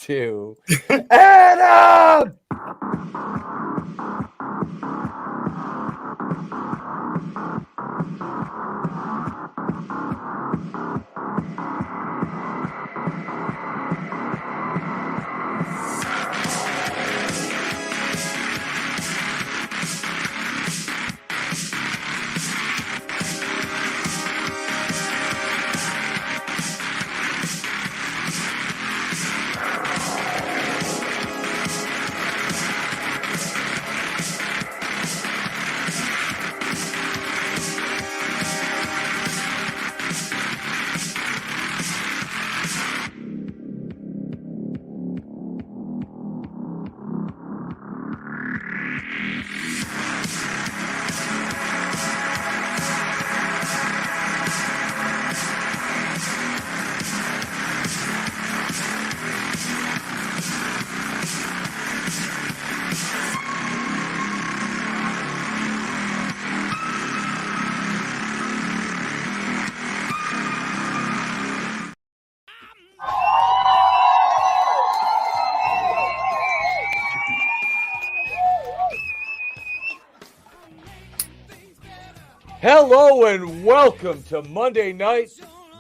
to Adam. Hello and welcome to Monday Night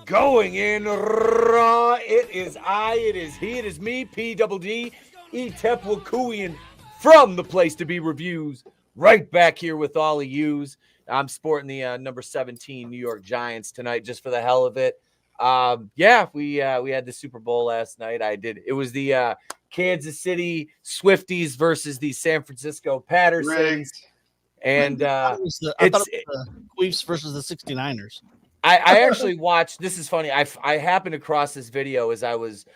Going in Raw. It is I, it is he, it is me, PDD, Etep Wakuian from the Place to Be Reviews. Right back here with all of yous. I'm sporting the number 17 New York Giants tonight just for the hell of it. We had the Super Bowl last night. It was the Kansas City Swifties versus the San Francisco Pattersons. And I thought it was the Queefs versus the 69ers. I actually watched. This is funny. I happened across this video as I was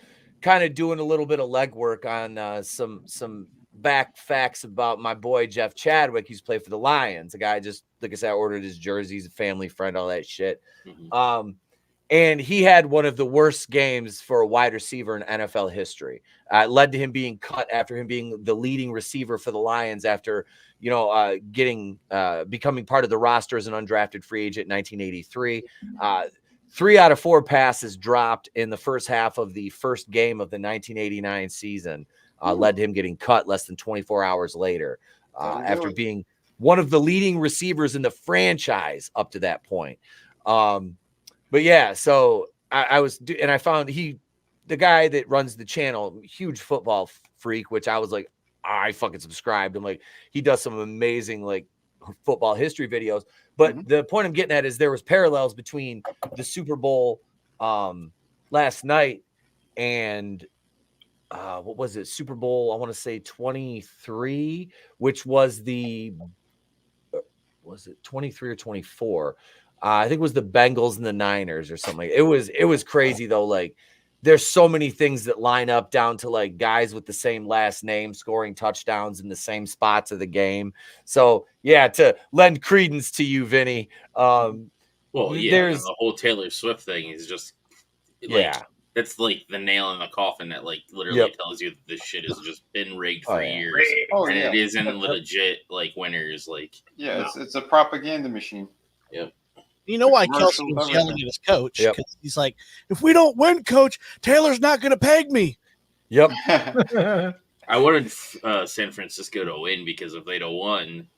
kind of doing a little bit of legwork on some back facts about my boy Jeff Chadwick, who's played for the Lions. A guy just, like I said, I ordered his jerseys, a family friend, all that shit. Mm-hmm. And he had one of the worst games for a wide receiver in NFL history. It led to him being cut after him being the leading receiver for the Lions after, becoming part of the roster as an undrafted free agent in 1983. 3 out of 4 passes dropped in the first half of the first game of the 1989 season led to him getting cut less than 24 hours later after being one of the leading receivers in the franchise up to that point. But yeah, so I found the guy that runs the channel, huge football freak, which I was like, I fucking subscribed. I'm like, he does some amazing like football history videos. But the point I'm getting at is there was parallels between the Super Bowl last night and what was it? Super Bowl, I want to say 23, which was was it 23 or 24? I think it was the Bengals and the Niners or something. It was crazy though. Like there's so many things that line up down to like guys with the same last name scoring touchdowns in the same spots of the game. So yeah, to lend credence to you, Vinny. The whole Taylor Swift thing is just that's like the nail in the coffin that like literally tells you that this shit has just been rigged for years. It isn't legit like winners. Like it's a propaganda machine. Yep. You know why Kelsey was yelling at his coach? Because he's like, if we don't win, coach, Taylor's not going to peg me. Yep. I wanted San Francisco to win because if they'd have won,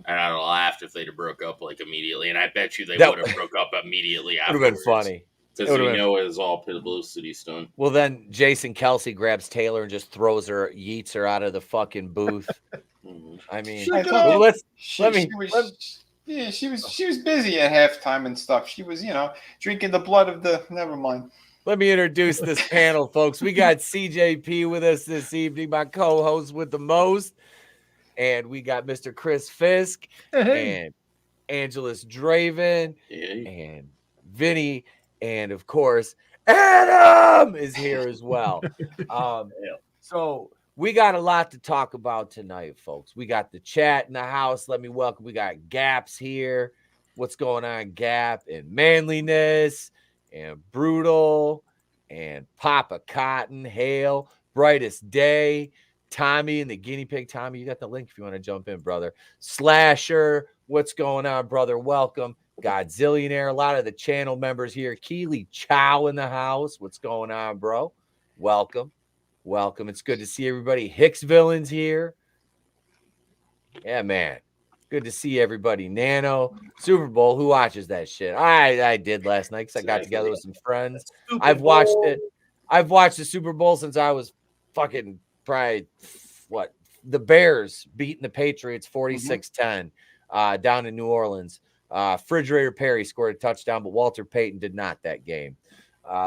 and I'd have laughed if they'd have broke up like immediately. And I bet you they would have broke up immediately afterwards. Would have been funny. Because you know it was all publicity stunt. Well, then Jason Kelsey grabs Taylor and just yeets her out of the fucking booth. I mean, she was busy at halftime and stuff. She was, drinking the blood of the. Never mind. Let me introduce this panel, folks. We got CJP with us this evening, my co-host with the most, and we got Mr. Chris Fisk and AngelousDraven and Vinny, and of course Adam is here as well. So. We got a lot to talk about tonight, folks. We got the chat in the house. Let me welcome. We got Gaps here. What's going on, Gap? And Manliness and Brutal and Papa Cotton, Hale, Brightest Day, Tommy and the Guinea Pig. Tommy, you got the link if you want to jump in, brother. Slasher, what's going on, brother? Welcome. Godzillionaire, a lot of the channel members here. Keely Chow in the house. What's going on, bro? Welcome. welcome. It's good to see everybody. Hicks Villains here. Yeah, man. Good to see everybody. Nano, Super Bowl. Who watches that shit? I did last night because I got together with some friends. I've watched it. I've watched the Super Bowl since I was fucking probably the Bears beating the Patriots 46-10 down in New Orleans. Refrigerator Perry scored a touchdown, but Walter Payton did not that game.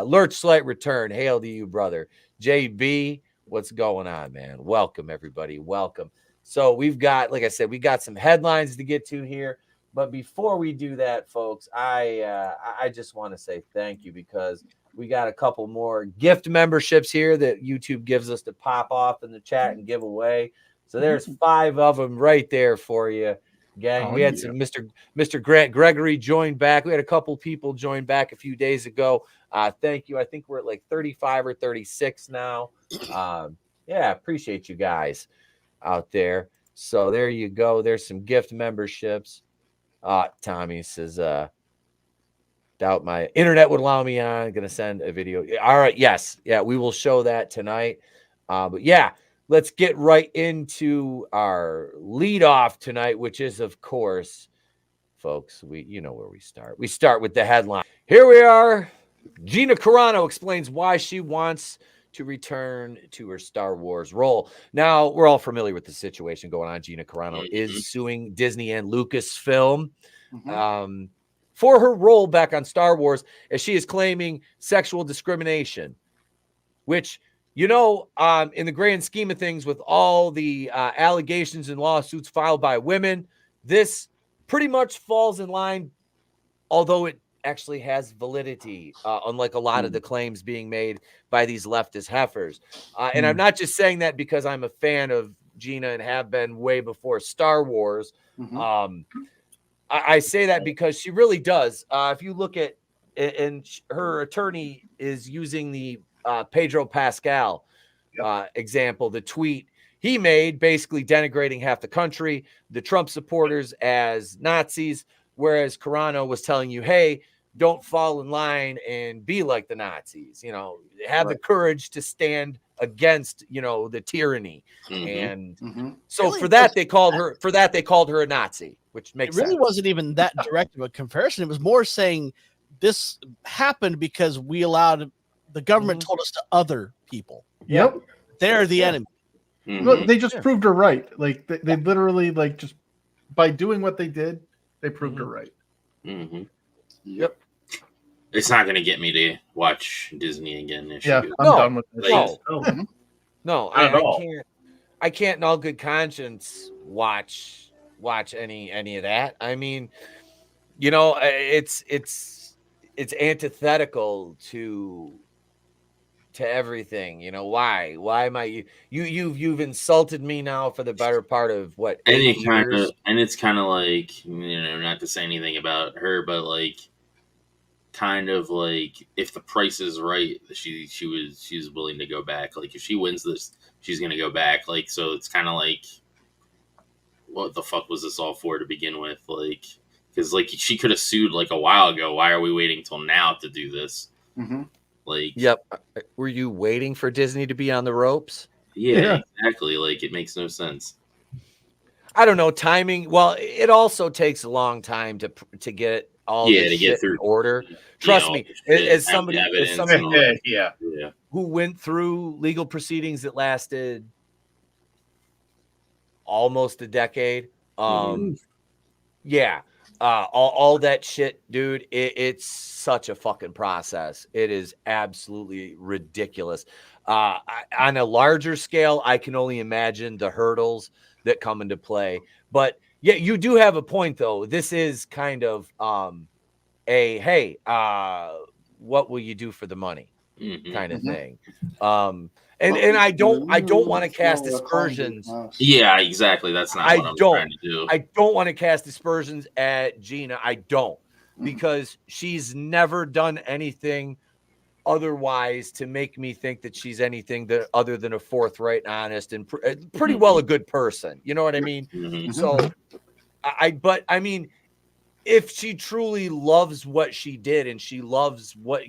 Lurch Slight return. Hail to you, brother. JB, what's going on, man? Welcome, everybody. Welcome. So we've got, like I said, we got some headlines to get to here. But before we do that, folks, I just want to say thank you because we got a couple more gift memberships here that YouTube gives us to pop off in the chat and give away. So there's 5 of them right there for you, gang. We had some Mr. Grant Gregory join back. We had a couple people join back a few days ago. Thank you. I think we're at like 35 or 36 now. Appreciate you guys out there. So there you go. There's some gift memberships. Tommy says, doubt my internet would allow me on. I'm going to send a video. All right. Yes. Yeah. We will show that tonight. But yeah, let's get right into our lead off tonight, which is, of course, folks, you know where we start. We start with the headline. Here we are. Gina Carano explains why she wants to return to her Star Wars role. Now, we're all familiar with the situation going on. Gina Carano is suing Disney and Lucasfilm for her role back on Star Wars, as she is claiming sexual discrimination, which, you know, in the grand scheme of things, with all the allegations and lawsuits filed by women, this pretty much falls in line, although it actually has validity, unlike a lot of the claims being made by these leftist heifers. And I'm not just saying that because I'm a fan of Gina and have been way before Star Wars. I say that because she really does. If you look at, and her attorney is using the Pedro Pascal example, the tweet he made basically denigrating half the country, the Trump supporters as Nazis, whereas Carano was telling you, hey, don't fall in line and be like the Nazis, you know, have the courage to stand against, you know, the tyranny. And so really, for that, they called her a Nazi, which makes sense. It really wasn't even that direct of a comparison. It was more saying this happened because we allowed, the government told us to other people. Yep. They're the enemy. Look, they just proved her right. Like they literally, like, just by doing what they did, they proved her right. Yep. It's not going to get me to watch Disney again. I'm done with this. No, I can't in all good conscience watch any of that. I mean, you know, it's antithetical to everything. You know, why am I you've insulted me now for the better part of what, 8 years? And it's kind of like, you know, not to say anything about her, but like, kind of like, if the price is right, she was willing to go back. Like, if she wins this, she's gonna go back. Like, so it's kind of like, what the fuck was this all for to begin with? Like, because like she could have sued like a while ago. Why are we waiting till now to do this? Like, were you waiting for Disney to be on the ropes? Yeah, exactly. Like, it makes no sense. I don't know, timing. Well, it also takes a long time to get all the shit through in order. Trust me, as somebody who went through legal proceedings that lasted almost a decade. All that shit, dude. It's such a fucking process. It is absolutely ridiculous. On a larger scale, I can only imagine the hurdles that come into play. But yeah, you do have a point, though. This is kind of what will you do for the money kind of thing. And I don't want to cast aspersions. Yeah, exactly. That's not what I'm trying to do. I don't want to cast aspersions at Gina. I don't, because she's never done anything otherwise to make me think that she's anything other than a forthright, honest, and pretty well a good person. You know what I mean? So, but I mean, if she truly loves what she did and she loves what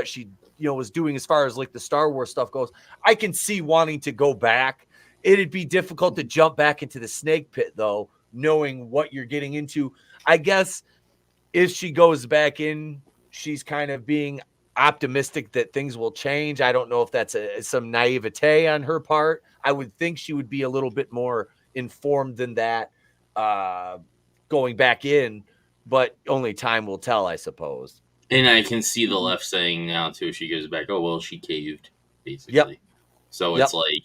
she was doing as far as like the Star Wars stuff goes. I can see wanting to go back. It'd be difficult to jump back into the snake pit, though, knowing what you're getting into. I guess if she goes back in, she's kind of being optimistic that things will change. I don't know if that's some naivete on her part. I would think she would be a little bit more informed than that going back in, but only time will tell, I suppose. And I can see the left saying now, too, if she goes back, oh, well, she caved, basically. Yep. So it's like,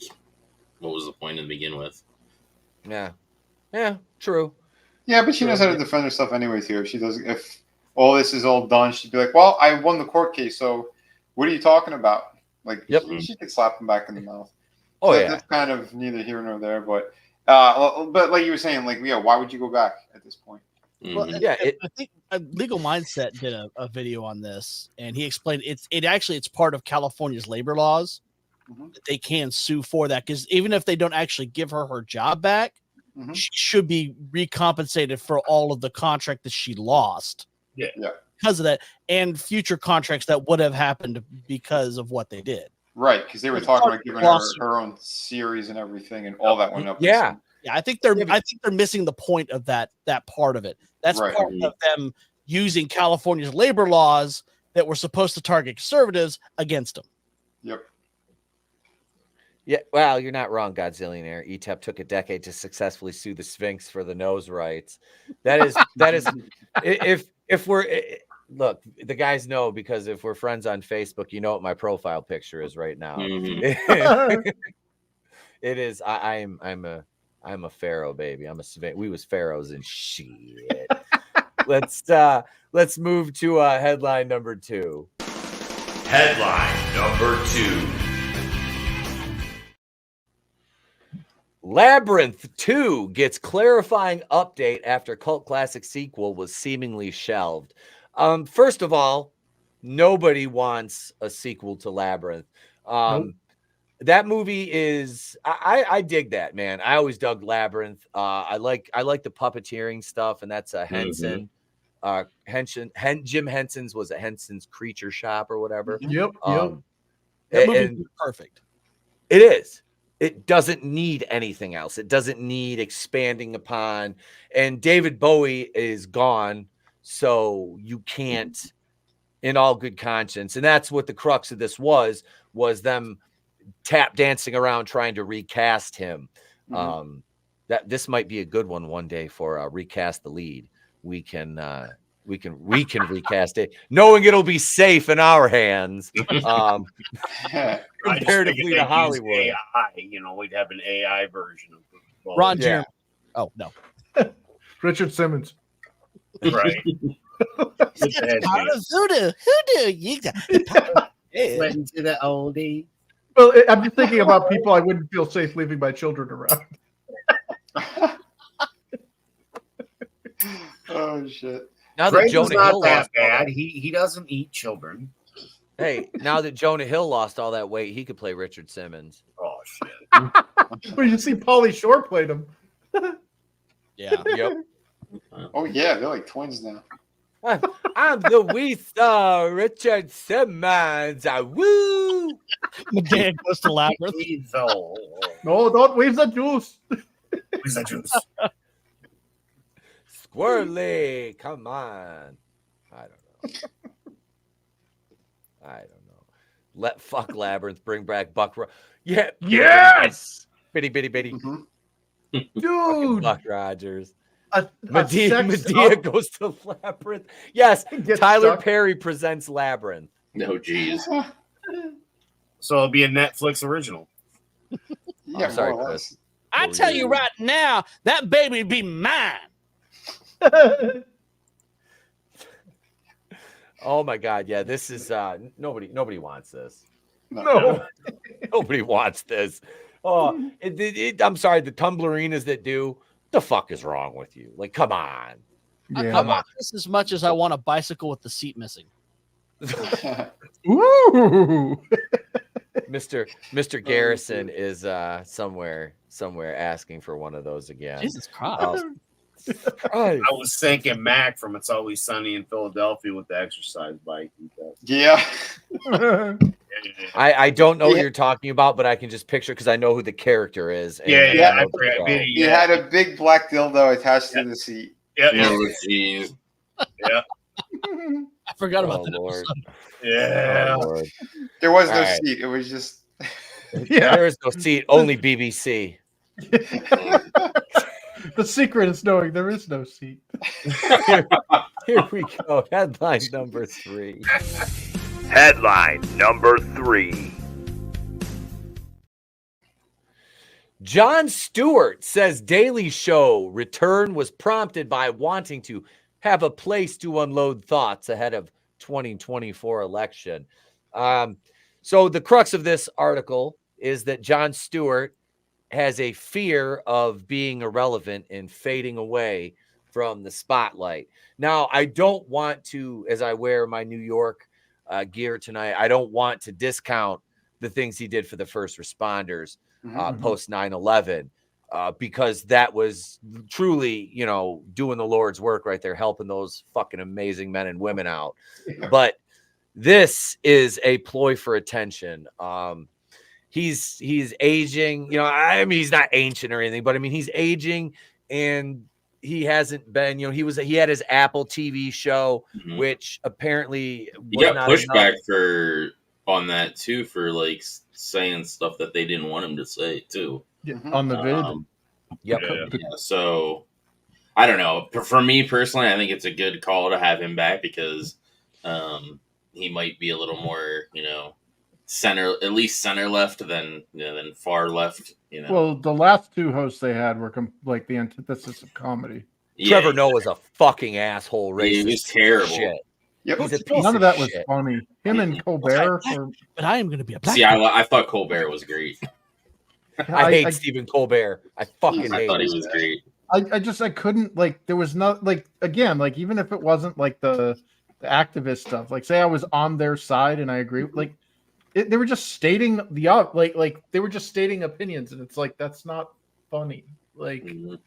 what was the point to begin with? Yeah. Yeah, true. Yeah, but she knows how to defend herself anyway, too. If all this is all done, she'd be like, well, I won the court case, so what are you talking about? Like, she could slap him back in the mouth. Oh, so yeah. That's kind of neither here nor there, but like you were saying, like, why would you go back at this point? Well, I think Legal Mindset did a video on this, and he explained it's part of California's labor laws that they can sue for that, because even if they don't actually give her job back, she should be recompensated for all of the contract that she lost. Yeah. Because of that, and future contracts that would have happened because of what they did. Right, because they were talking about giving her own series and everything, and all that went up. Yeah, I think they're missing the point of that part of it. That's part of them using California's labor laws that were supposed to target conservatives against them. Yep. Yeah, well, you're not wrong, Godzillionaire. Etep took a decade to successfully sue the Sphinx for the nose rights. That is if we're look, the guys know, because if we're friends on Facebook, you know what my profile picture is right now. It is. I'm a pharaoh, baby. I'm a Sphinx. We was pharaohs and shit. Let's move to headline number 2. Headline number 2. Labyrinth 2 gets clarifying update after cult classic sequel was seemingly shelved. First of all, nobody wants a sequel to Labyrinth. That movie is I dig that, man. I always dug Labyrinth. I like the puppeteering stuff, and that's a Henson. Jim Henson's was a Henson's Creature Shop or whatever. Yep. That movie is perfect. It is. It doesn't need anything else. It doesn't need expanding upon. And David Bowie is gone, so you can't, in all good conscience. And that's what the crux of this was them tap dancing around trying to recast him. That this might be a good one day for Recast the Lead. We can recast it, knowing it'll be safe in our hands. Comparatively to Hollywood, AI, we'd have an AI version of it. Ron Jeremy. Oh no, Richard Simmons. Right. Hoodoo, you got went to the oldie. Well, I'm just thinking about people I wouldn't feel safe leaving my children around. Oh shit! Now that Jonah Hill lost bad, he doesn't eat children. Hey, now that Jonah Hill lost all that weight, he could play Richard Simmons. Oh shit! Well, you see, Pauly Shore played him. Yeah. Yep. Oh yeah, they're like twins now. I'm the wee star, Richard Simmons. Woo! My dad goes to Labyrinth. No, don't wheeze the juice. Wheeze the juice. Squirrely, come on. I don't know. Fuck Labyrinth, bring back Buck. Yeah. Yes. Bitty. Dude. Buck Rogers. Medea goes to Labyrinth. Yes. Tyler Perry presents Labyrinth. No, geez. So it'll be a Netflix original. Yeah, I'm sorry, Chris. I tell you right now, that baby be mine. Oh my God! Yeah, this is nobody wants this. No. Nobody wants this. Oh, I'm sorry. The Tumblerinas that do, the fuck is wrong with you? Like, come on. Yeah. I want this as much as I want a bicycle with the seat missing. Ooh. Mr. Garrison is somewhere asking for one of those again. Jesus Christ. I was thinking Mac from It's Always Sunny in Philadelphia with the exercise bike. Yeah. I don't know what you're talking about, but I can just picture because I know who the character is. He had a big black dildo attached to the seat. Yeah. I forgot about that. Lord. Yeah. Oh, Lord. There was no seat. It was just. There is no seat. Only BBC. The secret is knowing there is no seat. Here we go. Headline number 3. Headline number 3. Jon Stewart says Daily Show return was prompted by wanting to have a place to unload thoughts ahead of 2024 election. So the crux of this article is that Jon Stewart has a fear of being irrelevant and fading away from the spotlight. Now, I don't want to, as I wear my New York gear tonight, I don't want to discount the things he did for the first responders post 9/11 because that was truly, doing the Lord's work right there, helping those fucking amazing men and women out. But this is a ploy for attention. He's aging, he's not ancient or anything, but I mean, he's aging and he hasn't been, he had his Apple TV show, which apparently he got pushback on that too, for like saying stuff that they didn't want him to say too. On the vid. Yeah. So I don't know. For me personally, I think it's a good call to have him back because he might be a little more, center, at least center left than far left. Well, the last 2 hosts they had were like the antithesis of comedy. Yeah. Trevor Noah's a fucking asshole. Racist. He was terrible. Shit. Yep. None of that was funny. Him and Colbert. But I am going to be a black. See, I thought Colbert was great. I hate Stephen Colbert. I fucking hate. I thought he was great. I couldn't, like, there was not, like, again, like, even if it wasn't like the activist stuff, like, say I was on their side and I agree, like, they were just stating like they were just stating opinions, and it's like, that's not funny. Like, I don't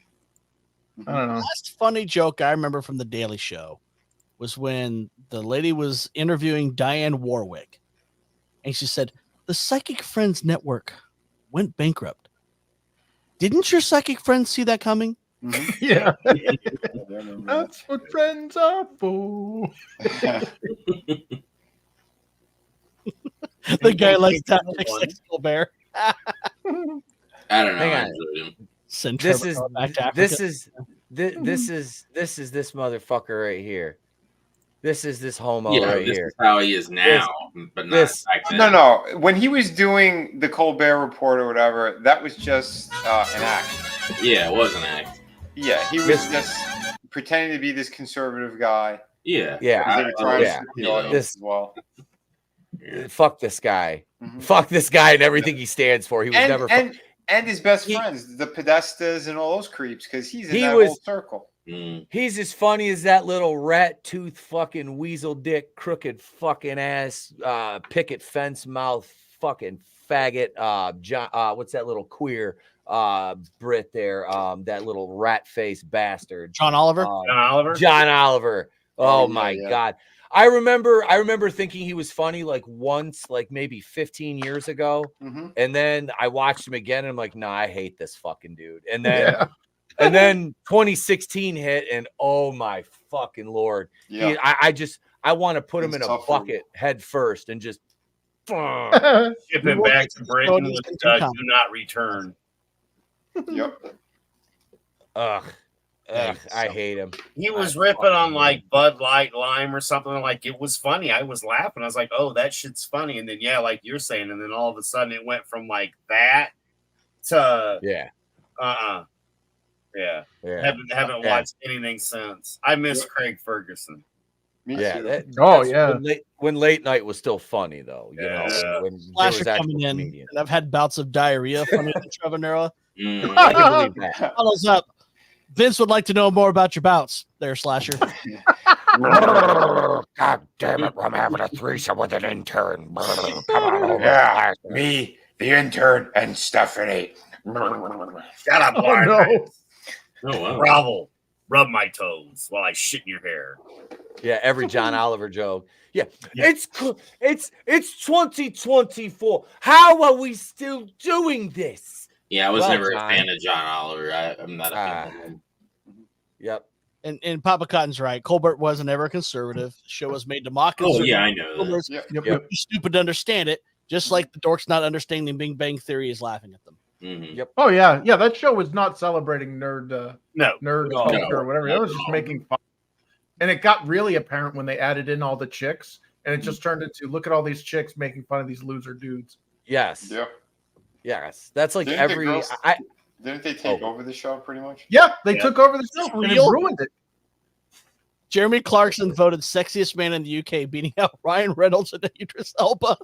know. The last funny joke I remember from the Daily Show was when the lady was interviewing Diane Warwick, and she said, "The Psychic Friends Network went bankrupt. Didn't your psychic friends see that coming?" Yeah. That's what friends are for. The guy likes that Colbert. I don't know. This is this motherfucker right here. This is this homo right here. Is how he is now, but not back then. No. When he was doing the Colbert Report or whatever, that was just an act. Yeah, it was an act. Yeah, he was just pretending to be this conservative guy. Yeah. They were trying to the audience as well. Fuck this guy. Fuck this guy and everything he stands for. He was never. And his best friends, the Podestas and all those creeps, because he's in that whole circle. He's as funny as that little rat tooth fucking weasel dick crooked fucking ass picket fence mouth fucking faggot John what's that little queer Brit there that little rat face bastard John Oliver. John Oliver. Oh my God. I remember thinking he was funny like once, like maybe 15 years ago. And then I watched him again and I'm like, nah, I hate this fucking dude. And then and then 2016 hit and oh my fucking Lord. I want to put him in a bucket head first and just ship him back to Britain with do not return. Yep. Ugh, I hate him. He was ripping on like Bud Light Lime or something. Like, it was funny. I was laughing. I was like, oh, that shit's funny. And then, like you're saying, and then all of a sudden it went from like that to haven't watched anything since. I miss Craig Ferguson. When late night was still funny though, when Slasher coming in, and I've had bouts of diarrhea from the Trevor Noah. I can believe that. Follows up. Vince would like to know more about your bouts there, Slasher. God damn it, I'm having a threesome with an intern. Come on over. Yeah, me, the intern, and Stephanie. Shut up, Lord. Oh, wow. Bravo. rub my toes while I shit in your hair. Yeah, every John Oliver joke. Yeah. It's 2024. How are we still doing this? Yeah, I was never a fan of John Oliver. I'm not a fan of him. Yep. And Papa Cotton's right. Colbert wasn't ever a conservative. The show was made to mock conservative. Oh, yeah, I know that. Yep. You're stupid to understand it, just like the dorks not understanding Big Bang Theory is laughing at them. Mm-hmm. Yep. Oh, yeah. Yeah, that show was not celebrating nerd culture or whatever. It was just making fun. And it got really apparent when they added in all the chicks, and it just turned into, look at all these chicks making fun of these loser dudes. Yes. Yep. Yes. That's like didn't they take over the show pretty much? Yeah, they took over the show and it ruined it. Jeremy Clarkson voted sexiest man in the UK, beating out Ryan Reynolds and Idris Elba.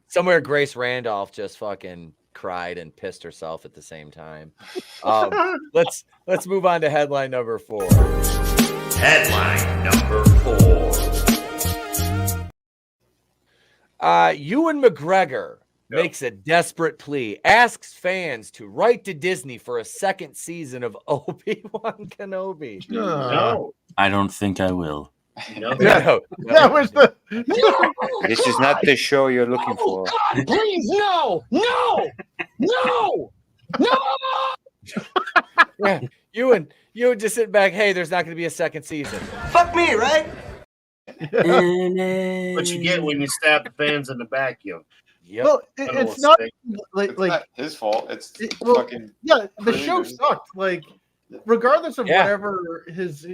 Somewhere Grace Randolph just fucking cried and pissed herself at the same time. Let's move on to headline number 4. Headline number 4. Ewan McGregor makes a desperate plea, asks fans to write to Disney for a second season of Obi-Wan Kenobi. No. I don't think I will. No. That was the. This is not the show you're looking for. God, please, no. Yeah, Ewan just sit back. Hey, there's not going to be a second season. Fuck me, right? What you get when you stab the fans in the back, yo. Yep. Well, it's not it's not his fault. The show sucked. Like, regardless of whatever his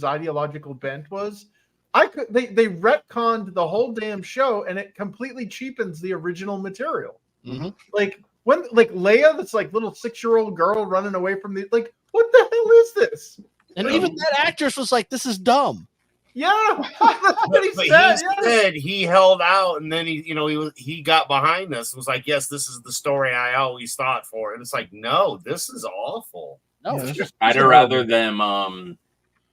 ideological bent was, they retconned the whole damn show, and it completely cheapens the original material. Mm-hmm. Like when Leia, this like little 6-year-old girl running away from the what the hell is this? And even that actress was like, "This is dumb." Yeah, that's what he said. He said he held out, and then he got behind this. Was like, yes, this is the story I always thought for, and it's like, no, this is awful. No, I'd have rather them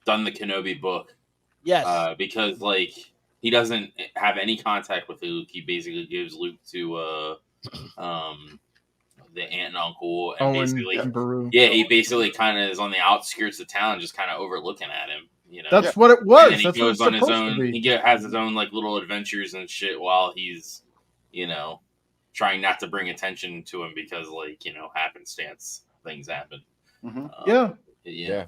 done the Kenobi book. Yes, because like he doesn't have any contact with Luke. He basically gives Luke to the aunt and uncle, and he basically kind of is on the outskirts of town, just kind of overlooking at him. That's what it was. And he goes on his own. He has his own like little adventures and shit while he's, trying not to bring attention to him because happenstance things happen. Mm-hmm. Yeah.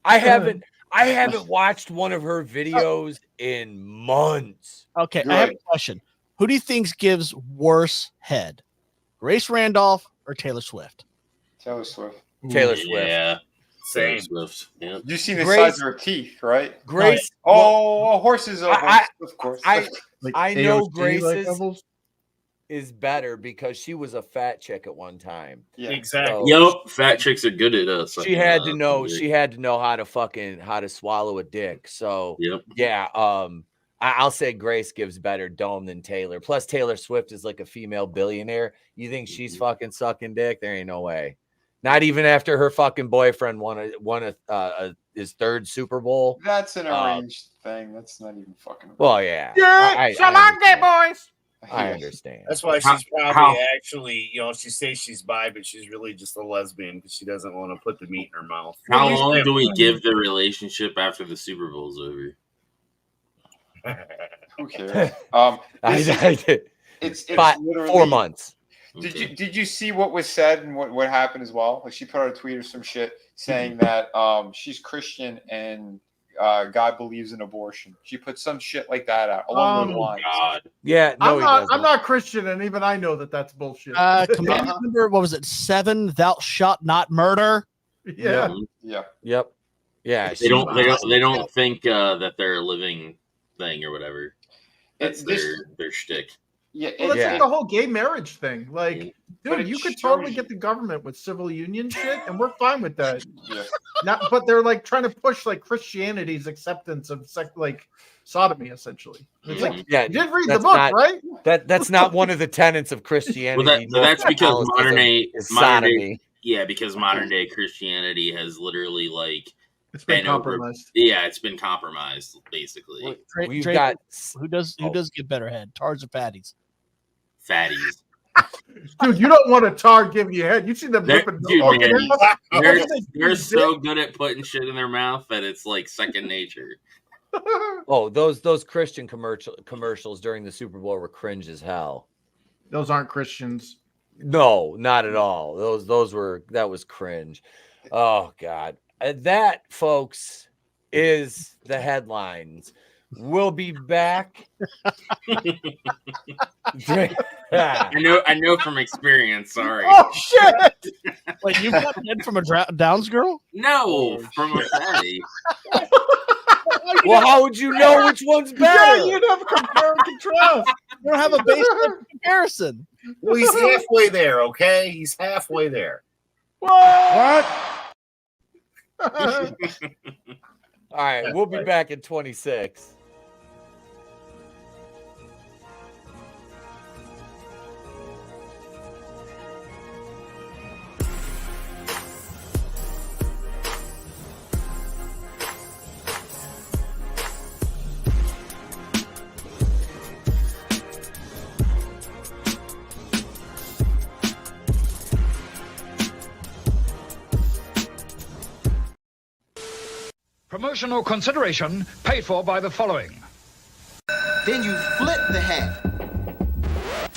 I haven't watched one of her videos in months. Okay, I have a question. Who do you think gives worse head, Grace Randolph or Taylor Swift? Taylor Swift. Yeah. Same. Swift. Yeah. You see the size of her teeth, right? Grace. Horses. Of course. I know Grace's is better because she was a fat chick at one time. Yeah, exactly. Yep, fat chicks are good at us. She had to know. She had to know how to swallow a dick. So yeah. I'll say Grace gives better dome than Taylor. Plus, Taylor Swift is like a female billionaire. You think she's fucking sucking dick? There ain't no way. Not even after her fucking boyfriend won his 3rd Super Bowl. That's an arranged thing. That's not even fucking. Well, yeah. So long, day boys. I understand. That's why she's probably actually, she says she's bi, but she's really just a lesbian because she doesn't want to put the meat in her mouth. How long do we give the relationship after the Super Bowl's over? Who cares? It's 4 months. Did you see what was said and what happened as well? Like she put out a tweet or some shit saying that she's Christian and God believes in abortion. She put some shit like that out along those lines. God. Yeah, no, I'm not Christian, and even I know that that's bullshit. Commandment number, what was it? 7, thou shalt not murder. Yeah. Yep. Yeah. They don't think that they're a living thing or whatever. That's their shtick. Yeah, that's like the whole gay marriage thing. Like, dude, you could totally get the government with civil union shit, and we're fine with that. Yeah. But they're like trying to push like Christianity's acceptance of sodomy, essentially. It's like, you did read the book, right? That's not one of the tenets of Christianity. Well, that's because modern day sodomy. Because modern day Christianity has literally it's been compromised. It's been compromised basically. We've got who does get better head, tards or fatties? Fatties. Dude, you don't want a tar giving you head. You see them ripping. They're so good at putting shit in their mouth that it's like second nature. Oh, those Christian commercials during the Super Bowl were cringe as hell. Those aren't Christians. No, not at all. That was cringe. Oh God. That, folks, is the headlines. We'll be back. I know from experience. Sorry. Oh shit! Like you got head from a Downs girl? No, from a fatty. Well, how would you know which one's better? Yeah, you'd have a compare and contrast. You don't have a baseline comparison. Well, he's halfway there. Okay, he's halfway there. What? All right, we'll be back in 26. Promotional consideration paid for by the following. Then you flip the hat.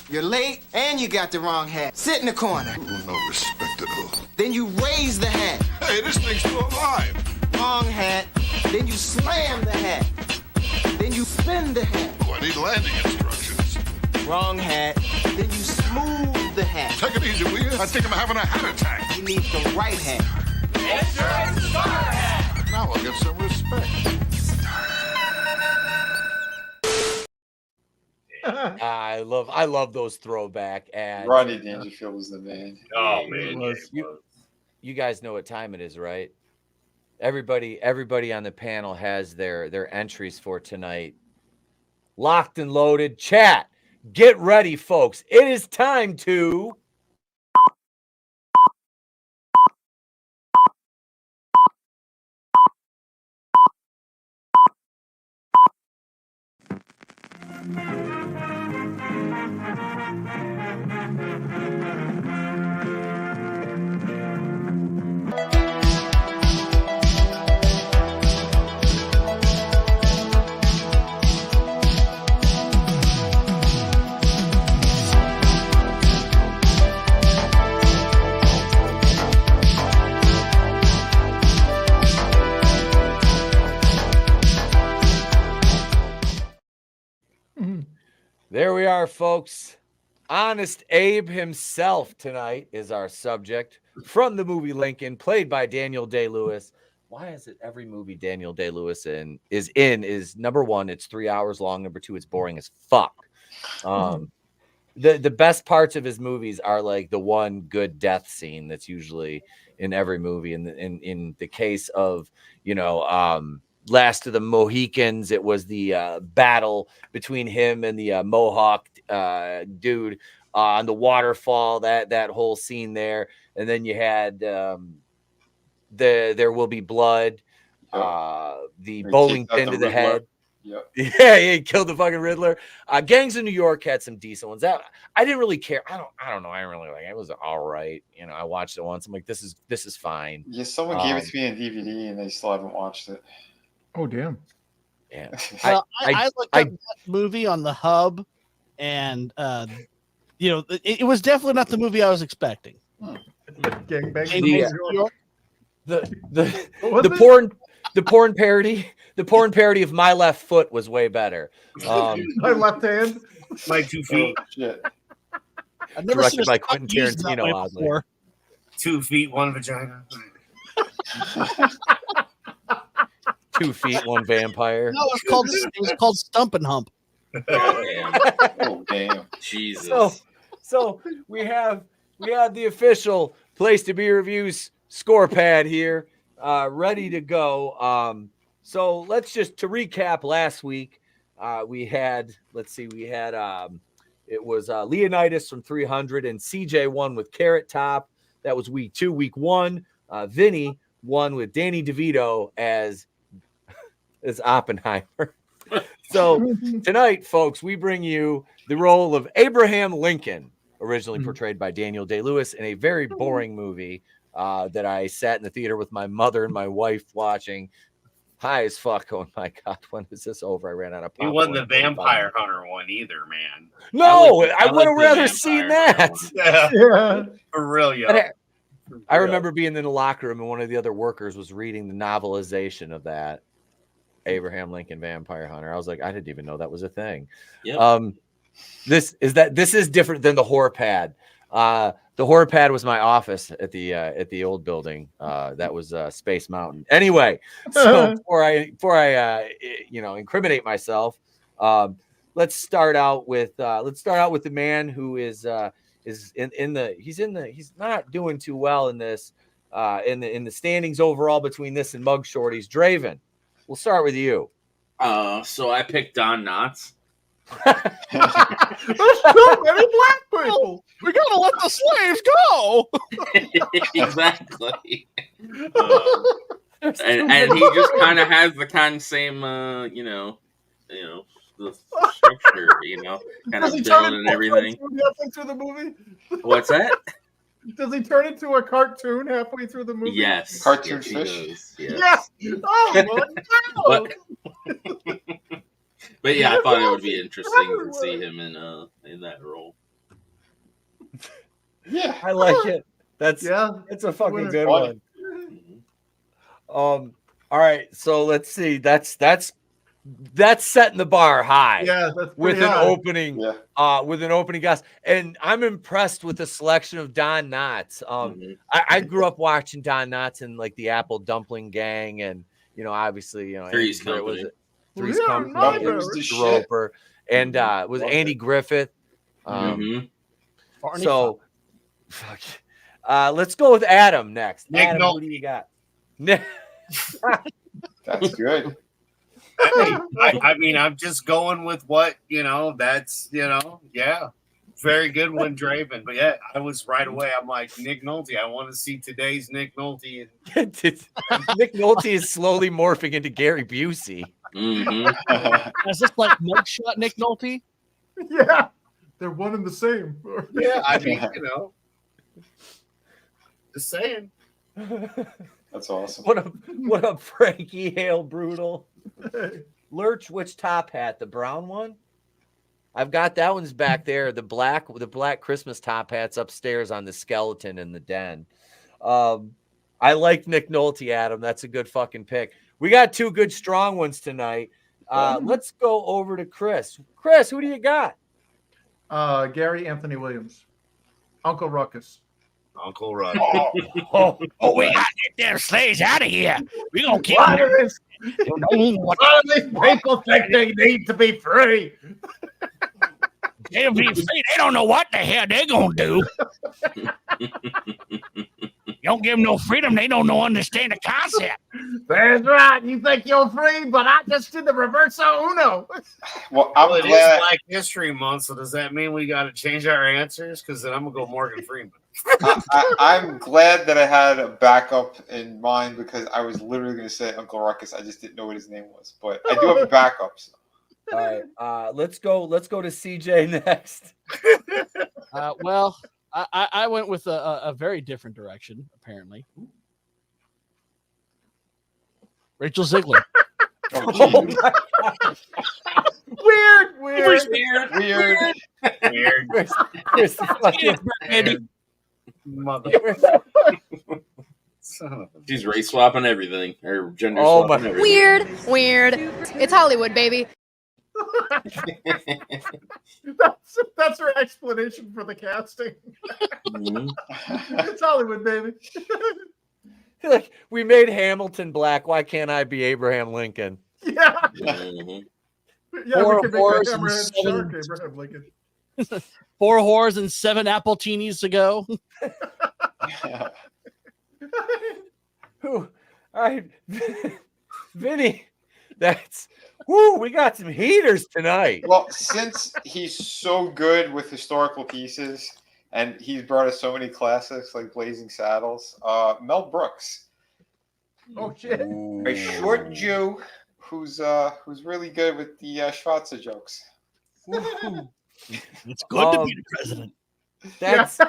You're late and you got the wrong hat. Sit in the corner. No respect at all. Then you raise the hat. Hey, this thing's still alive. Wrong hat. Then you slam the hat. Then you spin the hat. Oh, I need landing instructions. Wrong hat. Then you smooth the hat. Take it easy, will you? I think I'm having a hat attack. You need the right hat. Insurance starter hat. Now I'll get some respect. I love those throwback ads. Rodney Dangerfield was the man. Oh man, you guys know what time it is, right? Everybody on the panel has their entries for tonight. Locked and loaded. Chat, get ready, folks. It is time to There we are, folks. Honest Abe himself tonight is our subject from the movie Lincoln, played by Daniel Day-Lewis. Why is it every movie Daniel Day-Lewis is number one, it's 3 hours long. Number two, it's boring as fuck. The best parts of his movies are like the one good death scene that's usually in every movie. And in the case of, Last of the Mohicans, it was the battle between him and the Mohawk dude on the waterfall, that whole scene there. And then you had There Will Be Blood, the bowling pin to the head. Yep. Yeah, he killed the fucking Riddler. Gangs of New York had some decent ones. That I didn't really care. I don't know. I didn't really like it. It was all right. I watched it once. I'm like, this is fine. Yeah, someone gave it to me in DVD and they still haven't watched it. Oh damn. Yeah. Well, I looked at that movie on the hub, and it was definitely not the movie I was expecting. Gangbang. The porn parody of My Left Foot was way better. My left hand. My 2 feet. Oh, shit. I've never seen Directed by Quentin Tarantino. Before. 2 feet, 1 vagina. 2 feet, 1 vampire. No, it was called Stump and Hump. Oh damn. Jesus. So we have the official Place to Be Reviews score pad here, ready to go. So let's just to recap last week. We had it was Leonidas from 300 and CJ won with Carrot Top. That was week 2. Week 1, Vinny won with Danny DeVito as Oppenheimer. So tonight, folks, we bring you the role of Abraham Lincoln. originally portrayed by Daniel Day-Lewis in a very boring movie that I sat in the theater with my mother and my wife watching, high as fuck. Oh my God, when is this over? I ran out of popcorn. He wasn't the Vampire Hunter one either, man. No, I would have rather seen that. Yeah. For real, yeah. I remember being in the locker room and one of the other workers was reading the novelization of that Abraham Lincoln Vampire Hunter. I was like, I didn't even know that was a thing. Yep. This is different than the horror pad. The horror pad was my office at the old building. That was Space Mountain. Anyway, so before I incriminate myself, let's start out with the man who he's not doing too well in this in the standings overall between this and Mugshawtys. Draven, we'll start with you. So I picked Don Knotts. There's so many black people. We gotta let the slaves go. Exactly. And he just kind of has the kind of same, the structure, kind of build and everything. Halfway through the movie? What's that? Does he turn into a cartoon halfway through the movie? Yes. Cartoon yes, fish? Yes. Oh, my God. But yeah, I thought it would be interesting to see him in that role. Yeah, I like it. It's a fucking good one. All right, so let's see. That's setting the bar high. Yeah, with an opening. With an opening guest, and I'm impressed with the selection of Don Knotts. I grew up watching Don Knotts and like the Apple Dumpling Gang, and obviously Three's Company. Three's Company, Roper, and was Andy Griffith. So, let's go with Adam next. Adam, who do you got? That's good. I mean, I'm just going with what that's very good one, Draven. But yeah, I was right away. I'm like, Nick Nolte. I want to see today's Nick Nolte. Nick Nolte is slowly morphing into Gary Busey. Is this like mugshot Nick Nolte? Yeah, they're one and the same. Yeah, I mean, just saying. That's awesome. What up, Frankie Hale Brutal? Lurch, which top hat? The brown one? I've got that one's back there. The black Christmas top hat's upstairs on the skeleton in the den. I like Nick Nolte, Adam. That's a good fucking pick. We got two good strong ones tonight. Let's go over to Chris. Chris, who do you got? Gary Anthony Williams. Uncle Ruckus. Uncle Ruckus. We got to get them slaves out of here. We gonna keep them. What do these people think they need to be free? They'll be free. They don't know what the hell they're gonna do. You don't give them no freedom, they don't understand the concept. That's right. You think you're free, but I just did the reverso uno. Well, it is Black History Month, so does that mean we got to change our answers? Because then I'm gonna go Morgan Freeman. I'm glad that I had a backup in mind because I was literally going to say Uncle Ruckus. I just didn't know what his name was, but I do have a backup. So. All right, let's go to CJ next. Well, I went with a very different direction, apparently. Rachel Ziegler. Oh my God. Weird. Mother. She's race swapping everything or gender swapping everything. Weird. It's Hollywood, baby. That's her explanation for the casting. It's Hollywood, baby. Like, we made Hamilton black. Why can't I be Abraham Lincoln? Yeah. Yeah, Four we could whores make a and hammerhead seven- shark Abraham Lincoln. 4 whores and 7 Appletinis to go. All right, Vinny, we got some heaters tonight. Well, since he's so good with historical pieces and he's brought us so many classics like Blazing Saddles, Mel Brooks. Oh shit! A short Jew who's really good with the Schwarzer jokes. It's good to be the president. That's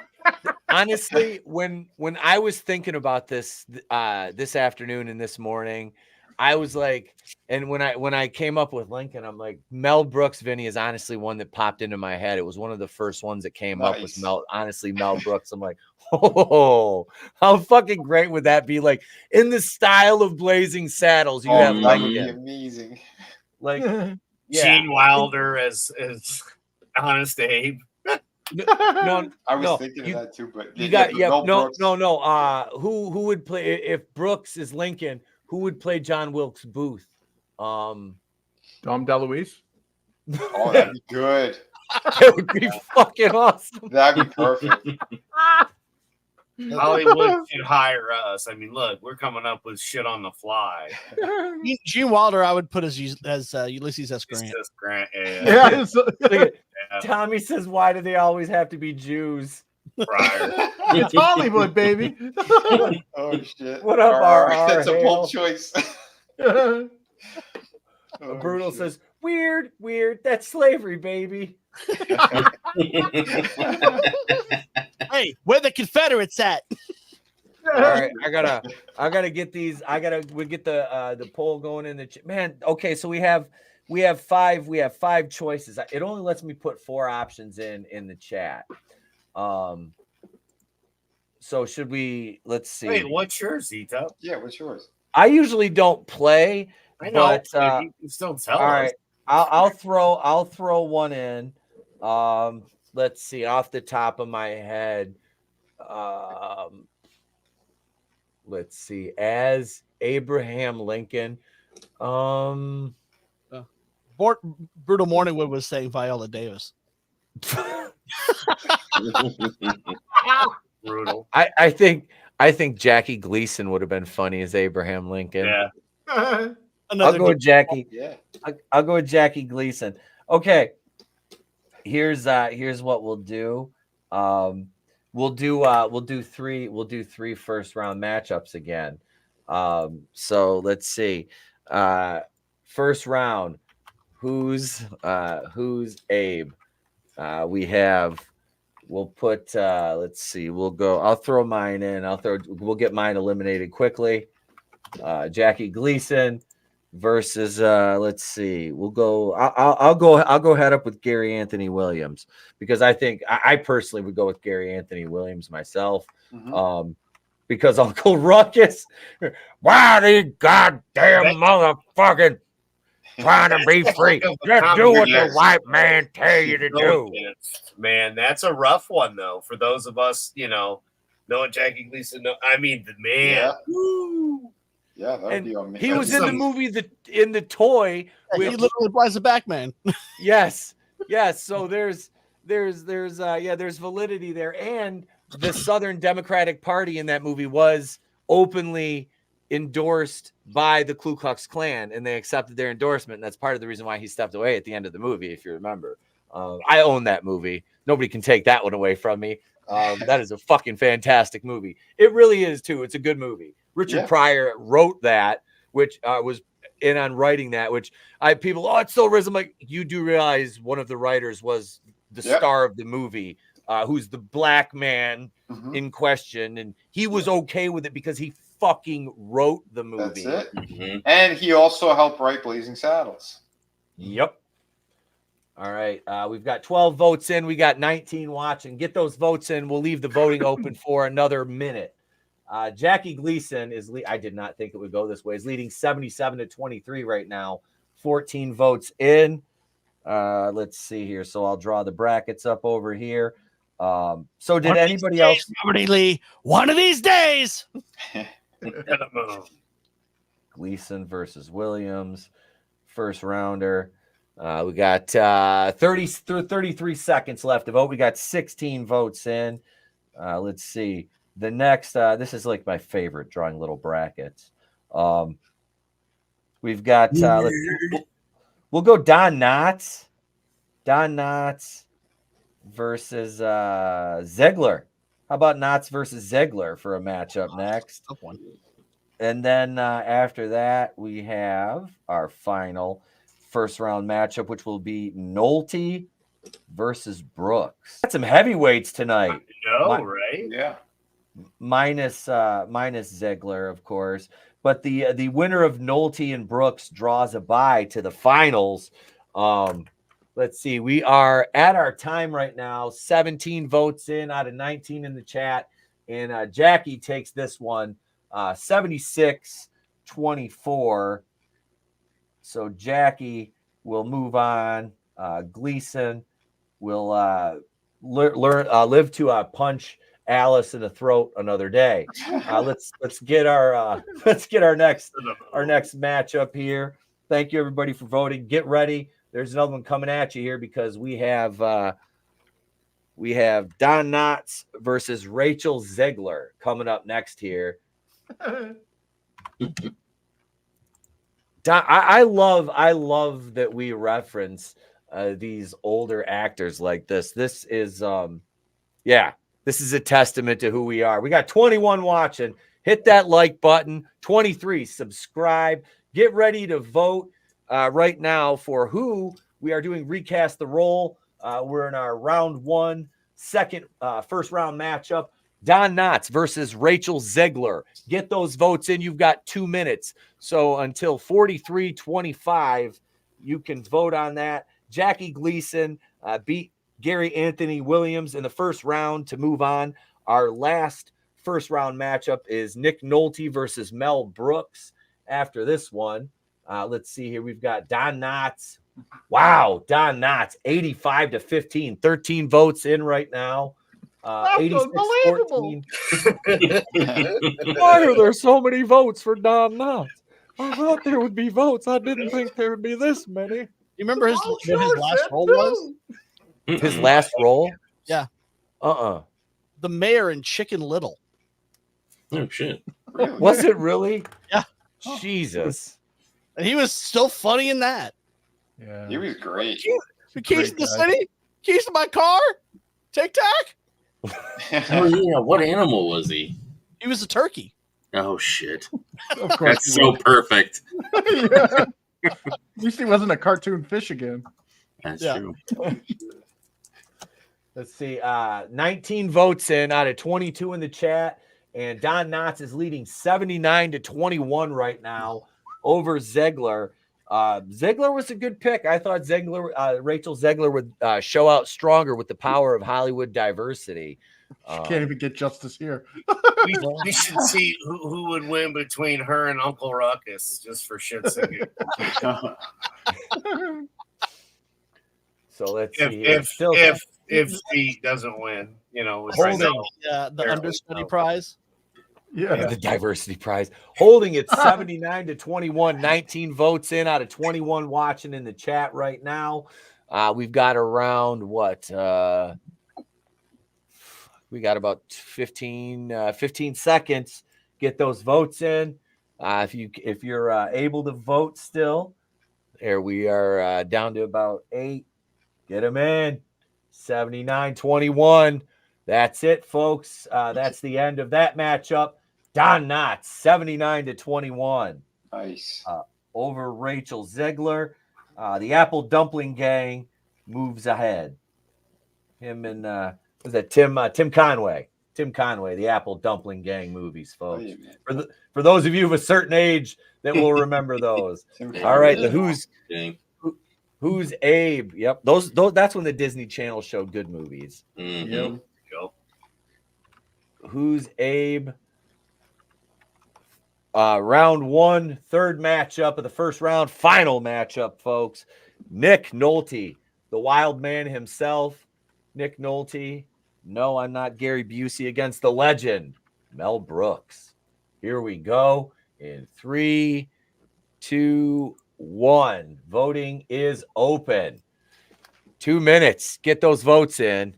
honestly when I was thinking about this this afternoon and this morning, I was like, and when I came up with Lincoln, I'm like, Mel Brooks, Vinny, is honestly one that popped into my head. It was one of the first ones that came up with Mel Brooks. I'm like, oh, how fucking great would that be? Like in the style of Blazing Saddles, you have that would be Lincoln. amazing. Like Gene Wilder as Honest Abe. No, I was thinking of that too, but you got no. Who would play if Brooks is Lincoln? Who would play John Wilkes Booth? Dom DeLuise. Oh, that'd be good. That would be fucking awesome. That'd be perfect. Hollywood should hire us. I mean, look, we're coming up with shit on the fly. Gene Wilder, I would put as Ulysses S. Grant. Ulysses S. Grant, Tommy says, "Why do they always have to be Jews?" It's Hollywood, baby. Oh shit! What up, R? That's a bold choice. Brutal says, "Weird. That's slavery, baby." Hey, where the Confederates at? All right, I gotta get these. We get the poll going in the man. Okay, so we have 5 choices. It only lets me put 4 options in the chat. So should we? Let's see. Wait, what's yours, Etep? Yeah, what's yours? I usually don't play. I know, but you can still tell all us. right, I'll throw one in. Let's see, off the top of my head. Let's see, as Abraham Lincoln. Brutal Morningwood was saying Viola Davis. Brutal. I think Jackie Gleason would have been funny as Abraham Lincoln. Yeah. I'll go with Jackie. Yeah. I'll go with Jackie Gleason. Okay. Here's what we'll do. We'll do 3 first round matchups again. So let's see. First round, who's Abe? We'll put let's see, I'll throw mine in. We'll get mine eliminated quickly. Jackie Gleason versus let's see, I'll go head up with Gary Anthony Williams, because I think I personally would go with Gary Anthony Williams myself. Because Uncle Ruckus, why these goddamn motherfucking trying to be free? Just do what the white man tell you to do. Man, that's a rough one though for those of us, knowing Jackie Gleason. I mean, the man. Yeah, that would be amazing. He was in the movie in the toy. He literally plays the back man. Yes. So there's validity there, and the Southern Democratic Party in that movie was openly endorsed by the Ku Klux Klan, and they accepted their endorsement. And that's part of the reason why he stepped away at the end of the movie, if you remember. I own that movie. Nobody can take that one away from me. That is a fucking fantastic movie. It really is too. It's a good movie. Richard Pryor wrote that, which was in on writing that, which people, it's so risen. Like, you do realize one of the writers was the star of the movie, who's the black man in question, and he was okay with it because he fucking wrote the movie. That's it. And he also helped write Blazing Saddles. Yep. All right. We've got 12 votes in. We got 19 watching. Get those votes in. We'll leave the voting open for another minute. Jackie Gleason I did not think it would go this way. Is leading 77-23 right now. 14 votes in. Let's see here. So I'll draw the brackets up over here. So did anybody else? Lee, one of these days. Gleason versus Williams, first rounder. We got 33 seconds left to vote. We got 16 votes in. Let's see. The next, this is like my favorite, drawing little brackets. We've got, we'll go Don Knotts. Don Knotts versus Ziegler. How about Knotts versus Ziegler for a matchup next? Tough one. And then after that, we have our final first round matchup, which will be Nolte versus Brooks. Got some heavyweights tonight. Right? Yeah. Minus Ziggler, of course. But the winner of Nolte and Brooks draws a bye to the finals. Let's see. We are at our time right now. 17 votes in out of 19 in the chat. And Jackie takes this one 76-24. So Jackie will move on. Gleason will live to punch Alice in the throat another day. Let's get our next matchup here. Thank you everybody for voting. Get ready. There's another one coming at you here because we have Don Knotts versus Rachel Ziegler coming up next here. I love that we reference these older actors like this. This is this is a testament to who we are. We got 21 watching. Hit that like button. 23, subscribe. Get ready to vote right now for who we are doing Recast the Role. We're in our round one, first round matchup. Don Knotts versus Rachel Ziegler. Get those votes in. You've got 2 minutes. So until 43-25, you can vote on that. Jackie Gleason beat Gary Anthony Williams in the first round to move on. Our last first round matchup is Nick Nolte versus Mel Brooks. After this one, let's see here. We've got Don Knotts. Wow, Don Knotts, 85-15, 13 votes in right now. 86-14. Why are there so many votes for Don Knotts? I thought there would be votes. I didn't think there would be this many. You remember his last role was? His last role? Yeah. The mayor in Chicken Little. Oh shit! Was it really? Yeah. Jesus. And he was still funny in that. Yeah. He was great. The keys to the city? Keys to my car? Tic Tac? Oh yeah. What animal was he? He was a turkey. Oh shit! Of course That's so perfect. Yeah. At least he wasn't a cartoon fish again. That's true. Let's see. 19 votes in out of 22 in the chat. And Don Knotts is leading 79-21 right now over Ziegler. Ziegler was a good pick. I thought Rachel Ziegler would show out stronger with the power of Hollywood diversity. She can't even get justice here. We should see who would win between her and Uncle Ruckus, just for shit's sake. So let's see. If she doesn't win, the understudy prize. Yeah, the diversity prize. Holding it 79-21, 19 votes in out of 21 watching in the chat right now. We've got around we got about 15 seconds. Get those votes in. If you're able to vote still, there we are down to about 8. Get them in. 79-21. That's it, folks. That's the end of that matchup. Don Knotts, 79-21. Nice. Over Rachel Ziegler. The Apple Dumpling Gang moves ahead. Him and was that Tim Conway? Tim Conway, the Apple Dumpling Gang movies, folks. Oh, yeah, for those of you of a certain age that will remember those. All right, the Who's Abe? Yep, those that's when the Disney Channel showed good movies. Mm-hmm. Yep. Who's Abe? Round 1, third matchup of the first round, final matchup, folks. Nick Nolte, the wild man himself. Nick Nolte. No, I'm not Gary Busey against the legend, Mel Brooks. Here we go in 3, 2, 1. Voting is open. 2 minutes. Get those votes in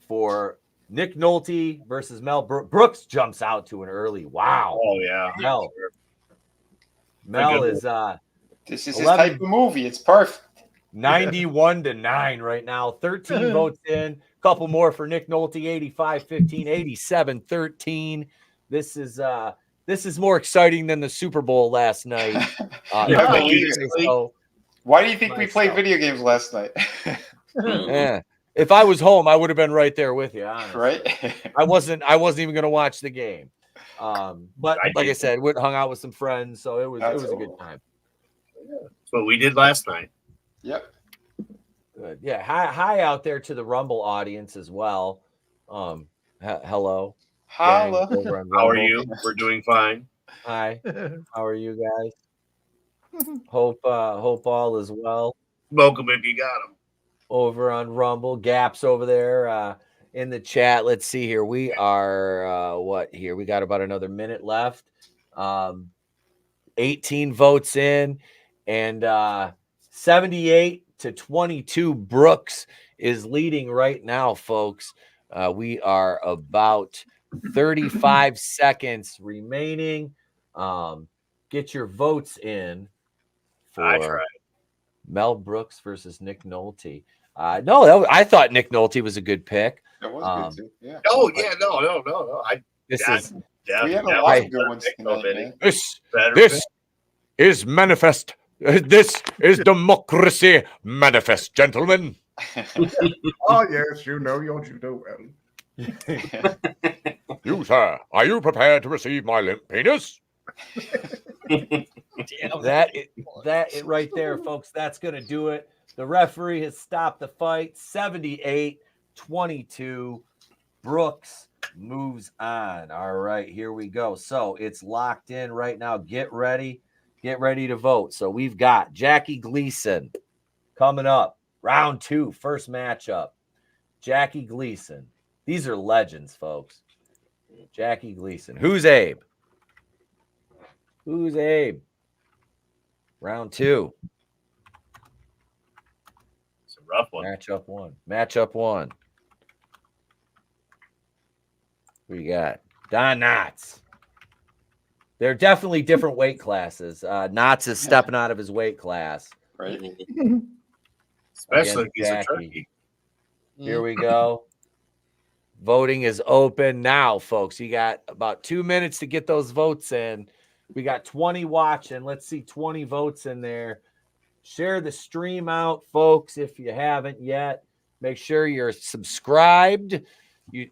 for Nick Nolte versus Mel Brooks. Brooks jumps out to an early. Wow. Oh yeah. Mel is this is 11, his type of movie. It's perfect. 91-9 right now. 13 votes in. Couple more for Nick Nolte. 85-15, 87-13. This is more exciting than the Super Bowl last night. Why do you think we played video games last night? Yeah. If I was home, I would have been right there with you. Honestly. Right? I wasn't even going to watch the game. But like I said, we hung out with some friends, so it was a good time. That's what we did last night. Yep. Good. Yeah. Hi out there to the Rumble audience as well. Hello. Holla. How are you? We're doing fine. Hi. How are you guys? Hope all is well. Smoke them if you got them. Over on Rumble, Gaps over there in the chat. Let's see here. We are what here? We got about another minute left. 18 votes in, and 78-22. Brooks is leading right now, folks. We are about 35 seconds remaining. Get your votes in for Mel Brooks versus Nick Nolte. I thought Nick Nolte was a good pick. That was good too. Yeah. Oh yeah, no. We have a lot of good ones tonight, man. This is manifest. This is democracy manifest, gentlemen. Oh yes, you know your judo well. You, sir, are you prepared to receive my limp penis? That right there, folks. That's gonna do it. The referee has stopped the fight. 78-22. Brooks moves on. All right, here we go. So it's locked in right now. Get ready to vote. So we've got Jackie Gleason coming up. Round 2, first matchup. Jackie Gleason. These are legends, folks. Jackie Gleason. Who's Abe? Round 2. It's a rough one. Matchup 1. We got Don Knotts. They're definitely different weight classes. Knotts is stepping out of his weight class. Right. Especially if he's a turkey. Here we go. Voting is open now, folks. You got about 2 minutes to get those votes in. We got 20 watching. Let's see 20 votes in there. Share the stream out, folks, if you haven't yet. Make sure you're subscribed.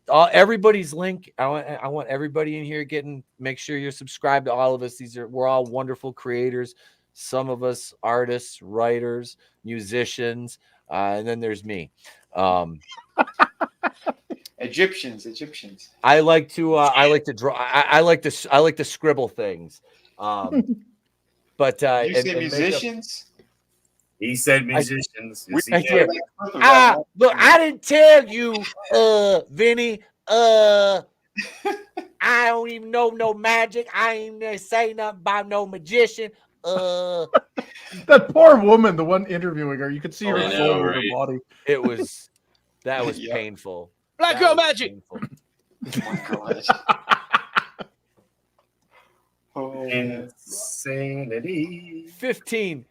Everybody's link. I want everybody in here make sure you're subscribed to all of us. We're all wonderful creators. Some of us artists, writers, musicians, and then there's me. Egyptians. I like to draw. I like to scribble things. But you say musicians? He said musicians. Look, I didn't tell you, Vinny. I don't even know no magic. I ain't even say nothing about no magician. That poor woman, the one interviewing her, you could see her soul in her body. That was painful. Black girl magic. Insanity. 15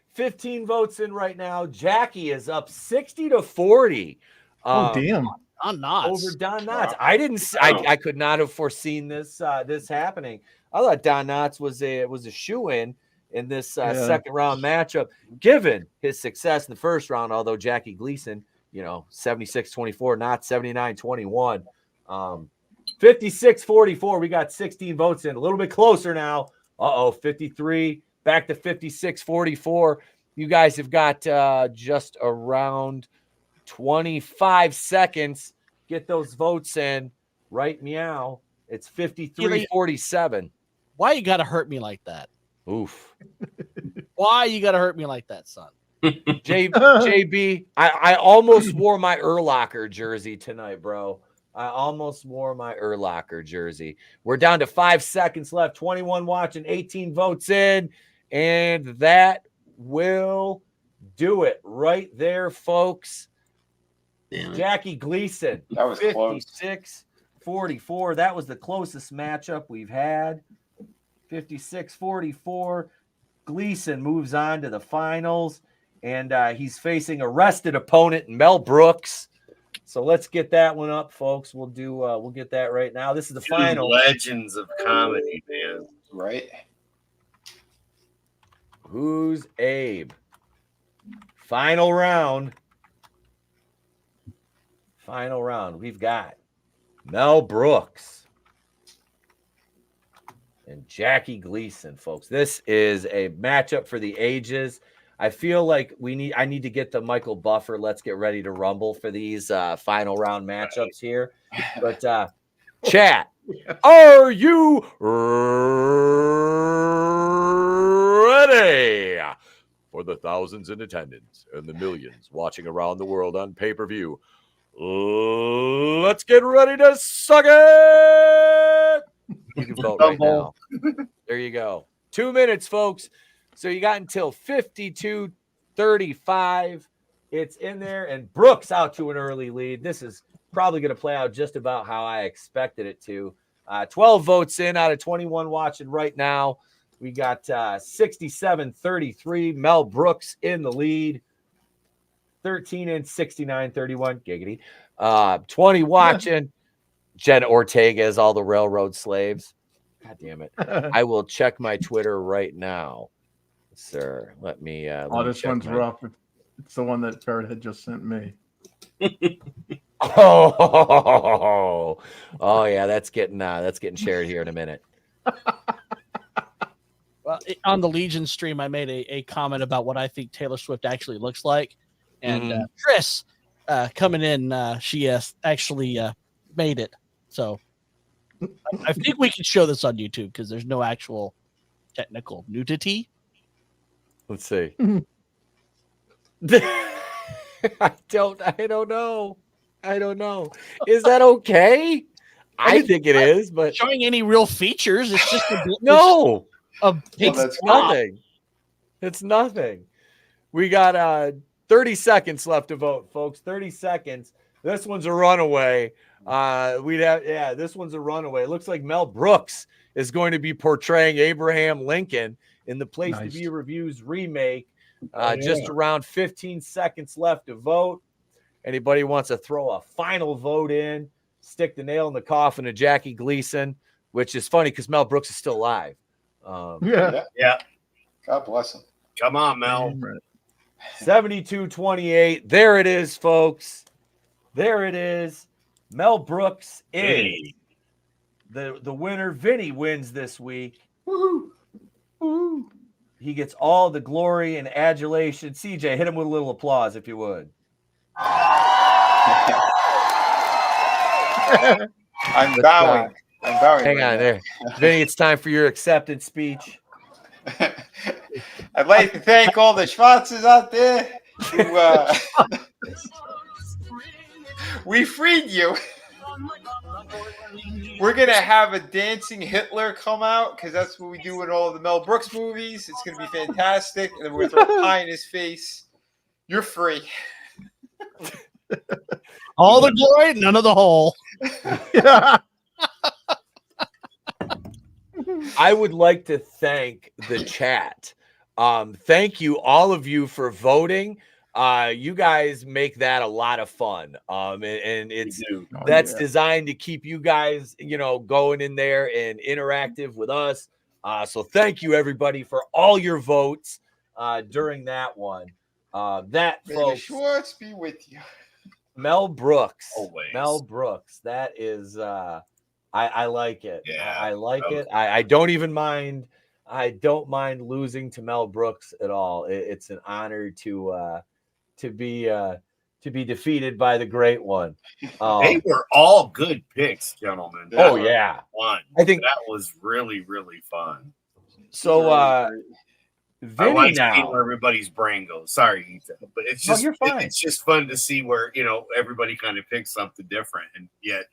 votes in right now. Jackie is up 60-40. Damn. Don Knotts. Over Don Knotts. I could not have foreseen this happening. I thought Don Knotts was a shoo-in in this second round matchup, given his success in the first round, although Jackie Gleason, 76-24, Knotts 79-21. 56-44. We got 16 votes in. A little bit closer now. 53. Back to 56-44. You guys have got just around 25 seconds. Get those votes in. Right meow. It's 53-47. Why you got to hurt me like that? Oof. Why you got to hurt me like that, son? JB, I almost wore my Urlacher jersey tonight, bro. I almost wore my Urlacher jersey. We're down to 5 seconds left. 21 watching, 18 votes in. And that will do it right there, folks. Jackie Gleason, that was 56-44. That was the closest matchup we've had. 56-44. Gleason moves on to the finals, and he's facing arrested opponent Mel Brooks. So let's get that one up, folks. We'll get that right now. This is the final. Legends of comedy, man. Right. Who's Abe? Final round. Final round. We've got Mel Brooks and Jackie Gleason, folks. This is a matchup for the ages. I feel like I need to get the Michael Buffer Let's Get Ready to Rumble for these final round matchups here. But chat, are you ready for the thousands in attendance and the millions watching around the world on pay-per-view? Let's get ready to suck it. You can vote right now. There you go. 2 minutes, folks. So you got until 52-35. It's in there, and Brooks out to an early lead. This is probably going to play out just about how I expected it to. 12 votes in out of 21 watching right now. We got 67-33. Mel Brooks in the lead. 13 and 69-31. Giggity. 20 watching. Jen Ortega is all the railroad slaves. God damn it. I will check my Twitter right now. Sir, let me this one's rough. It's the one that Barrett had just sent me. Oh yeah, that's getting shared here in a minute. Well, on the Legion stream, I made a comment about what I think Taylor Swift actually looks like, and Chris coming in, she actually made it. So I think we can show this on YouTube because there's no actual technical nudity. Let's see. I don't know. Is that okay? I think it is, but showing any real features, it's just no. It's nothing. It's nothing. We got 30 seconds left to vote, folks. 30 seconds. This one's a runaway. This one's a runaway. It looks like Mel Brooks is going to be portraying Abraham Lincoln in the Place to Be Reviews remake. Just around 15 seconds left to vote. Anybody wants to throw a final vote in, stick the nail in the coffin of Jackie Gleason, which is funny because Mel Brooks is still alive. Yeah. God bless him. Come on, Mel. 72-28. There it is, folks. There it is. Mel Brooks is the winner. Vinny wins this week. Woohoo! Woohoo! He gets all the glory and adulation. CJ, hit him with a little applause if you would. I'm bowing. Hang on there. Vinny, it's time for your acceptance speech. I'd like to thank all the Shawtys out there who we freed you. We're going to have a dancing Hitler come out because that's what we do in all of the Mel Brooks movies. It's going to be fantastic. And then we're going to throw a pie in his face. You're free. All the glory, none of the whole. I would like to thank the chat. Thank you, all of you, for voting. You guys make that a lot of fun. And it's designed to keep you guys, going in there and interactive with us. So thank you, everybody, for all your votes during that one. That, folks, Schwartz be with you. Mel Brooks. Always. Mel Brooks. That is I like it. Yeah, I like it. I don't even mind. I don't mind losing to Mel Brooks at all. It's an honor to be defeated by the great one. They were all good picks, gentlemen. Oh yeah, fun. I think that was really, really fun. So Vinny, I like seeing where everybody's brain goes. Sorry, Etep, but it's just it's just fun to see where everybody kind of picks something different, and yet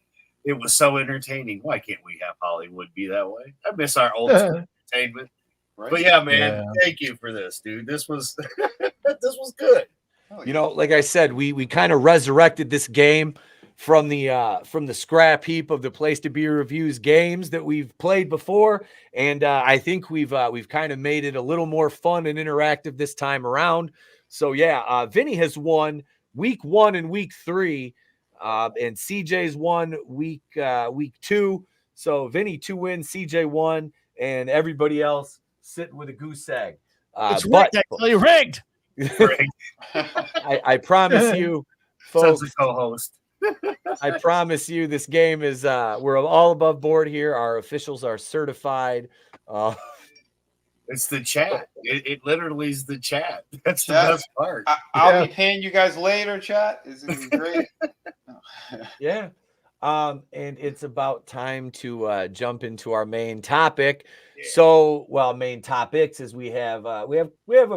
it was so entertaining. Why can't we have Hollywood be that way? I miss our old entertainment. Right? But yeah, man, thank you for this, dude. This was this was good. Like I said, we kind of resurrected this game from the scrap heap of the Place to Be Reviews games that we've played before, and I think we've kind of made it a little more fun and interactive this time around. So yeah, Vinny has won week 1 and week 3, and CJ's won week 2. So Vinny 2 wins, CJ 1, and everybody else sitting with a goose egg. It's rigged. Actually rigged. I promise you, folks. Co-host. I promise you, this game is we're all above board here. Our officials are certified. It's the chat. It literally is the chat. That's the best part. I'll be paying you guys later, chat. This is great. Yeah. And it's about time to jump into our main topic. Yeah. So, well, main topics is we have a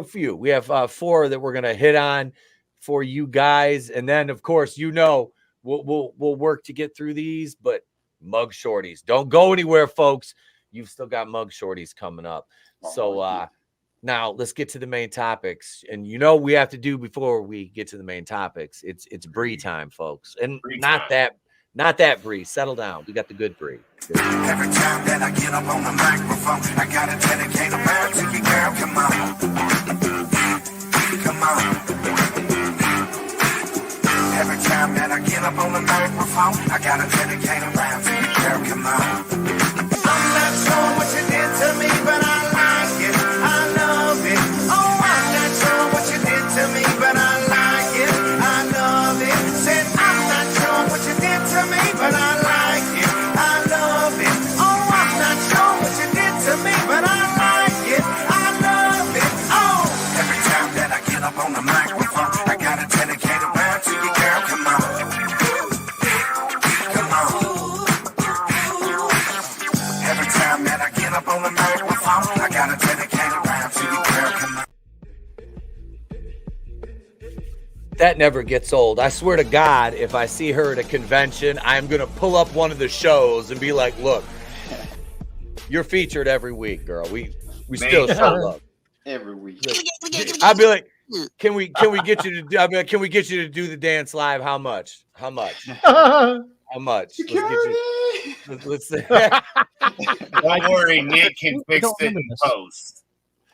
few. We have 4 that we're gonna hit on for you guys, and then of course, we'll work to get through these. But Mugshawtys, don't go anywhere, folks. You've still got Mugshawtys coming up. So now let's get to the main topics. And we have to do before we get to the main topics. It's Bree time, folks, and not that Bree. Settle down. We got the good Bree. Every time that I get up on the microphone, I gotta dedicate a round to you, girl. Come on. Come on. Every time that I get up on the microphone, I gotta dedicate a round to you, girl. Come on. I'm not sure what you did to me, but I like it. I love it. Oh, I'm not sure what you did to me, but I like it. I love it. Said I'm not sure what you did to me, but I like it. I love it. Oh, I'm not sure what you did to me, but I like it. I love it. Oh, every time that I get up on the microphone, I gotta dedicate a round to you, girl. Come on. Come on. Every time that I get up on the microphone, I gotta dedicate a round to you, girl. Come on. That never gets old. I swear to God, if I see her at a convention, I'm going to pull up one of the shows and be like, look, you're featured every week, girl. We still show love. Every week. I'll be like, can we get you to do, can we get you to do the dance live? How much? How much? How much? Let's say. Don't worry, Nick can fix it in post.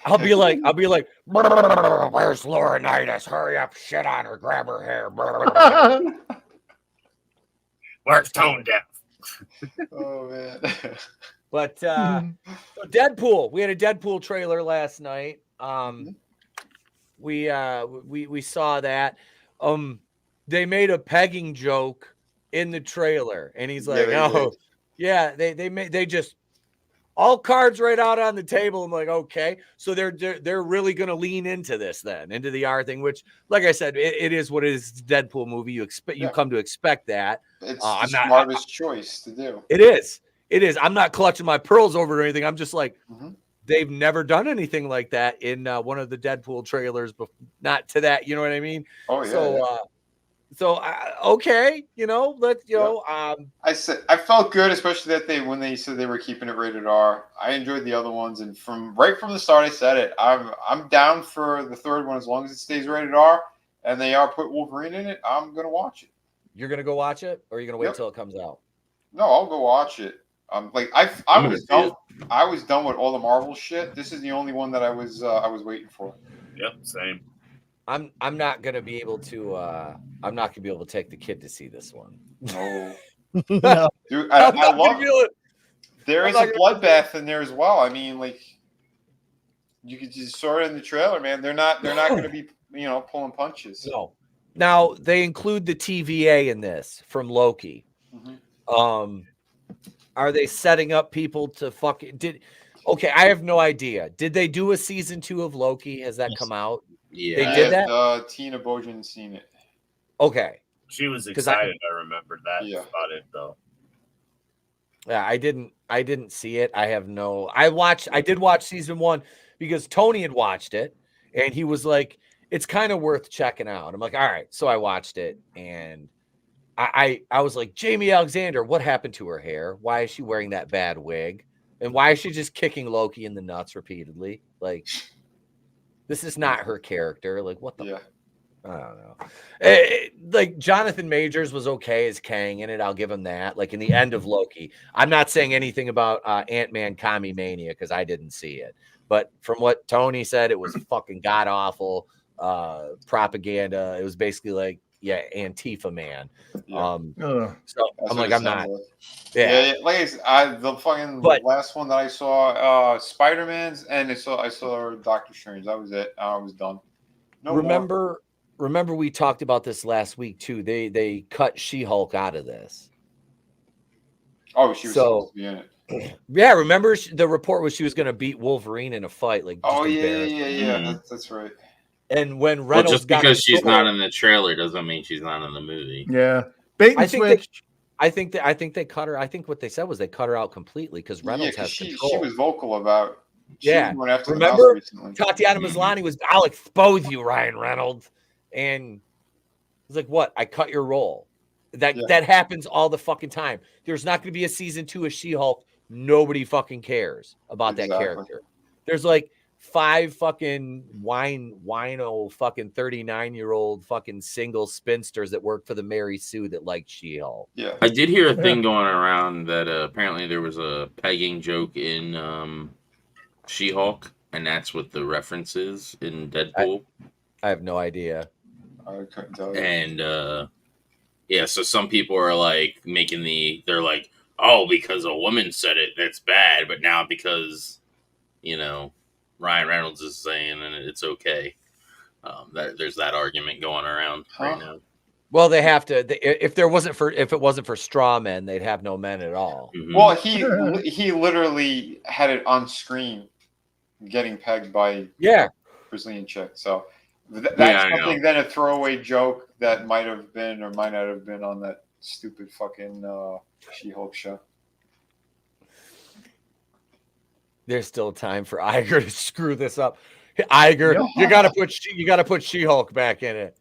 I'll be like, where's Laurinaitis? Hurry up, shit on her, grab her hair. Where's Tone Deaf? Oh man. But Deadpool, we had a Deadpool trailer last night. We saw that. They made a pegging joke in the trailer, and he's like, they just all cards right out on the table. I'm like, okay, so they're really gonna lean into this then, into the R thing, which, like I said, it is what it is. It's a Deadpool movie. You come to expect that. It's the smartest choice to do. It is. I'm not clutching my pearls over it or anything. I'm just like, they've never done anything like that in one of the Deadpool trailers, but not to that. You know what I mean? Oh yeah. Okay, I felt good, especially that when they said they were keeping it rated R. I enjoyed the other ones, and right from the start, I said it. I'm down for the third one as long as it stays rated R, and they are put Wolverine in it. I'm gonna watch it. You're gonna go watch it, or are you gonna wait till it comes out? No, I'll go watch it. I was done with all the Marvel shit. This is the only one that I was waiting for. Yep, same. I'm not gonna be able to take the kid to see this one. No. Dude, I love it. There is a bloodbath in there as well. I mean, like, you could just saw it in the trailer, man. They're not gonna be pulling punches. No. Now they include the TVA in this from Loki. Are they setting up people to okay, I have no idea. Did they do a season 2 of Loki? Has that come out? Yeah. They did that? Tina Bojan's seen it. Okay. She was excited. I remember that about it though. Yeah, I didn't see it. I did watch season 1 because Tony had watched it and he was like, it's kind of worth checking out. I'm like, all right. So I watched it and I was like, Jamie Alexander, what happened to her hair? Why is she wearing that bad wig? And why is she just kicking Loki in the nuts repeatedly? Like, this is not her character. Like, what the? Yeah. I don't know. Like, Jonathan Majors was okay as Kang in it. I'll give him that. Like, in the end of Loki. I'm not saying anything about Ant-Man Commie Mania because I didn't see it. But from what Tony said, it was fucking god-awful propaganda. It was basically like, Antifa man. So I'm like, I'm not. Like the fucking last one that I saw, Spider-Man's, and I saw Doctor Strange. That was it. I was done. Remember remember we talked about this last week too. They cut She-Hulk out of this. Oh, she was supposed to be in it. Yeah, remember the report was she was going to beat Wolverine in a fight. Like, oh yeah. That's right. And when Reynolds just because she's not in the trailer doesn't mean she's not in the movie. Yeah, bait and switch. I think they cut her. I think what they said was they cut her out completely because Reynolds has control. She was vocal about. Remember, Tatiana Maslany was, "I'll expose you, Ryan Reynolds," and he's like, "What? I cut your role." That happens all the fucking time. There's not going to be a season 2 of She-Hulk. Nobody fucking cares about that character. There's like 5 fucking wino fucking 39-year-old fucking single spinsters that work for the Mary Sue that like She-Hulk. Yeah, I did hear a thing going around that apparently there was a pegging joke in She-Hulk, and that's what the reference is in Deadpool. I have no idea. I couldn't tell you. And yeah, so some people are like they're like, oh, because a woman said it, that's bad, but now because Ryan Reynolds is saying and it's okay. There's that argument going around right now. Well, they have to. If it wasn't for straw men, they'd have no men at all. Mm-hmm. Well, he literally had it on screen, getting pegged by Brazilian chick. So that's something. Then a throwaway joke that might have been or might not have been on that stupid fucking She-Hulk show. There's still time for Iger to screw this up. Iger, you gotta put She-Hulk back in it.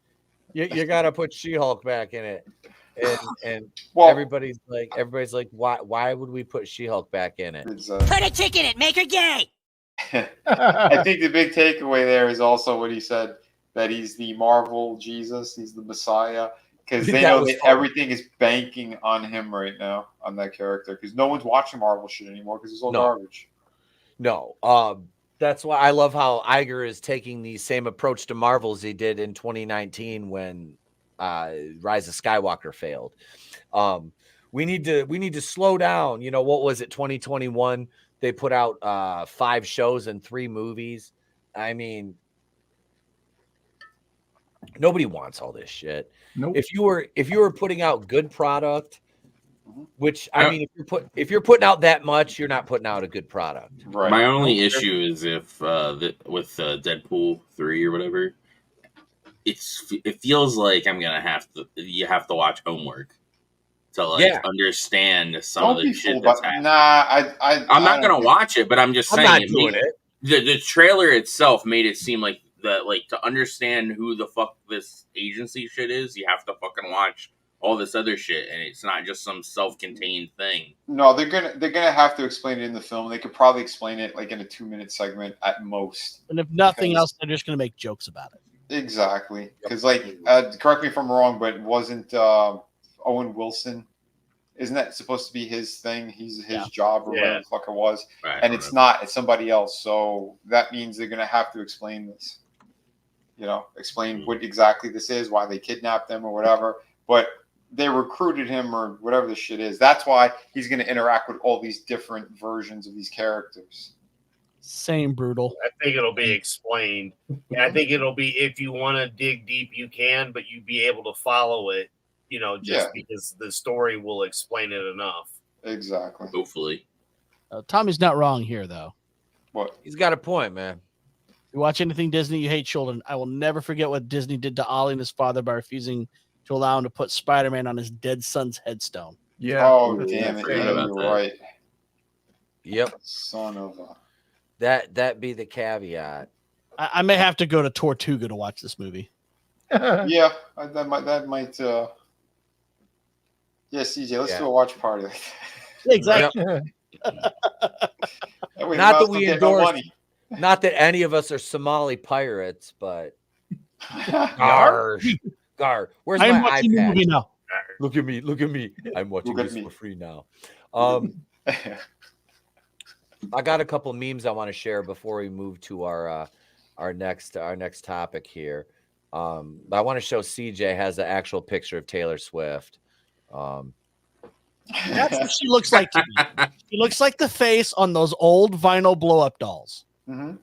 You gotta put She-Hulk back in it. And everybody's like, why would we put She-Hulk back in it? Put a chick in it, make her gay. I think the big takeaway there is also what he said, that he's the Marvel Jesus, he's the Messiah, because they know that everything is banking on him right now, on that character, because no one's watching Marvel shit anymore because it's all garbage. No, that's why I love how Iger is taking the same approach to Marvel as he did in 2019 when Rise of Skywalker failed. We need to slow down. What was it? 2021. They put out 5 shows and 3 movies. I mean, nobody wants all this shit. Nope. If you were putting out good product, which I mean, if you're putting out that much, you're not putting out a good product. Right. My only issue is if with Deadpool 3 or whatever, it feels like you have to watch homework to understand some of the shit that's happening. I'm not gonna watch it, but I'm just saying. I'm not doing it. The trailer itself made it seem like to understand who the fuck this agency shit is, you have to fucking watch all this other shit, and it's not just some self-contained thing. No, they're gonna have to explain it in the film. They could probably explain it like in a 2-minute segment at most. And if nothing else, they're just gonna make jokes about it. Exactly, because correct me if I'm wrong, but wasn't Owen Wilson? Isn't that supposed to be his thing? His job or whatever the fuck it was, and it's not. It's somebody else. So that means they're gonna have to explain this. Explain what exactly this is, why they kidnapped them or whatever. But they recruited him or whatever the shit is. That's why he's going to interact with all these different versions of these characters. Same brutal. I think it'll be explained. And I think it'll be, if you want to dig deep, you can, but you'd be able to follow it, because the story will explain it enough. Exactly. Hopefully. Tommy's not wrong here, though. What? He's got a point, man. You watch anything Disney, you hate children. I will never forget what Disney did to Ollie and his father by refusing to allow him to put Spider-Man on his dead son's headstone. Yeah. Oh, damn it. Yeah, you're right. Yep. Son of a... That be the caveat. I may have to go to Tortuga to watch this movie. Yeah, that might. Yeah, CJ, let's do a watch party. Exactly. Not that we endorse. Not that any of us are Somali pirates, but Gar. Where's I'm my watching the movie iPad? now. Look at me. I'm watching this for free now. I got a couple memes I want to share before we move to our next topic here. I want to show CJ has an actual picture of Taylor Swift. That's what she looks like to me. She looks like the face on those old vinyl blow-up dolls. Mm-hmm.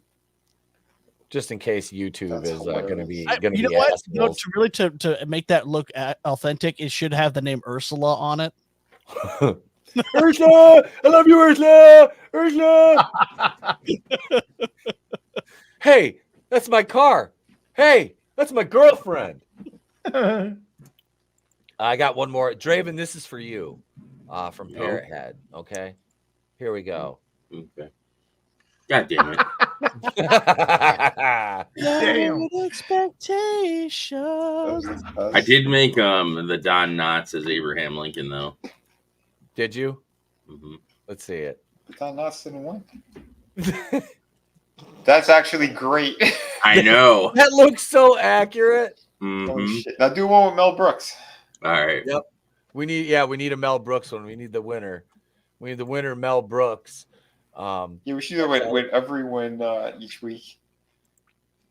Just in case YouTube is going to be you know what? You know, to make that look authentic, it should have the name Ursula on it. Ursula, I love you, Ursula. Ursula. Hey, that's my car. Hey, that's my girlfriend. I got one more. Draven, this is for you from Parrot Head. Okay, here we go. Okay. God damn it. Damn. Expectations. I did make the Don Knotts as Abraham Lincoln, though. Did you? Mm-hmm. Let's see it. Don Knotts didn't win. That's actually great. I know. That looks so accurate. Mm-hmm. Oh, shit. Now do one with Mel Brooks. All right. Yep. We need a Mel Brooks one. We need the winner. We need the winner, Mel Brooks. Yeah, we should do it with everyone each week.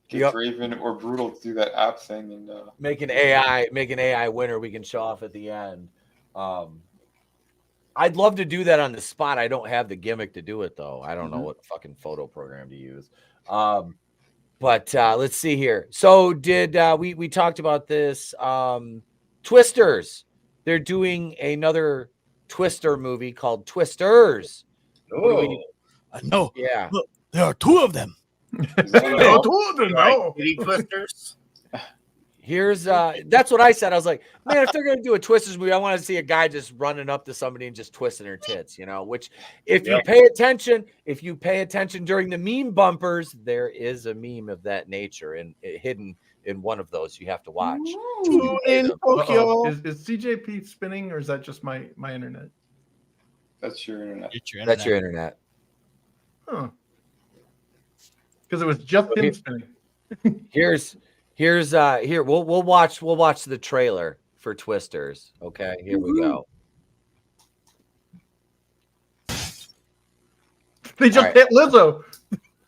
Get Draven or Brutal to do that app thing and make an AI winner we can show off at the end. I'd love to do that on the spot. I don't have the gimmick to do it though. I don't know what fucking photo program to use. But let's see here. So did we talked about this? Twisters. They're doing another Twister movie called Twisters. Oh, no. Yeah. Look, there are two of them. Twisters. Here's that's what I said. I was like, man, if they're gonna do a Twisters movie, I want to see a guy just running up to somebody and just twisting her tits, you know. Which, if you pay attention during the meme bumpers, there is a meme of that nature and hidden in one of those. You have to watch. In Tokyo. Is CJP spinning, or is that just my internet? That's your internet. That's your internet. Huh. Because it was just him spinning. Here we'll watch the trailer for Twisters. Okay, here we go. They just hit Lizzo.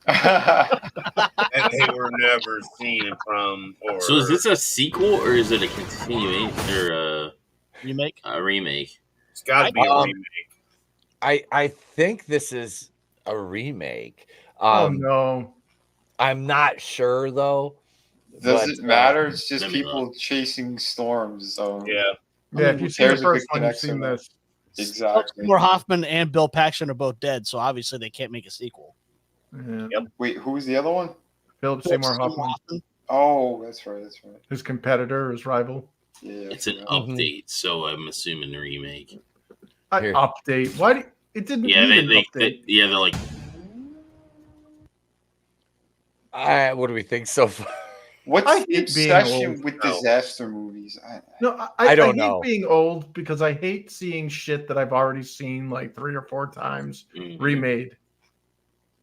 And they were never seen from. So is this a sequel or is it a continuation or a remake? A remake. It's got to be a remake. I think this is a remake. Oh no, I'm not sure though. Does it matter? It's just people chasing storms. So yeah. If you've seen the first one, you've seen this. Exactly. Seymour Hoffman and Bill Paxton are both dead, so obviously they can't make a sequel. Yeah. Yep. Wait, who was the other one? Philip Seymour Hoffman. Oh, that's right. That's right. His competitor, his rival. Yeah. It's an update, so I'm assuming a remake. Update? Why? It didn't. Yeah, need an update. they're like. What do we think so far? What's the obsession with disaster movies? I don't hate know. being old because I hate seeing shit that I've already seen like 3 or 4 times remade.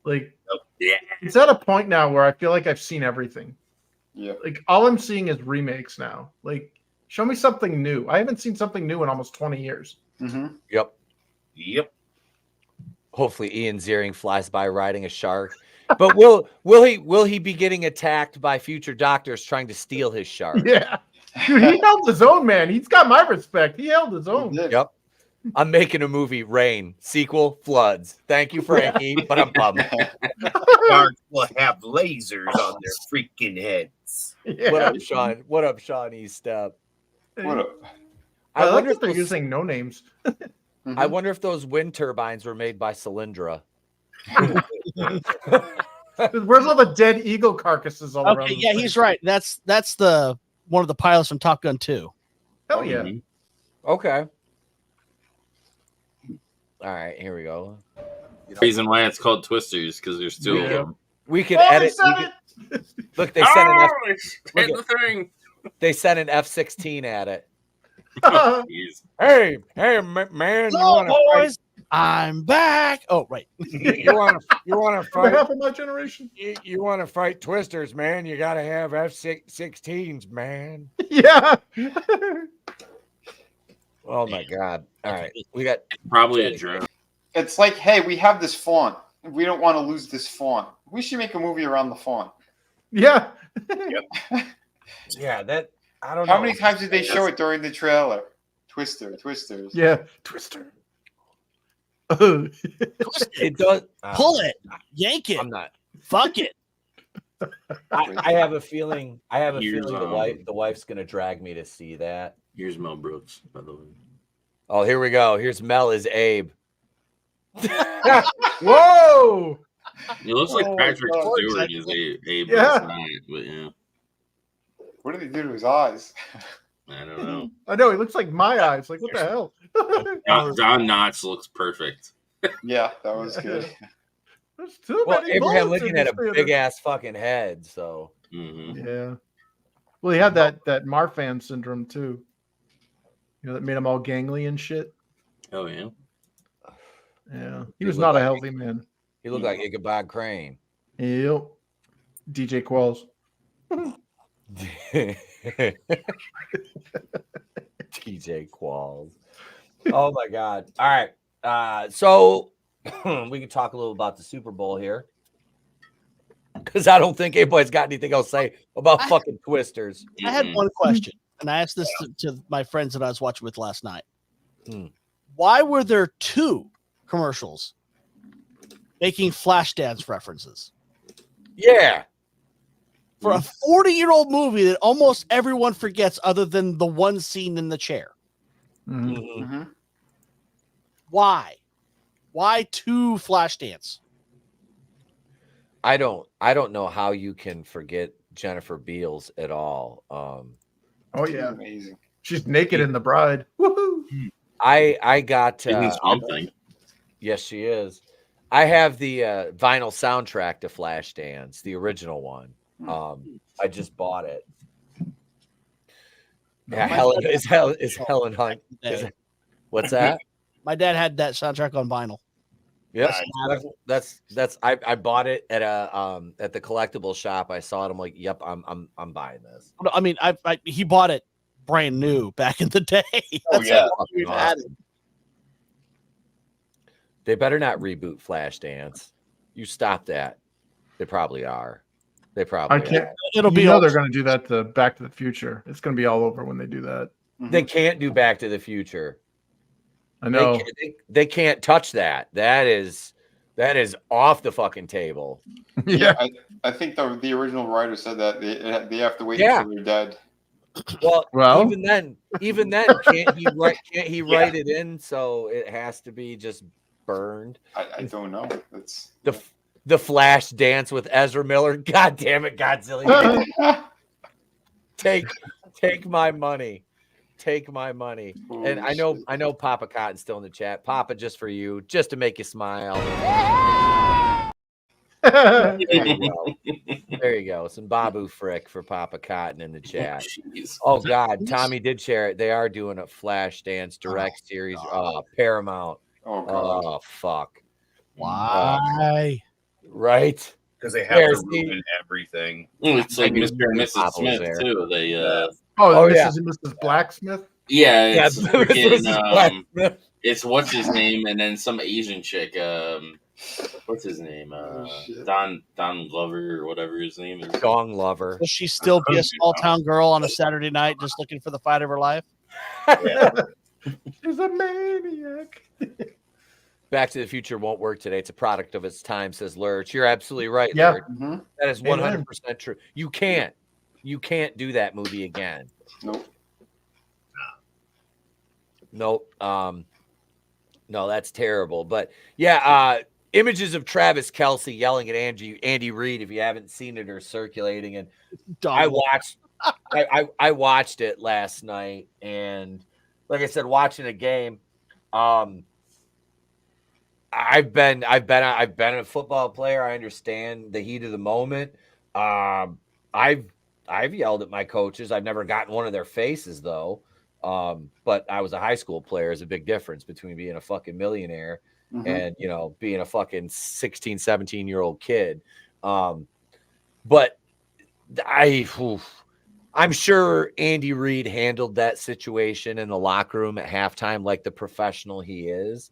Like, it's at a point now where I feel like I've seen everything. Yeah. Like, all I'm seeing is remakes now. Like, show me something new. I haven't seen something new in almost 20 years. Mm-hmm. Yep. Hopefully, Ian Ziering flies by riding a shark. But will he be getting attacked by future doctors trying to steal his shark? Yeah. Dude, he held his own, man. He's got my respect. He held his own. Yep. I'm making a movie, Rain. Sequel, Floods. Thank you, Frankie, but I'm bummed. Sharks will have lasers on their freaking heads. Yeah. What up, Sean? What up, Sean Eastep? What up? I wonder if they're using no names. I wonder if those wind turbines were made by Solyndra. Where's all the dead eagle carcasses all around? Okay, yeah, he's right. That's the one of the pilots from Top Gun 2. Hell yeah. Okay. All right, here we go. Reason why it's called Twisters because there's two of them. We can edit. Look, they sent an thing. They sent an F-16 at it. Hey, man! So, you want to boys, I'm back. Oh, right. You want to fight? Half of my generation. You want to fight Twisters, man? You got to have F-16s, man. Yeah. Oh my God! All right, we got probably a drone. It's like, hey, we have this fawn. We don't want to lose this fawn. We should make a movie around the fawn. Yeah. Yeah, that I don't know. How many times did they show it during the trailer? Twisters. Yeah, Twister. It does Pull it, yank it. I'm not. Fuck it. I have a feeling. The wife's gonna drag me to see that. Here's Mel Brooks, by the way. Oh, here we go. Here's Mel as Abe. Whoa! It looks like Patrick Stewart is Abe. Yeah. But yeah. What did they do to his eyes? I don't know. I know he looks like my eyes. Like what the hell? Don Knotts looks perfect. Yeah, that was good. There's too Well, many Abraham bullets Lincoln in had a this big theater. ass fucking head, so Yeah. Well, he had that Marfan syndrome too. You know, that made him all gangly and shit. Oh yeah. Yeah. He was not a healthy man. he looked like Ichabod Crane. Yep. DJ Qualls. TJ Qualls. Oh my god. All right. So we can talk a little about the Super Bowl here. Because I don't think anybody's got anything else to say about fucking Twisters. I had one question, and I asked this to my friends that I was watching with last night. Why were there 2 commercials making Flashdance references? Yeah. For a 40-year-old movie that almost everyone forgets other than the one scene in the chair. Why? Why 2 Flashdance? I don't know how you can forget Jennifer Beals at all. Oh yeah. Amazing. She's naked in The Bride. Woohoo! I got something. Yes, she is. I have the vinyl soundtrack to Flashdance, the original one. I just bought it. Yeah, Helen Hunt. What's that? My dad had that soundtrack on vinyl. Yes, that's I bought it at the collectible shop. I saw it. I'm like, yep, I'm buying this. I mean, he bought it brand new back in the day. That's awesome. They better not reboot Flashdance. You stop that. They probably are. They probably. I can't. Are. It'll be. They're going to do that to Back to the Future. It's going to be all over when they do that. They can't do Back to the Future. I know they can't touch that. That is off the fucking table. Yeah, I think the original writer said that they have to wait until they're dead. Well, even then, can't he write it in so it has to be just burned? I don't know. It's the Flash dance with Ezra Miller. God damn it, Godzilla! Take my money. Take my money. And I know Papa Cotton's still in the chat. Papa, just for you, just to make you smile. There you go. Some Babu Frick for Papa Cotton in the chat. Oh God, Tommy did share it. They are doing a Flashdance direct series. Paramount. Oh fuck. Why? Right? Because they have to ruin everything. It's like Mr. and Mrs. Smith too. They Mrs. and Mrs. Blacksmith. Yeah, it's freaking, it's what's his name, and then some Asian chick. What's his name? Don Glover or whatever his name is. Dong Lover. Will she still be a small town girl on a Saturday night, just looking for the fight of her life? She's a maniac. Back to the Future won't work today. It's a product of its time, says Lurch. You're absolutely right, Yeah. Lurch. That is 100% true. You can't do that movie again. Nope. No, that's terrible. But yeah, images of Travis Kelce yelling at Andy Reid, if you haven't seen it, are circulating. And I watched it last night, and like I said, watching a game. I've been a football player. I understand the heat of the moment. I've yelled at my coaches. I've never gotten one of their faces though. But I was a high school player. There's a big difference between being a fucking millionaire and, being a fucking 16, 17-year-old kid. But I'm sure Andy Reid handled that situation in the locker room at halftime like the professional he is.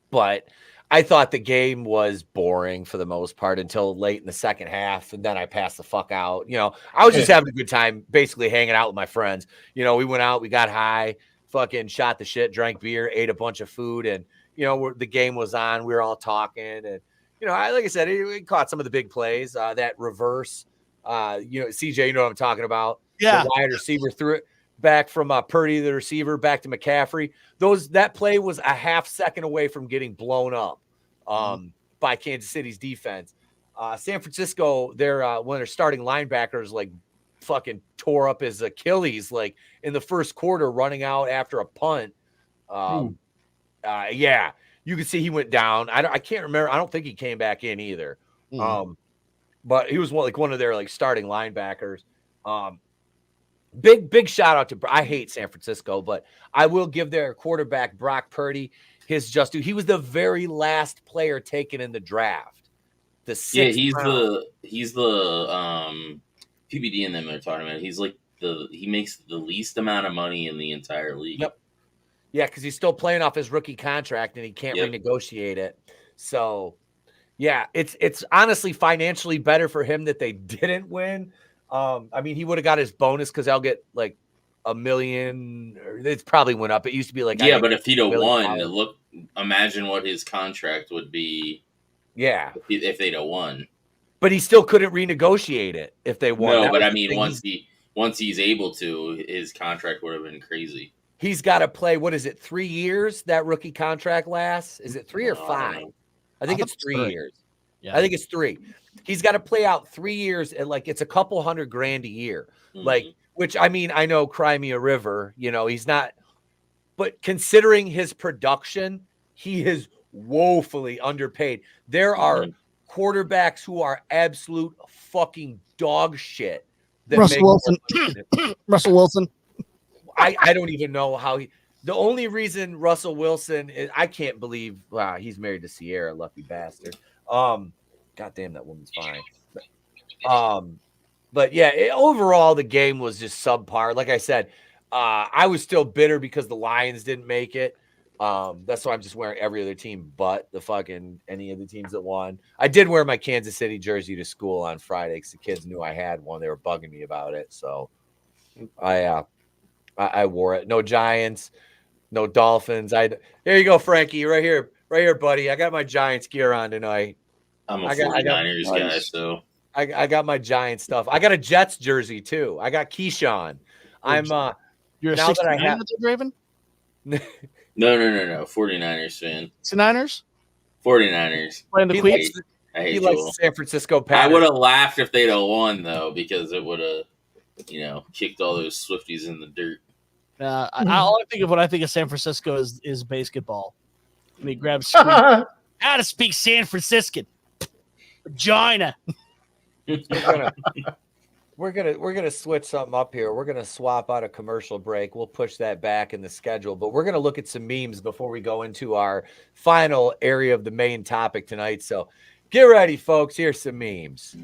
But I thought the game was boring for the most part until late in the second half, and then I passed the fuck out. I was just having a good time, basically hanging out with my friends. We went out, we got high, fucking shot the shit, drank beer, ate a bunch of food, and the game was on. We were all talking, and like I said, he caught some of the big plays. That reverse, CJ, you know what I'm talking about. Yeah. The wide receiver threw it back from Purdy, the receiver, back to McCaffrey. That play was a half second away from getting blown up by Kansas City's defense. San Francisco, one of their starting linebackers, like, fucking tore up his Achilles, like, in the first quarter running out after a punt. Yeah, you can see he went down. I can't remember. I don't think he came back in either. But he was one of their, like, starting linebackers. Big shout out to, I hate San Francisco, but I will give their quarterback Brock Purdy his just due. He was the very last player taken in the draft. He's the PBD in them they're talking about. He's like he makes the least amount of money in the entire league. Yep. Yeah, because he's still playing off his rookie contract and he can't renegotiate it. So yeah, it's honestly financially better for him that they didn't win. I mean, he would have got his bonus because they'll get like $1 million. Or it probably went up. It used to be like but if he'd have won, imagine what his contract would be. Yeah, if they'd have won. But he still couldn't renegotiate it if they won. No, but I mean, once he's able to, his contract would have been crazy. He's got to play. What is it? 3 years that rookie contract lasts? Is it 3 or 5? I think it's 3 years. Yeah, I think it's 3. He's got to play out 3 years and like it's a couple $100,000 a year. Like, which I mean, I know Cry Me a River, he's not, but considering his production, he is woefully underpaid. There are quarterbacks who are absolute fucking dog shit. Russell Wilson. Russell Wilson. I don't even know how the only reason Russell Wilson is, I can't believe, wow, he's married to Sierra, lucky bastard. God damn, that woman's fine. But yeah, overall the game was just subpar. Like I said, I was still bitter because the Lions didn't make it. That's why I'm just wearing every other team but the fucking any of the teams that won. I did wear my Kansas City jersey to school on Friday because the kids knew I had one. They were bugging me about it, so I wore it. No Giants, no Dolphins. Here you go, Frankie, right here, buddy. I got my Giants gear on tonight. I'm a 49ers guy, so I got my Giants stuff. I got a Jets jersey too. I got Keyshawn. You're a 69 Draven? No. 49ers fan. 69ers? 49ers. Playing the Queens? I hate he likes San Francisco Packers. I would have laughed if they'd have won though, because it would have, kicked all those Swifties in the dirt. All I think of when I think of San Francisco is basketball. And he grabs screen. How to speak San Franciscan. Vagina. We're gonna switch something up here. We're gonna swap out a commercial break. We'll push that back in the schedule, but we're gonna look at some memes before we go into our final area of the main topic tonight. So get ready, folks. Here's some memes.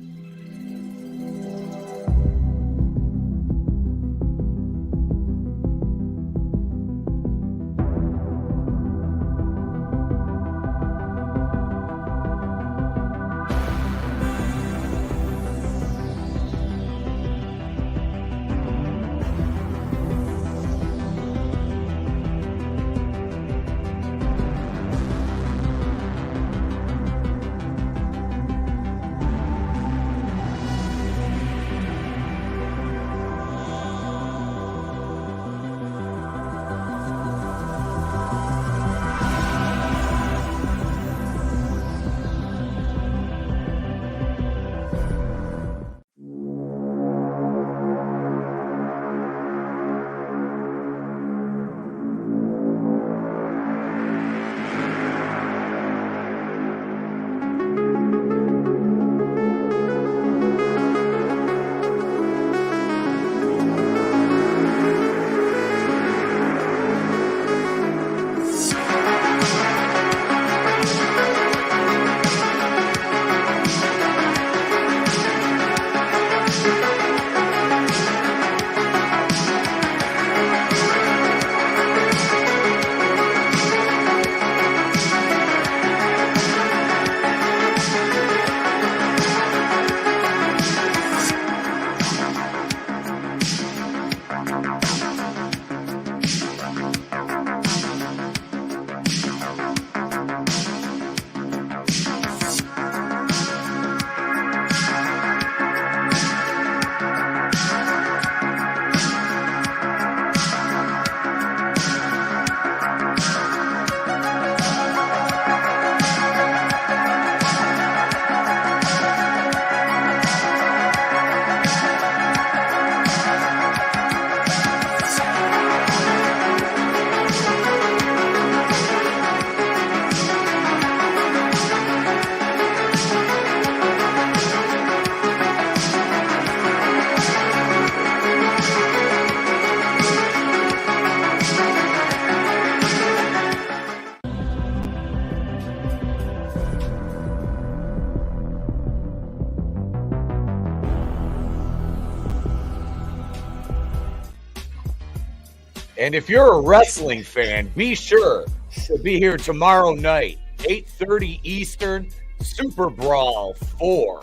And if you're a wrestling fan, be sure to be here tomorrow night, 8:30 Eastern, Super Brawl 4.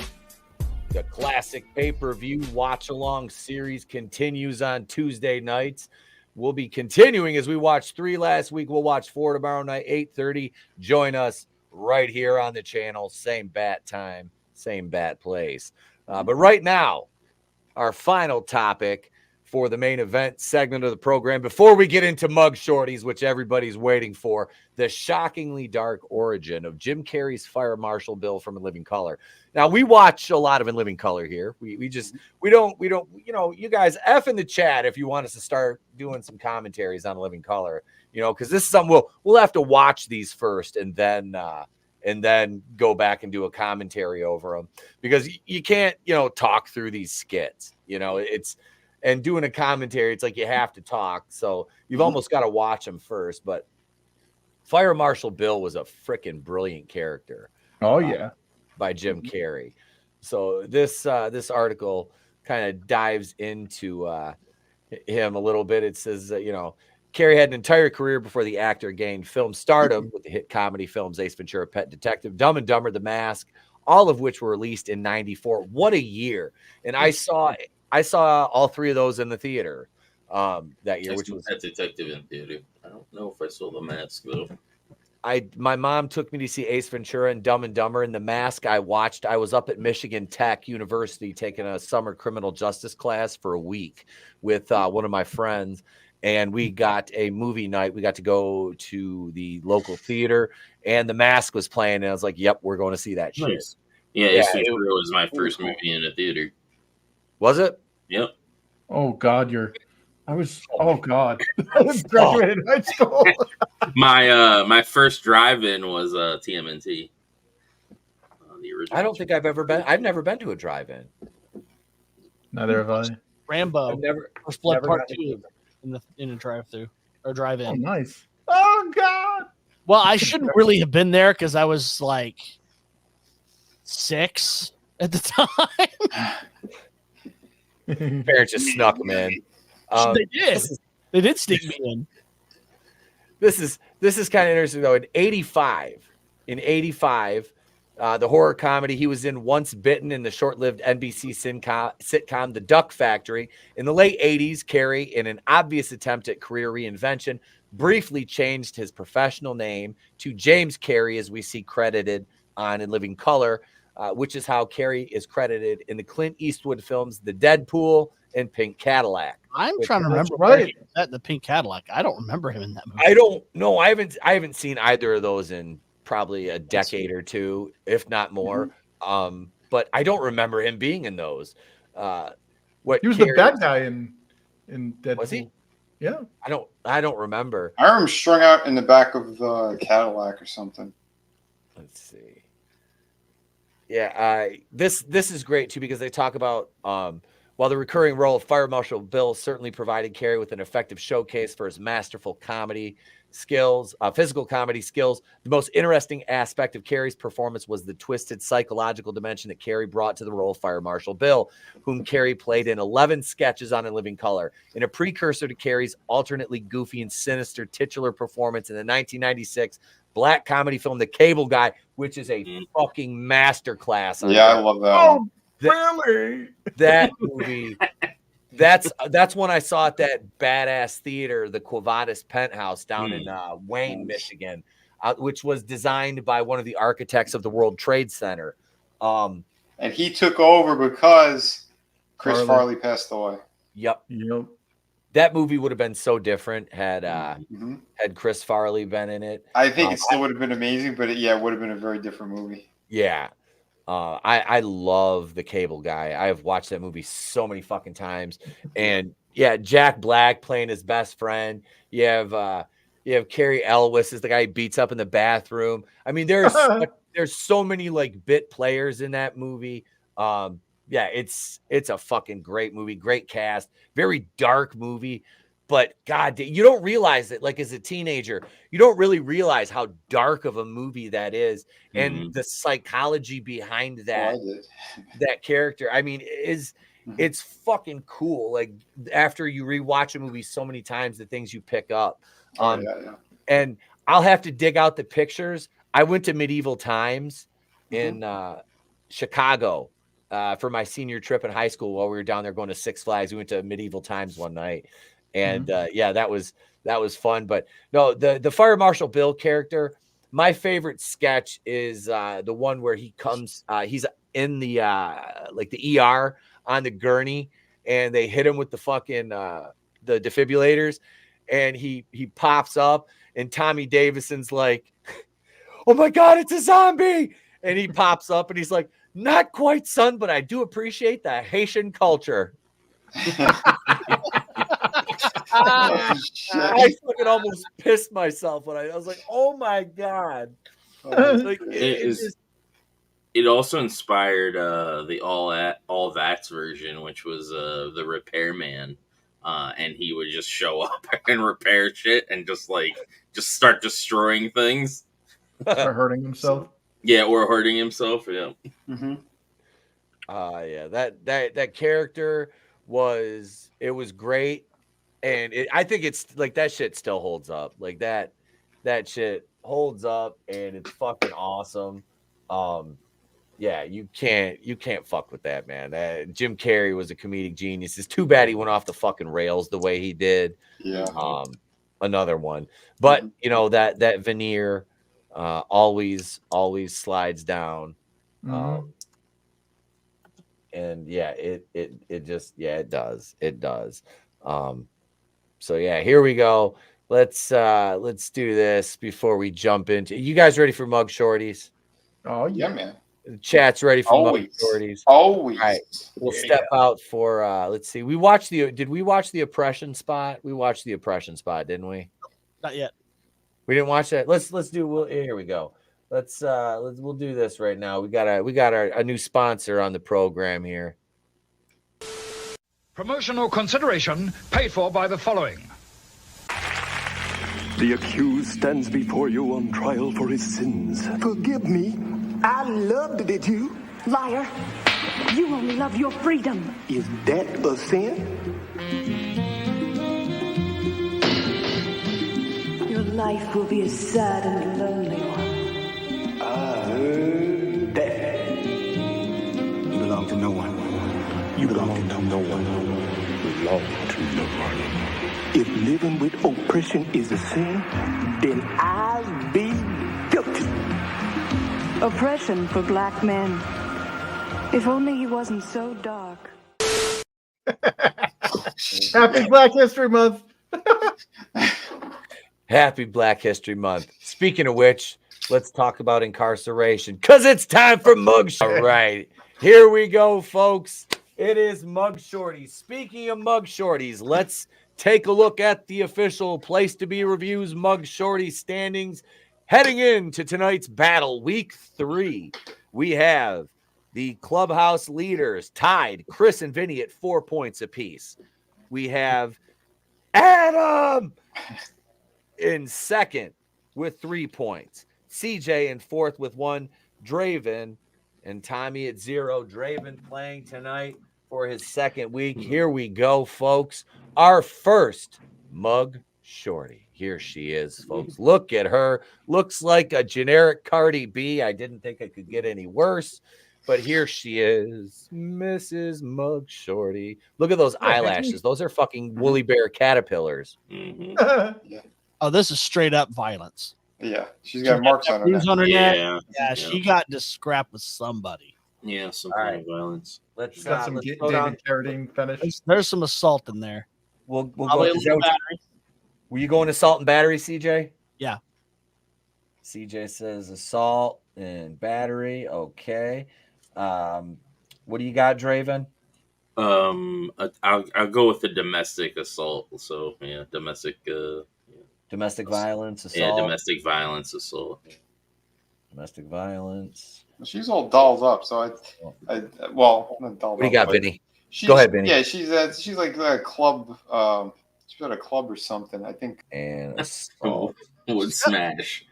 The classic pay-per-view watch-along series continues on Tuesday nights. We'll be continuing as we watched 3 last week. We'll watch 4 tomorrow night, 8:30. Join us right here on the channel. Same bat time, same bat place. But right now, our final topic for the main event segment of the program, before we get into Mugshawtys, which everybody's waiting for, the shockingly dark origin of Jim Carrey's Fire Marshal Bill from In Living Color. Now, we watch a lot of In Living Color here. We don't, you know, you guys F in the chat if you want us to start doing some commentaries on Living Color, you know, because this is something we'll have to watch these first and then go back and do a commentary over them, because you can't, you know, talk through these skits, you know, and doing a commentary, it's like you have to talk. So you've almost got to watch them first. But Fire Marshal Bill was a freaking brilliant character. Oh, yeah. By Jim Carrey. So this article kind of dives into him a little bit. It says, you know, Carrey had an entire career before the actor gained film stardom with the hit comedy films Ace Ventura, Pet Detective, Dumb and Dumber, The Mask, all of which were released in '94. What a year. And I saw all 3 of those in the theater that year, which was Pet Detective in theater. I don't know if I saw The Mask though. My mom took me to see Ace Ventura and Dumb and Dumber, and The Mask I watched. I was up at Michigan Tech University taking a summer criminal justice class for a week with one of my friends, and we got a movie night. We got to go to the local theater, and The Mask was playing, and I was like, "Yep, we're going to see that shit." Nice. Yeah, Ace Ventura was my first movie in a theater. Was it? Yep. Oh God, oh God. I was graduated high school. My first drive-in was TMNT. The original. I don't think I've never been to a drive-in. Neither have I. Rambo. First Blood never Part got 2 in a drive-through or drive-in. Oh, nice. Oh God. Well, I shouldn't really have been there because I was like 6 at the time. Parents just snuck them in. They did. They did sneak me in. This is kind of interesting though. In '85, the horror comedy he was in, Once Bitten, in the short-lived NBC sitcom The Duck Factory. In the late '80s, Carrey, in an obvious attempt at career reinvention, briefly changed his professional name to James Carrey, as we see credited on In Living Color, which is how Carrey is credited in the Clint Eastwood films The Deadpool and Pink Cadillac. I'm trying to remember the Pink Cadillac. I don't remember him in that movie. I don't know. I haven't seen either of those in probably a decade or two, if not more. But I don't remember him being in those. He was the bad guy in Deadpool. Was he? Yeah. I don't remember. I remember him strung out in the back of the Cadillac or something. Let's see. Yeah, this is great too, because they talk about while the recurring role of Fire Marshal Bill certainly provided Carrey with an effective showcase for his masterful comedy skills, physical comedy skills, the most interesting aspect of Carrey's performance was the twisted psychological dimension that Carrey brought to the role of Fire Marshal Bill, whom Carrey played in 11 sketches on In Living Color, in a precursor to Carrey's alternately goofy and sinister titular performance in the 1996 black comedy film The Cable Guy, which is a fucking masterclass. Yeah, I love that. Oh, really? That movie. That's when I saw at that badass theater, the Quavatis Penthouse down in Wayne, Michigan, which was designed by one of the architects of the World Trade Center. And he took over because Chris Farley passed away. Yep. That movie would have been so different had Chris Farley been in it. I think it still would have been amazing, but it would have been a very different movie. Yeah. I love The Cable Guy. I have watched that movie so many fucking times. And yeah, Jack Black playing his best friend. You have Cary Elwes as the guy he beats up in the bathroom. I mean, there's so many like bit players in that movie. Yeah, it's a fucking great movie, great cast, very dark movie. But God, you don't realize it. Like as a teenager, you don't really realize how dark of a movie that is, and the psychology behind that character. I mean, it's fucking cool. Like after you rewatch a movie so many times, the things you pick up. And I'll have to dig out the pictures. I went to Medieval Times in Chicago for my senior trip in high school while we were down there going to Six Flags. We went to Medieval Times one night, and that was fun. But no, the Fire Marshal Bill character, my favorite sketch is the one where he comes, he's in the like the ER on the gurney, and they hit him with the fucking the defibrillators, and he pops up, and Tommy Davison's like, "Oh my God, it's a zombie!" And he pops up, and he's like, "Not quite, son, but I do appreciate the Haitian culture." I fucking almost pissed myself when I was like, "Oh my God!" Like, it also inspired the all that's version, which was the repairman, and he would just show up and repair shit and just start destroying things, or hurting himself. Yeah, or hurting himself. Yeah. Yeah, that character was great, and I think it's like that shit still holds up. Like that shit holds up, and it's fucking awesome. Yeah, you can't fuck with that, man. Jim Carrey was a comedic genius. It's too bad he went off the fucking rails the way he did. Yeah. Another one, but you know that veneer always slides down. And yeah, it does. So yeah, here we go. Let's do this before we jump into. You guys ready for Mugshawtys? Oh yeah, man. The chat's ready for Mugshawtys. Always. All right, we'll step out for. Let's see. Did we watch the Oppression Spot? We watched the Oppression Spot, didn't we? Not yet. We didn't watch that. Let's do. Here we go. We'll do this right now. We got a new sponsor on the program here. Promotional consideration paid for by the following. The accused stands before you on trial for his sins. Forgive me. I loved it, you. Liar. You only love your freedom. Is that a sin? Your life will be a sad and lonely one. I heard that. You belong to no one. You belong to no one. Belong to no one. If living with oppression is a sin, then I'll be guilty. Oppression for black men. If only he wasn't so dark. Happy Black History Month. Happy Black History Month. Speaking of which, let's talk about incarceration, because it's time for Mugshawtys. All right, here we go, folks. It is Mugshawtys. Speaking of Mugshawtys, let's take a look at the official Place to Be Reviews Mugshawtys standings. Heading into tonight's battle, week 3, we have the clubhouse leaders tied, Chris and Vinny at 4 points apiece. We have Adam in second with 3 points. CJ in fourth with 1. Draven and Tommy at 0. Draven playing tonight for his second week. Here we go, folks. Our first Mugshawty. Here she is, folks. Look at her. Looks like a generic Cardi B. I didn't think it could get any worse. But here she is, Mrs. Mugshawty. Look at those eyelashes. Those are fucking woolly bear caterpillars. Oh, this is straight up violence. Yeah, she's got marks on her neck. Yeah. Yeah, she got to scrap with somebody. Yeah, some kind of violence. Let's got some David Carradine finish. There's some assault in there. We'll go. Were you going assault and battery, CJ? Yeah. CJ says assault and battery. Okay. What do you got, Draven? I'll go with the domestic assault. So yeah, domestic violence assault. Yeah, domestic violence assault. Domestic violence. She's all dolled up, so not dolled up. What do you got, Vinny? Go ahead, Vinny. Yeah, she's like a club. She's at a club or something, I think. And would smash.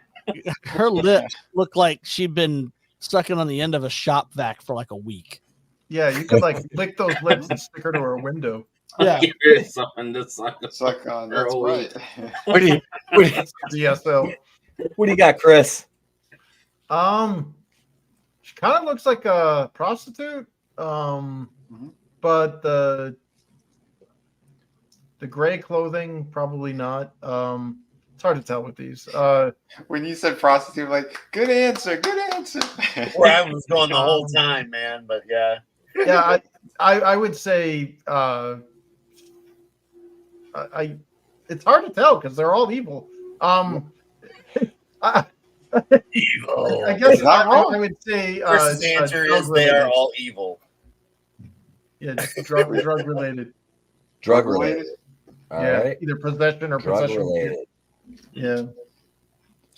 Her lips look like she'd been sucking on the end of a shop vac for like a week. Yeah, you could like lick those lips and stick her to her window. Yeah. Give her something to suck on. That's right. What do you DSL. What do you got, Chris? She kind of looks like a prostitute. But the gray clothing, probably not. It's hard to tell with these. When you said prostitute, like, good answer. Where I was going the whole time, man. But yeah. Yeah, I would say it's hard to tell because they're all evil. Evil. I guess I would say Chris's answer is they are all evil. Yeah, drug related. Drug related. All right. Either possession or drug possession related. Yeah.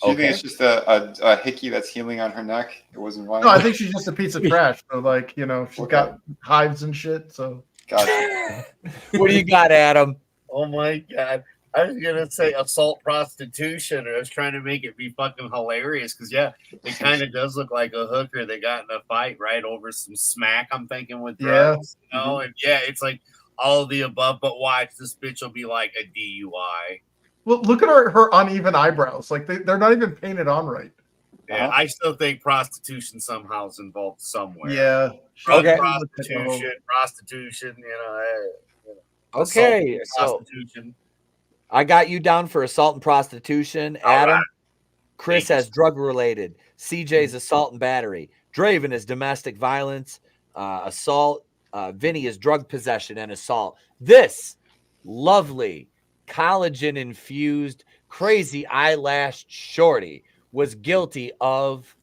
Do you think it's just a hickey that's healing on her neck? It wasn't violent? No, I think she's just a piece of trash. So, like, she's got hives and shit. So, gotcha. What do you got, Adam? Oh my God. I was going to say assault prostitution, or I was trying to make it be fucking hilarious because, yeah, it kind of does look like a hooker that got in a fight right over some smack, I'm thinking, with drugs. And it's like all of the above, but watch, this bitch will be like a DUI. Well, look at her uneven eyebrows. Like, they're not even painted on right. Yeah, I still think prostitution somehow is involved somewhere. Yeah. Drug prostitution, Okay, prostitution. I got you down for assault and prostitution. Adam, right. Chris has drug related. CJ's assault and battery. Draven is domestic violence, assault. Vinny is drug possession and assault. This lovely collagen infused crazy eyelash shorty was guilty of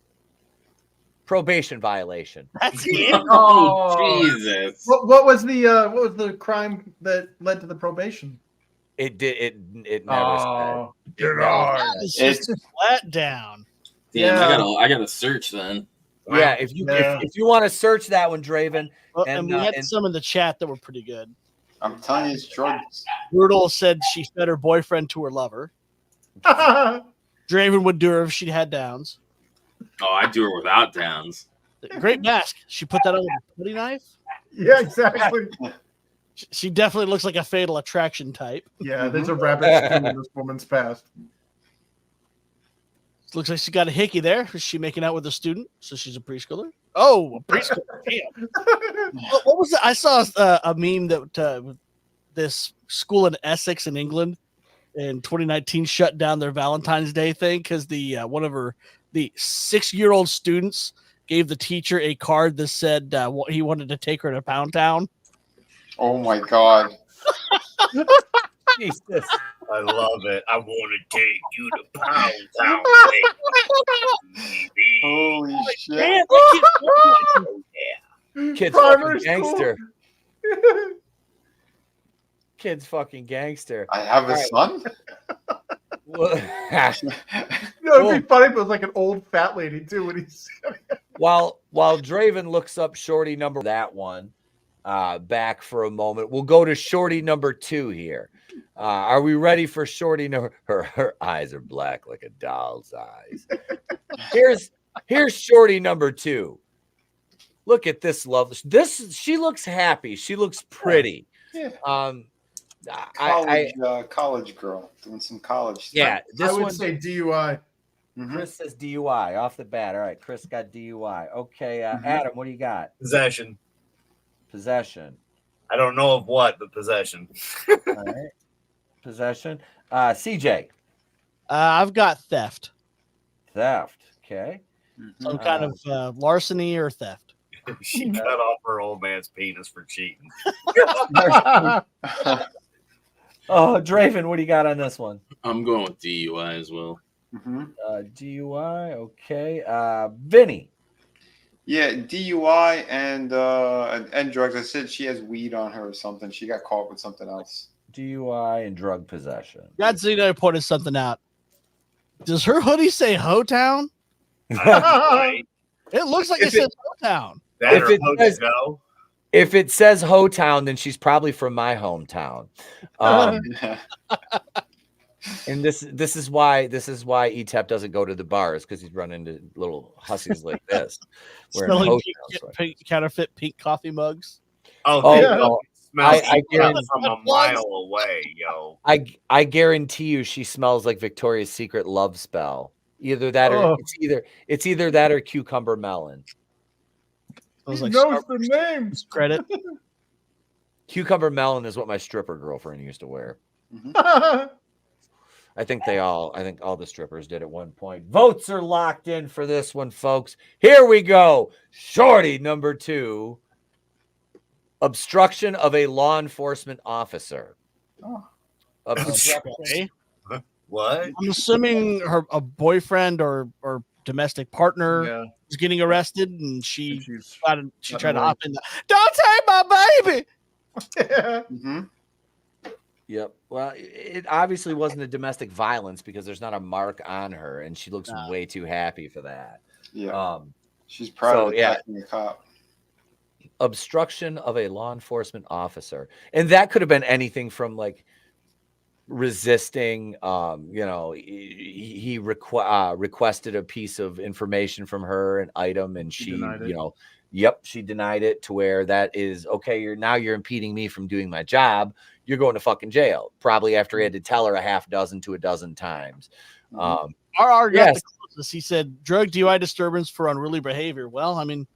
probation violation. That's it. Oh, Jesus! What was the crime that led to the probation? It did. It never said. It's just a flat down. Damn, I gotta search then. Yeah, if you want to search that one, Draven. Well, and we had some in the chat that were pretty good. I'm telling you, it's drugs. Brutal said she fed her boyfriend to her lover. Draven would do her if she had downs. Oh, I do her without downs. Great mask. She put that on with a putty knife. Yeah, exactly. She definitely looks like a Fatal Attraction type. Yeah, there's a rabbit skin in this woman's past. Looks like she got a hickey there. Is she making out with a student? So she's a preschooler. Oh, a preschooler. Damn. What was it? I saw a meme that this school in Essex in England in 2019 shut down their Valentine's Day thing because the 6-year-old students gave the teacher a card that said he wanted to take her to Pound Town. Oh my God. Jesus. I love it. I want to take you to Pound Town. Holy shit. Kid's fucking gangster. Kid's fucking gangster. I have a son? It'd be funny if it was like an old fat lady too when he's while Draven looks up shorty number that one back for a moment. We'll go to shorty number 2 here. Are we ready for shorty number? Her eyes are black like a doll's eyes. Here's shorty number 2. Look at this love. She looks happy. She looks pretty. Yeah. College girl doing some college stuff. Yeah, I would say DUI. Chris says DUI off the bat. All right, Chris got DUI. Okay, Adam, what do you got? Possession. I don't know of what, but possession. All right. Possession. CJ. I've got theft. Okay. Some kind of larceny or theft. She cut off her old man's penis for cheating. Draven, what do you got on this one? I'm going with DUI as well. DUI. Okay. Vinny. Yeah, DUI and drugs. I said she has weed on her or something. She got caught with something else. DUI and drug possession. Godzilla pointed something out. Does her hoodie say Ho-Town? It looks like it says Ho-Town. If it says Ho-Town, then she's probably from my hometown. And this is why Etep doesn't go to the bars, because he's run into little hussies like this. Smelling counterfeit pink coffee mugs. Oh, I guarantee from a mile away, yo. I guarantee you, she smells like Victoria's Secret Love Spell. Either that, or it's either that or cucumber melon. He knows the names. Credit. Cucumber melon is what my stripper girlfriend used to wear. I think all the strippers did at one point. Votes are locked in for this one, folks. Here we go. Shorty number 2. Obstruction of a law enforcement officer. Okay. What? I'm assuming a boyfriend or domestic partner is getting arrested, and she tried to hop in. Don't take my baby. Yep. Well, it obviously wasn't a domestic violence because there's not a mark on her, and she looks way too happy for that. Yeah. She's proud of attacking the cop. Obstruction of a law enforcement officer, and that could have been anything from like resisting. He requested a piece of information from her, an item, and she she denied it, to where that is okay. You're impeding me from doing my job. You're going to fucking jail. Probably after he had to tell her a half dozen to a dozen times. Yes. He said drug DUI disturbance for unruly behavior. Well, I mean,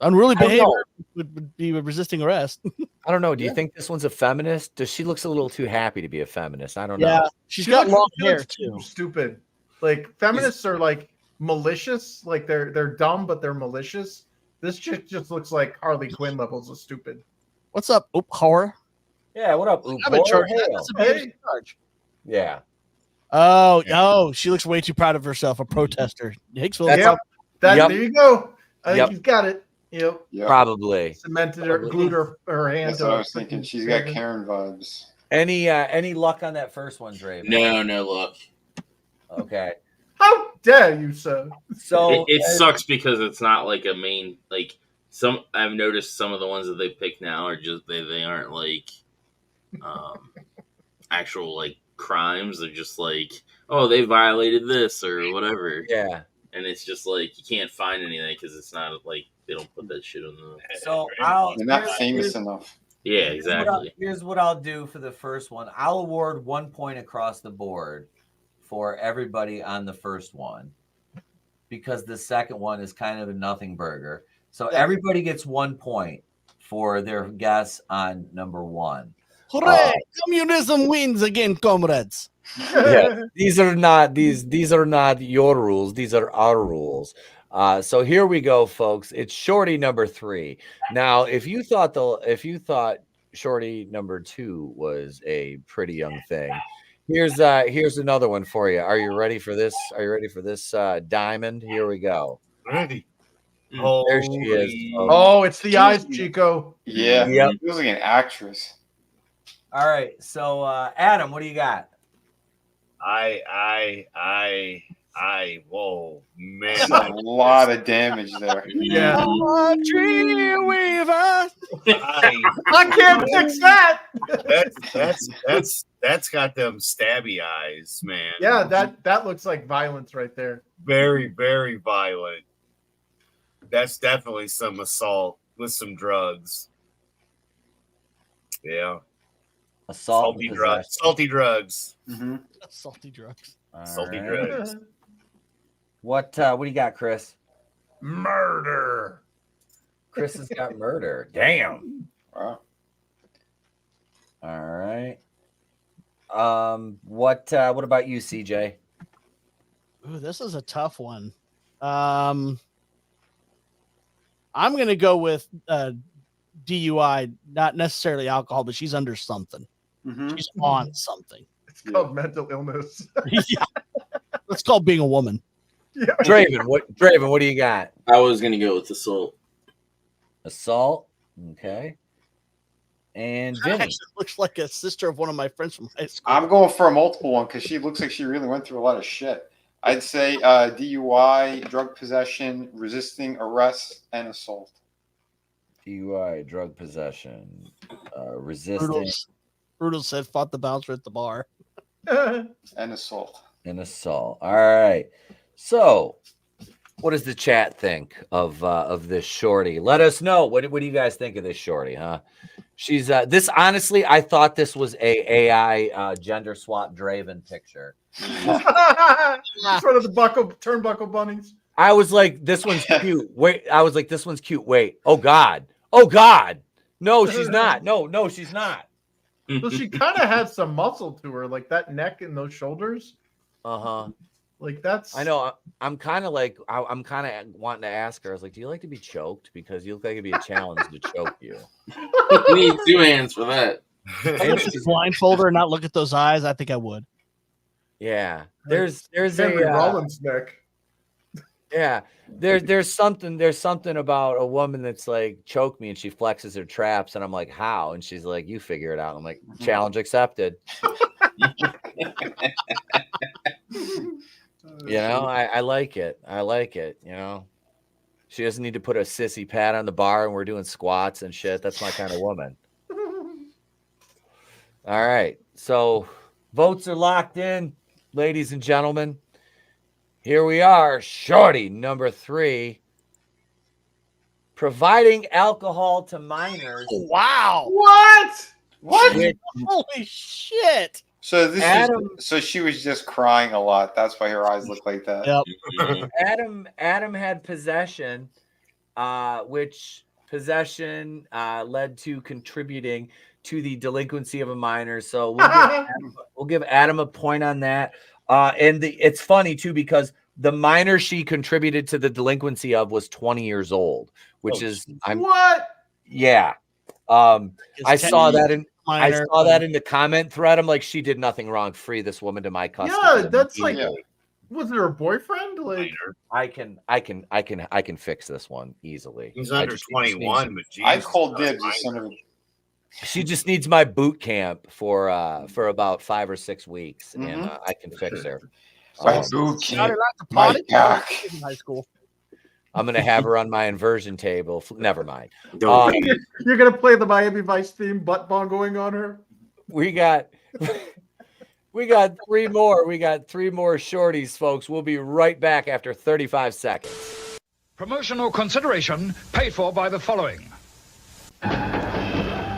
unruly behavior would be resisting arrest. I don't know. Do you think this one's a feminist? Does she looks a little too happy to be a feminist? I don't know. Yeah, she's got long hair too. Stupid. Like feminists are like malicious. Like they're dumb, but they're malicious. This chick just looks like Harley Quinn levels of stupid. What's up, Oop Horror? Yeah, what up, Oop I'm in charge. Horror? Yeah. Oh, she looks way too proud of herself. A protester. Hicksville. There you go. I think you've got it. Yep. Probably. Cemented her, glued her hand. That's what I was thinking. She's got Karen vibes. Any luck on that first one, Draven? No luck. Okay. How dare you, sir? So it sucks because it's not like a main like. Some I've noticed some of the ones that they pick now are just they aren't like actual like crimes. They're just like, oh, they violated this or whatever. Yeah, and it's just like you can't find anything because it's not like they don't put that shit on the. So they're not famous enough. Yeah, exactly. Here's what I'll do for the first one. I'll award 1 point across the board for everybody on the first one, because the second one is kind of a nothing burger. So everybody gets 1 point for their guess on number 1. Hooray! Communism wins again, comrades. Yeah, these are not your rules. These are our rules. So here we go, folks. It's Shorty number 3. Now, if you thought Shorty number 2 was a pretty young thing, here's another one for you. Are you ready for this? Diamond? Here we go. Ready. Oh, there she is. Oh, it's the eyes, Chico. Yeah. Yep. She was like an actress. All right. So, Adam, what do you got? Whoa, man. That's a lot of damage there. Yeah. I can't fix that. That's got them stabby eyes, man. Yeah, that looks like violence right there. Very, very violent. That's definitely some assault with some drugs. Yeah. Salty drugs. Salty drugs. Mm-hmm. Salty drugs. Salty drugs. What do you got, Chris? Murder. Chris has got murder. Damn. Wow. All right. What about you, CJ? Ooh, this is a tough one. I'm going to go with DUI, not necessarily alcohol, but she's under something. Mm-hmm. She's on something. It's called mental illness. Yeah. It's called being a woman. Yeah. Draven, what do you got? I was going to go with assault. Assault? Okay. And Vinny. Actually looks like a sister of one of my friends from high school. I'm going for a multiple one because she looks like she really went through a lot of shit. I'd say DUI, drug possession, resisting arrest, and assault. DUI, drug possession, resisting, Brutal said fought the bouncer at the bar. And assault. All right. So, what does the chat think of this shorty? Let us know. What do you guys think of this shorty? Huh? She's this. Honestly, I thought this was a AI gender swap Draven picture. Sort of the turnbuckle bunnies. I was like, this one's cute. Wait, I was like, this one's cute. Wait, oh God. No, she's not. No, she's not. So she kind of had some muscle to her, like that neck and those shoulders. Uh-huh. Like that's. I know. I'm kind of like, I'm kind of wanting to ask her. I was like, do you like to be choked? Because you look like it'd be a challenge to choke you. You need 2 hands for that. I would just blindfold her and not look at those eyes. I think I would. Yeah. There's Henry Rollins' neck. Yeah, there's something about a woman that's like, choke me, and she flexes her traps, and I'm like, how? And she's like, you figure it out. I'm like, challenge accepted. I like it. She doesn't need to put a sissy pad on the bar and we're doing squats and shit. That's my kind of woman. All right, so votes are locked in, ladies and gentlemen. Here we are, shorty number 3. Providing alcohol to minors. Wow. What? Holy shit. So so she was just crying a lot. That's why her eyes look like that. Yep. Adam had possession, which possession led to contributing to the delinquency of a minor. So we'll give Adam a point on that. And it's funny too, because the minor she contributed to the delinquency of was 20 years old, which yeah. I saw that in the comment thread. I'm like, she did nothing wrong. Free this woman to my custody. Yeah, that's like, was it her boyfriend? Like, I can fix this one easily. He's under 21, but Jesus, I called dibs. Son of a... She just needs my boot camp for about 5 or 6 weeks, and I can fix her. Boot camp. In high school. I'm gonna have her on my inversion table. Never mind. You're gonna play the Miami Vice theme, butt bongoing on her. We got 3 more. We got 3 more shorties, folks. We'll be right back after 35 seconds. Promotional consideration paid for by the following.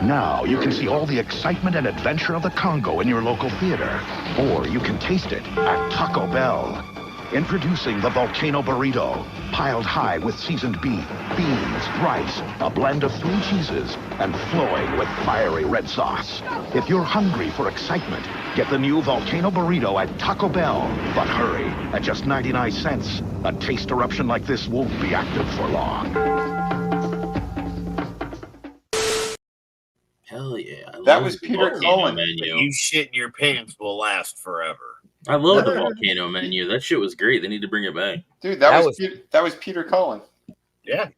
Now you can see all the excitement and adventure of the Congo in your local theater, or you can taste it at Taco Bell. Introducing the Volcano Burrito, piled high with seasoned beef, beans, rice, a blend of 3 cheeses, and flowing with fiery red sauce. If you're hungry for excitement, get the new Volcano Burrito at Taco Bell. But hurry, at just 99 cents, a taste eruption like this won't be active for long. Hell yeah. That was Peter Cullen. You shit in your pants will last forever. I love the volcano menu. That shit was great. They need to bring it back. Dude, that was Peter Cullen. Yeah.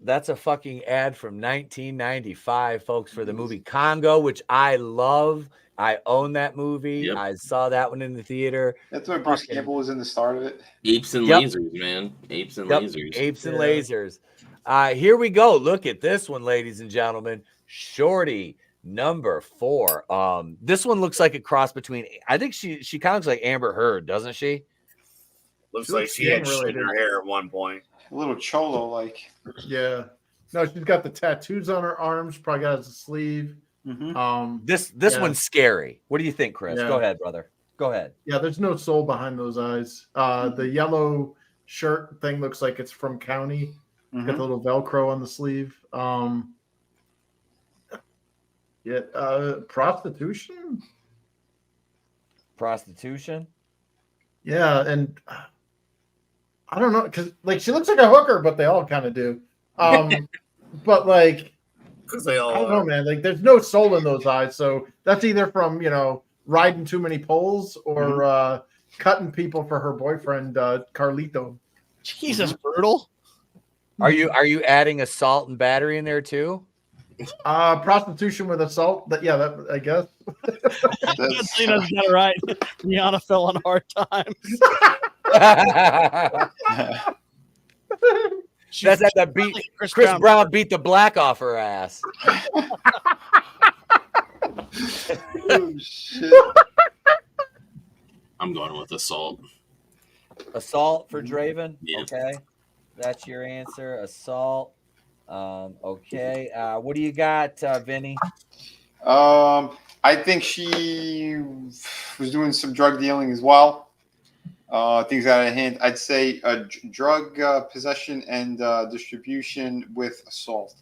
That's a fucking ad from 1995, folks, for the movie Congo, which I love. I own that movie. Yep. I saw that one in the theater. That's when Bruce Campbell was in the start of it. Apes and lasers, man. Apes and lasers. Apes and lasers. Here we go. Look at this one, ladies and gentlemen. Shorty number 4. This one looks like a cross between. I think she kind of looks like Amber Heard, doesn't she? Looks like she had shit in her hair at one point. A little cholo, like. Yeah. No, she's got the tattoos on her arms. Probably got a sleeve. Mm-hmm. This one's scary. What do you think, Chris? Go ahead, brother. Go ahead. Yeah, there's no soul behind those eyes. The yellow shirt thing looks like it's from County. Got the little Velcro on the sleeve. Prostitution. Yeah, and I don't know, because like she looks like a hooker, but they all kind of do. But like, because they all I don't know, man. Like, there's no soul in those eyes, so that's either from riding too many poles or cutting people for her boyfriend Carlito. Jesus, brutal. Are you adding assault and battery in there too? Prostitution with assault. That I guess. That's not right. Rihanna fell on hard times. That's at the beat. Chris Brown beat the black off her ass. Oh, shit. I'm going with assault. Assault for Draven? Yeah. Okay. That's your answer. Assault. Okay. What do you got, Vinny? I think she was doing some drug dealing as well. Things out of hand. I'd say drug possession and distribution with assault.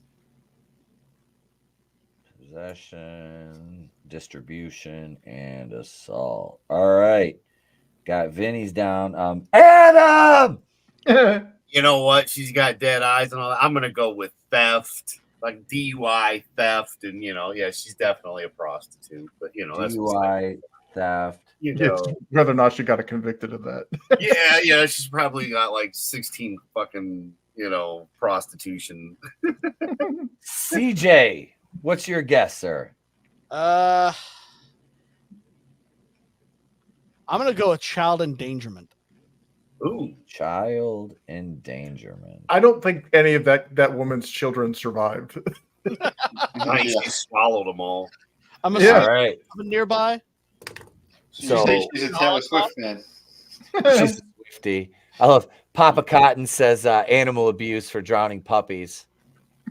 Possession, distribution, and assault. All right. Got Vinny's down. Adam! You know what? She's got dead eyes and all that. I'm going to go with theft, like DUI, theft. And, yeah, she's definitely a prostitute. But, that's DUI, theft. Whether or not she got convicted of that. Yeah, she's probably got like 16 fucking, prostitution. CJ, what's your guess, sir? I'm gonna go with child endangerment. Ooh, child endangerment. I don't think any of that woman's children survived. She swallowed them all. All right. I'm nearby. So she's a Taylor Swift fan. She's a Swiftie. I love Papa Cotton says animal abuse for drowning puppies.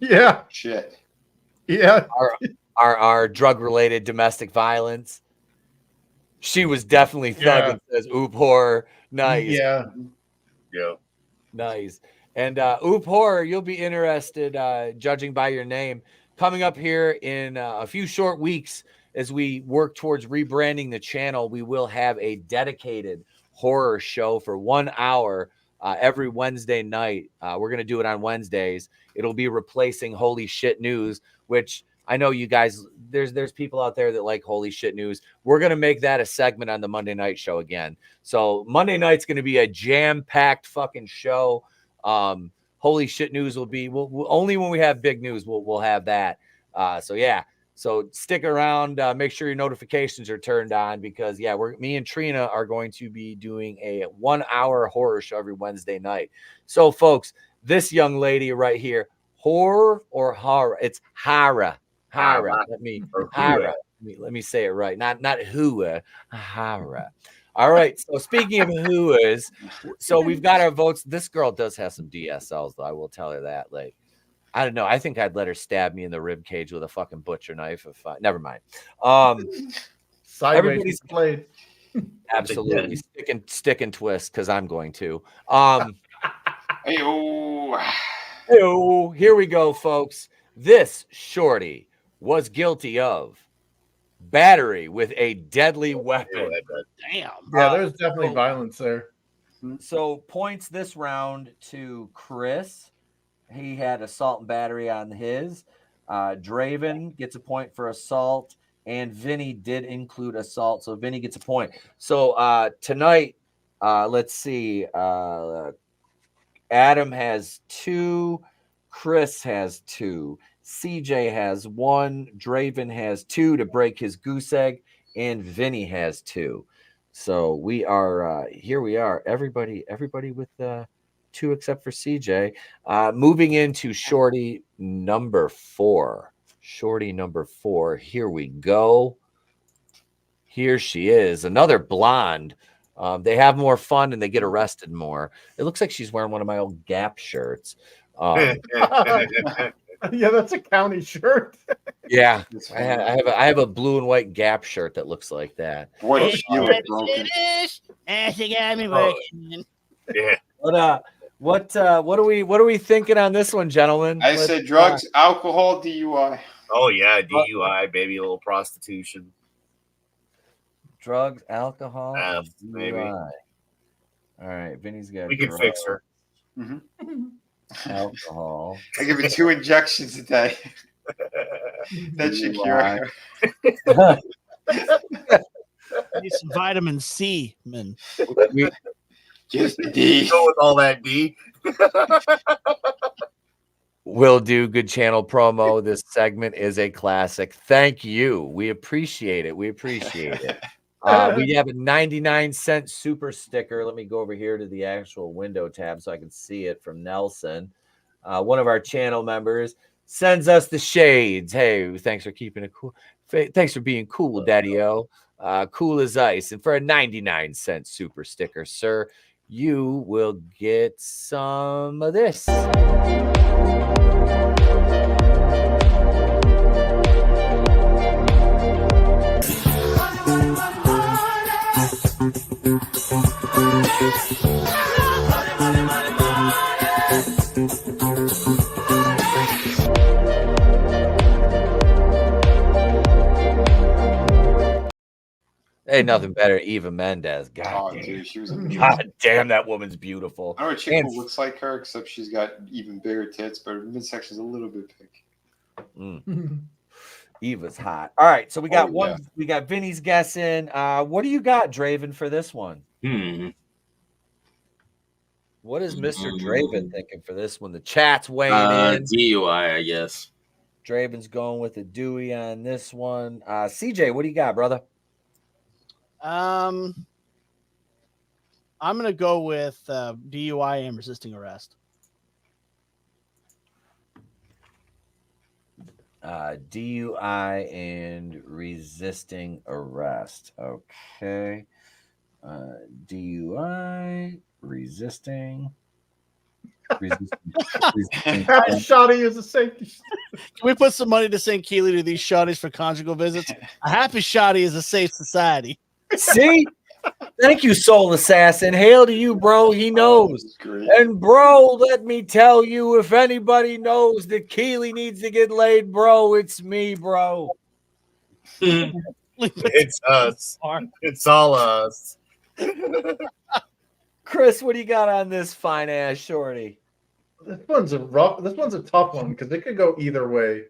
Yeah. Shit. Yeah. Our drug-related domestic violence. She was definitely thugging. Says oop horror. Nice. Yeah. Nice. And oop horror, you'll be interested, judging by your name, coming up here in a few short weeks as we work towards rebranding the channel. We will have a dedicated horror show for 1 hour every Wednesday night. We're going to do it on Wednesdays. It'll be replacing Holy Shit News, which I know you guys, there's people out there that like Holy Shit News. We're going to make that a segment on the Monday night show again. So Monday night's going to be a jam-packed fucking show. Holy Shit News will be we'll only when we have big news we'll have that. So stick around. Make sure your notifications are turned on because me and Trina are going to be doing a 1 hour horror show every Wednesday night. So folks, this young lady right here, horror or horror? It's Hara. Let me say it right. Not whoa, Hara. All right. So speaking of whoas, so we've got our votes. This girl does have some DSLs, though. I will tell her that. Like, I don't know. I think I'd let her stab me in the rib cage with a fucking butcher knife. Never mind. Sideways played. Absolutely. Stick and twist because I'm going to. Hey-o, here we go, folks. This shorty was guilty of battery with a deadly weapon. Damn. Yeah, there's definitely violence there. So points this round to Chris. He had assault and battery on his. Draven gets a point for assault, and Vinny did include assault, so Vinny gets a point. So tonight, let's see. Adam has 2. Chris has 2. CJ has 1. Draven has 2 to break his goose egg, and Vinny has 2. So we are here. We are everybody with 2 except for CJ. Moving into shorty number 4. Shorty number 4. Here we go. Here she is, another blonde. They have more fun and they get arrested more. It looks like she's wearing one of my old Gap shirts. Yeah, that's a county shirt. Yeah, I have a blue and white Gap shirt that looks like that. What is she broken? Yeah. What are we thinking on this one, gentlemen? I said drugs, alcohol, DUI. Oh yeah, DUI, baby, a little prostitution. Drugs, alcohol, maybe. DUI. All right, Vinny's got. We can fix her. Mm-hmm. Alcohol. I give her 2 injections a day. That should cure her. Need some vitamin C, man. Just D. Go with all that D. Will do. Good channel promo. This segment is a classic. Thank you. We appreciate it. We have a 99-cent super sticker. Let me go over here to the actual window tab so I can see it from Nelson. One of our channel members sends us the shades. Hey, thanks for keeping it cool. Thanks for being cool, Daddy-O. Cool as ice. And for a 99-cent super sticker, sir, you will get some of this. Ain't nothing better. Eva Mendes. God, dude, she was God damn, that woman's beautiful. I know a chick who looks like her, except she's got even bigger tits, but her midsection's a little bit big. Eva's hot. All right, so we got one. Yeah. We got Vinny's guessing. What do you got, Draven, for this one? What is Mr. Draven thinking for this one? The chat's weighing in. DUI, I guess. Draven's going with a Dewey on this one. CJ, what do you got, brother? I'm gonna go with DUI and resisting arrest. DUI and resisting arrest. Okay. DUI, resisting. Shawty is a safety. Can we put some money to St. Keely to these Shawtys for conjugal visits? A happy Shawty is a safe society. See? Thank you, Soul Assassin. Hail to you, bro. He knows. And, bro, let me tell you, if anybody knows that Keely needs to get laid, bro, it's me, bro. It's us. It's all us. Chris, what do you got on this fine-ass shorty? This one's a tough one because it could go either way.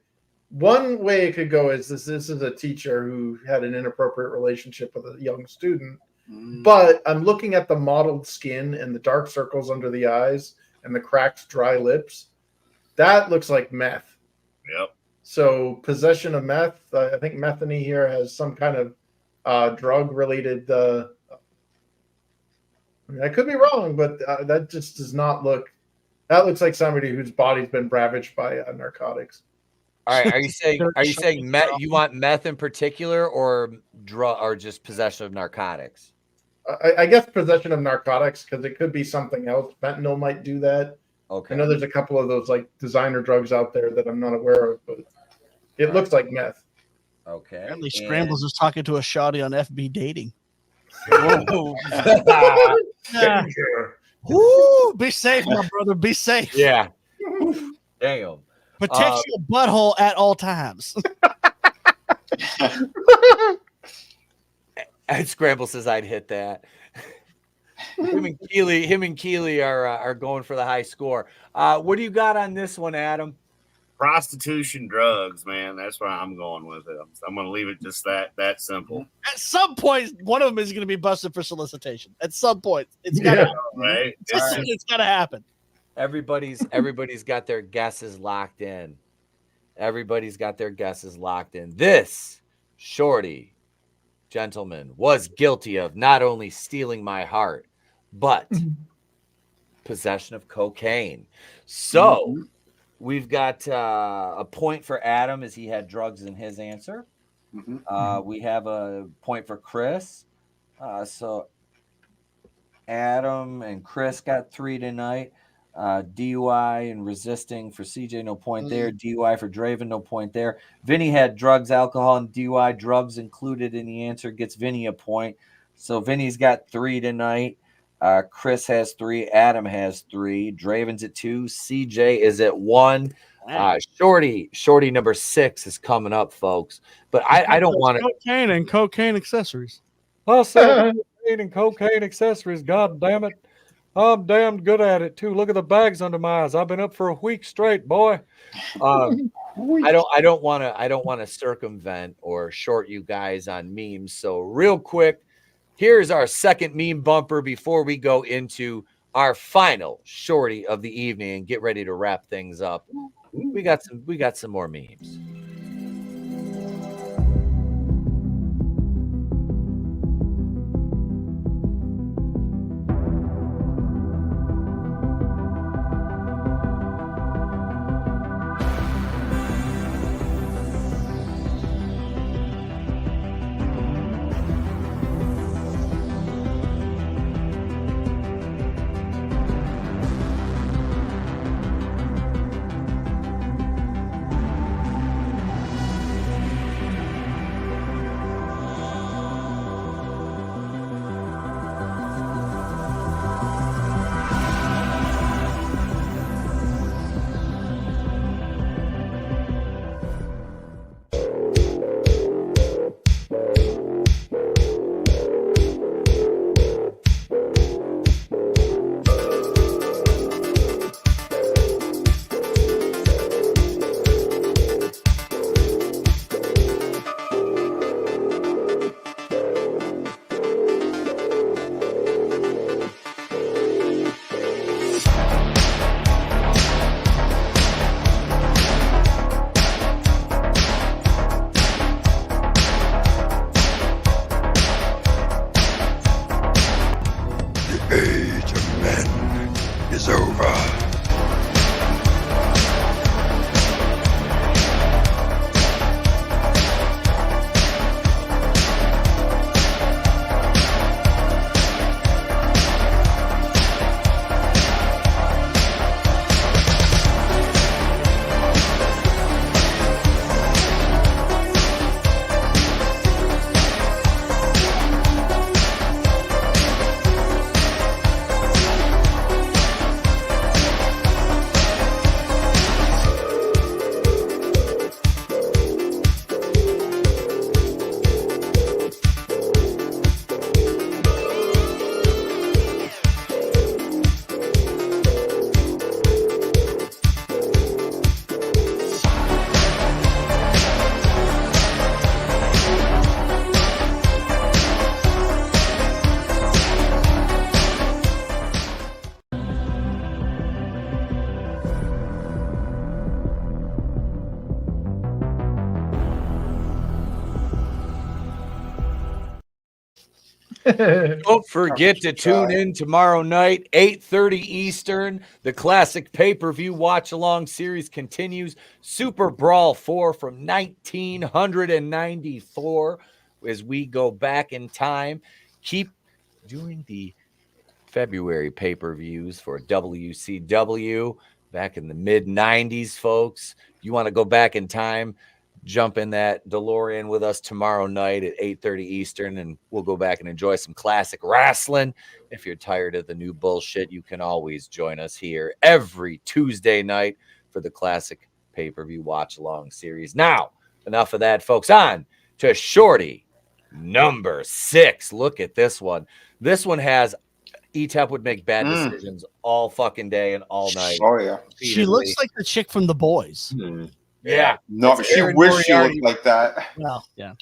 One way it could go is this is a teacher who had an inappropriate relationship with a young student. But I'm looking at the mottled skin and the dark circles under the eyes and the cracked, dry lips. That looks like meth. Yep. So possession of meth. I think methany here has some kind of drug-related. I could be wrong, but that just does not look. That looks like somebody whose body's been ravaged by narcotics. All right, are you saying meth? You want meth in particular, or drug, or just possession of narcotics? I guess possession of narcotics, because it could be something else. Fentanyl might do that. Okay. I know there's a couple of those like designer drugs out there that I'm not aware of, but it looks like meth. Okay. Apparently, Scrambles is talking to a Shawty on FB dating. Woo! Be safe, my brother. Be safe. Yeah. Damn. Protect your butthole at all times. And Scramble says I'd hit that. Him and Keely are going for the high score. What do you got on this one, Adam? Prostitution, drugs, man. That's why I'm going with it. I'm going to leave it just that simple. At some point, one of them is going to be busted for solicitation. At some point, it's got to right. It's got to happen. Everybody's got their guesses locked in. This shorty, gentleman, was guilty of not only stealing my heart, but possession of cocaine. So we've got a point for Adam as he had drugs in his answer. We have a point for Chris. So Adam and Chris got 3 tonight. DUI and resisting for CJ, no point there. DUI for Draven, no point there. Vinny had drugs, alcohol, and DUI. Drugs included in the answer gets Vinny a point. So Vinny's got 3 tonight. Chris has 3. Adam has 3. Draven's at 2. CJ is at 1. Shorty number 6 is coming up, folks. But I don't want to. Cocaine and cocaine accessories. I said cocaine and cocaine accessories. God damn it. I'm damned good at it too. Look at the bags under my eyes. I've been up for a week straight, boy. I don't want to circumvent or short you guys on memes. So real quick, here's our second meme bumper before we go into our final shorty of the evening and get ready to wrap things up. We got some more memes. is over. Don't forget to tune in tomorrow night, 8:30 Eastern. The classic pay-per-view watch-along series continues. Super Brawl 4 from 1994 as we go back in time. Keep doing the February pay-per-views for WCW back in the mid-90s, folks. You want to go back in time, jump in that DeLorean with us tomorrow night at 8:30 Eastern, and we'll go back and enjoy some classic wrestling. If you're tired of the new bullshit, you can always join us here every Tuesday night for the classic pay-per-view watch-along series. Now, enough of that, folks. On to Shorty number 6. Look at this one. This one has Etep would make bad decisions all fucking day and all night. Oh, yeah. She looks like the chick from The Boys. Yeah. No, she wished she looked like that. Well, yeah.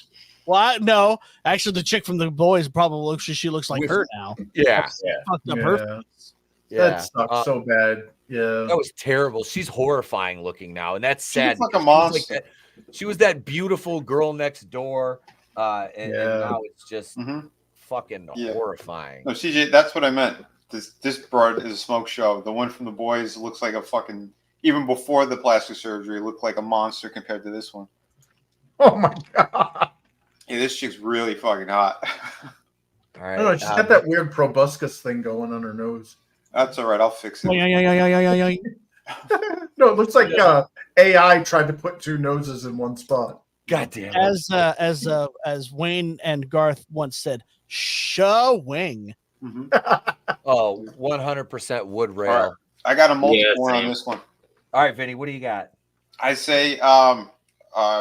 Well, no. Actually, the chick from The Boys probably looks. She looks like her now. Yeah. Fucked up her face. That sucks so bad. Yeah. That was terrible. She's horrifying looking now, and that's She sad. looks like a monster. She was that beautiful girl next door, and now it's just fucking horrifying. No, CJ, that's what I meant. This broad is a smoke show. The one from The Boys looks like a fucking, even before the plastic surgery, looked like a monster compared to this one. Oh my god. Yeah, this chick's really fucking hot. All right. I don't know, she's got that weird proboscis thing going on her nose. That's all right. I'll fix it. No, it looks like AI tried to put two noses in one spot. God damn it. As Wayne and Garth once said, showing. Oh, 100% wood rail. Right. I got a multiple on this one. All right, Vinny, what do you got? I say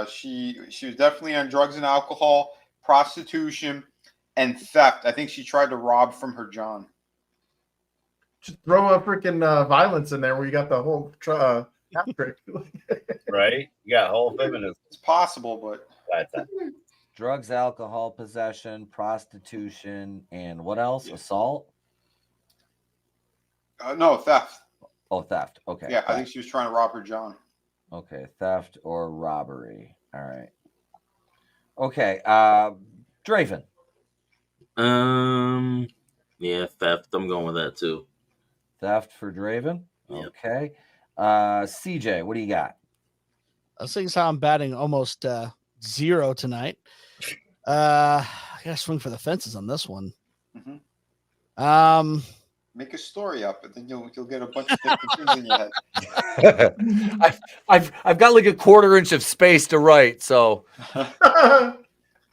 she was definitely on drugs and alcohol, prostitution, and theft. I think she tried to rob from her John. Just throw a freaking violence in there where you got the whole trick. Right? You got whole feminism. It's possible, but Drugs, alcohol, possession, prostitution, and what else? Assault? No, theft. Oh, theft. Okay. Yeah, I think she was trying to rob her John. Okay, theft or robbery. All right. Okay, Draven. Yeah, theft. I'm going with that too. Theft for Draven. Yep. Okay. CJ, what do you got? I was thinking how I'm batting almost 0 tonight. I gotta swing for the fences on this one. Make a story up, and then you'll get a bunch of different things in your head. I've got like a 1/4 inch of space to write, so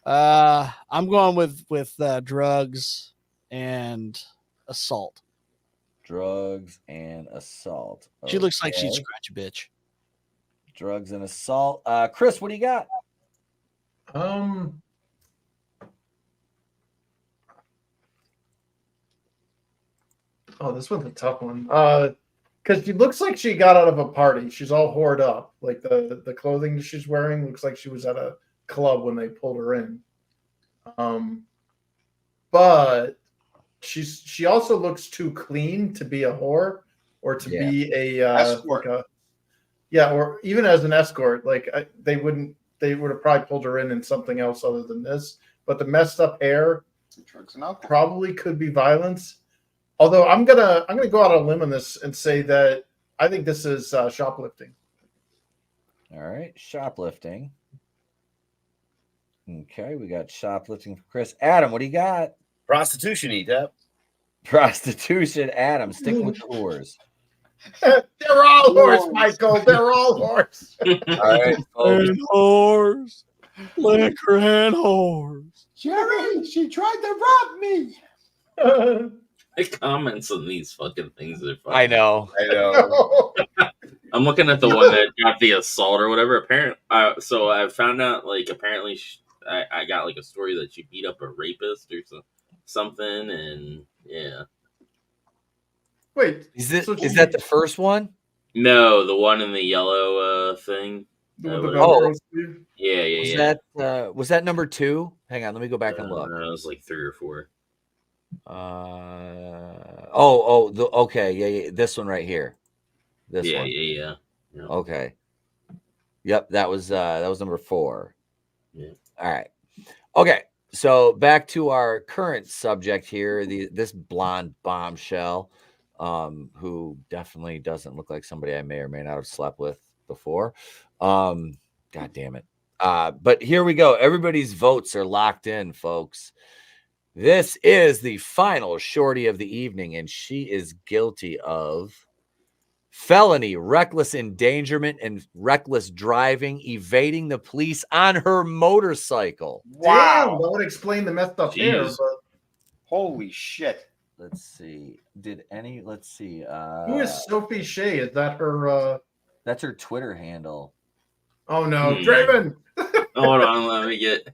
I'm going with drugs and assault. Drugs and assault. She looks like she'd scratch a bitch. Drugs and assault. Chris, what do you got? Oh, this one's a tough one. Because she looks like she got out of a party. She's all whored up. Like the clothing she's wearing looks like she was at a club when they pulled her in. But she also looks too clean to be a whore or to be a escort. Or even as an escort. Like they would have probably pulled her in something else other than this. But the messed up hair drugs and alcohol probably could be violence. Although I'm gonna go out on a limb on this and say that I think this is shoplifting. All right, shoplifting. Okay, we got shoplifting for Chris. Adam, what do you got? Prostitution, Etep. Prostitution, Adam. Stick with the whores. They're all horse, Michael. They're all horse. All right, and whores, liquor and whores. Jerry, she tried to rob me. The comments on these fucking things are fucking. I know. I'm looking at the one that got the assault or whatever. Apparently, so I found out apparently I got a story that she beat up a rapist or something, and yeah. Wait, is that the first one? No, the one in the yellow thing. Yeah. Yeah. Was that number 2? Hang on, let me go back and look. No, it was 3 or 4. Okay, yeah, this one right here. This one. Yeah. Okay. Yep, that was number 4. Yeah. All right. Okay, so back to our current subject here. This blonde bombshell, who definitely doesn't look like somebody I may or may not have slept with before. God damn it. But here we go. Everybody's votes are locked in, folks. This is the final shorty of the evening, and she is guilty of felony, reckless endangerment, and reckless driving, evading the police on her motorcycle. Wow, that would explain the messed up hair. But... Holy shit! Let's see. Let's see. Who is Sophie Shea? Is that her? That's her Twitter handle. Oh no, Draven! Hold on, let me get.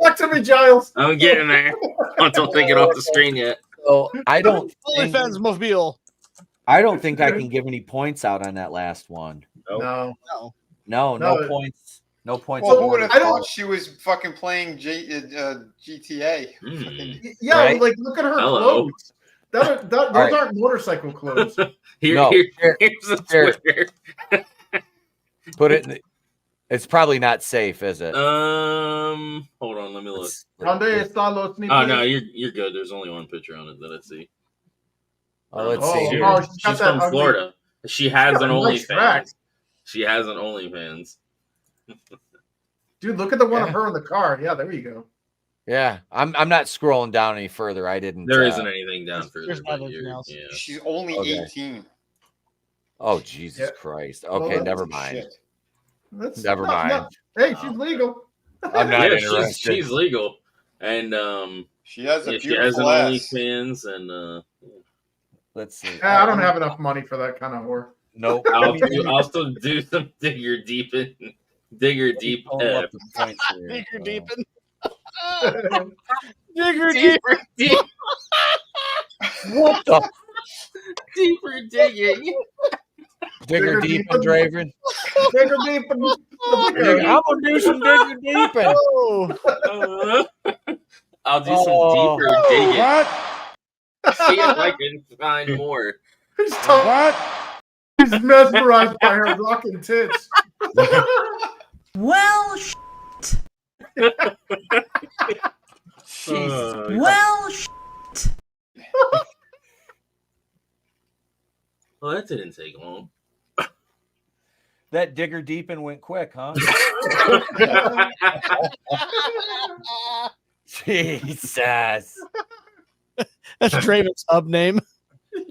Talk to me, Giles. I'm getting there. I don't take it off the screen yet. So I don't OnlyFans mobile. I don't think I can give any points out on that last one. No points. No points. Well, who would have thought she was fucking playing GTA? Yeah, right? Look at her clothes. Those aren't motorcycle clothes. Here's the Twitter. Put it in it's probably not safe, is it? Hold on, let me look. Oh no, you're good. There's only one picture on it that I see. Let's see. She's from Florida. She has an OnlyFans. She has an OnlyFans. Dude, look at the one of her in the car. Yeah, there you go. Yeah, I'm not scrolling down any further. I didn't. There isn't anything down further. She's only 18. Oh Jesus Christ! Okay, never mind. Never mind. Hey, she's legal. I'm not interested. She's legal, and she has a she has an OnlyFans, and let's see. I don't have enough money for that kind of whore. Nope. I'll still do some digger deep. Digger deep. Digger deepin. Digger deep. What the? Deeper digging. Digger deepin, Draven. Digger deepin. I'm gonna do some digger deepin. I'll do some deeper digging. What? See if I can find more. What? He's mesmerized by her rocking tits. Well, well, well, that didn't take long. That digger deepin went quick, huh? Jesus. That's Draven's hub name.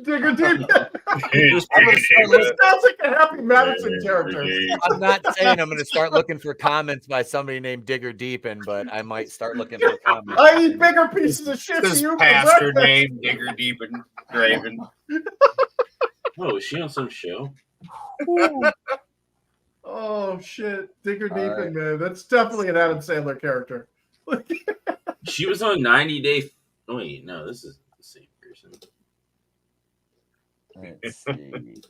Digger deep. It sounds like a Happy Madison character. I'm not saying I'm going to start looking for comments by somebody named Digger Deepin, but I might start looking for comments. I eat bigger pieces of shit. This pastor named Digger Deepin Draven. Oh, is she on some show? Oh shit, Digger Deepin, man. That's definitely an Adam Sandler character. She was on 90 Day. Oh wait, no, this is the same person. Let's see.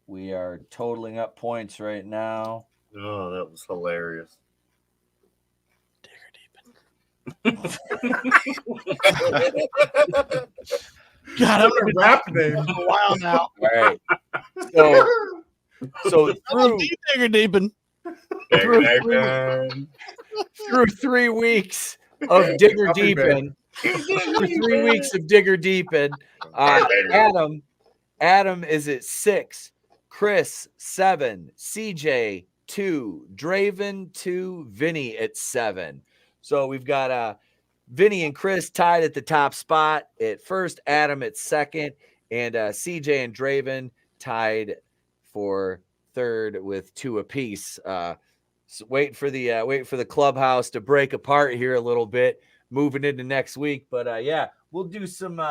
We are totaling up points right now. Oh, that was hilarious. God, I'm a rap name. A while now. All right. So Digger Deepin. Through 3 weeks of Digger Deepin, for 3 weeks of Digger Deepin. Adam is at 6, Chris 7, CJ 2, Draven 2, Vinny at 7. So we've got Vinny and Chris tied at the top spot at first, Adam at second, and CJ and Draven tied for third with 2 apiece. So wait for the clubhouse to break apart here a little bit, moving into next week. But yeah, we'll do some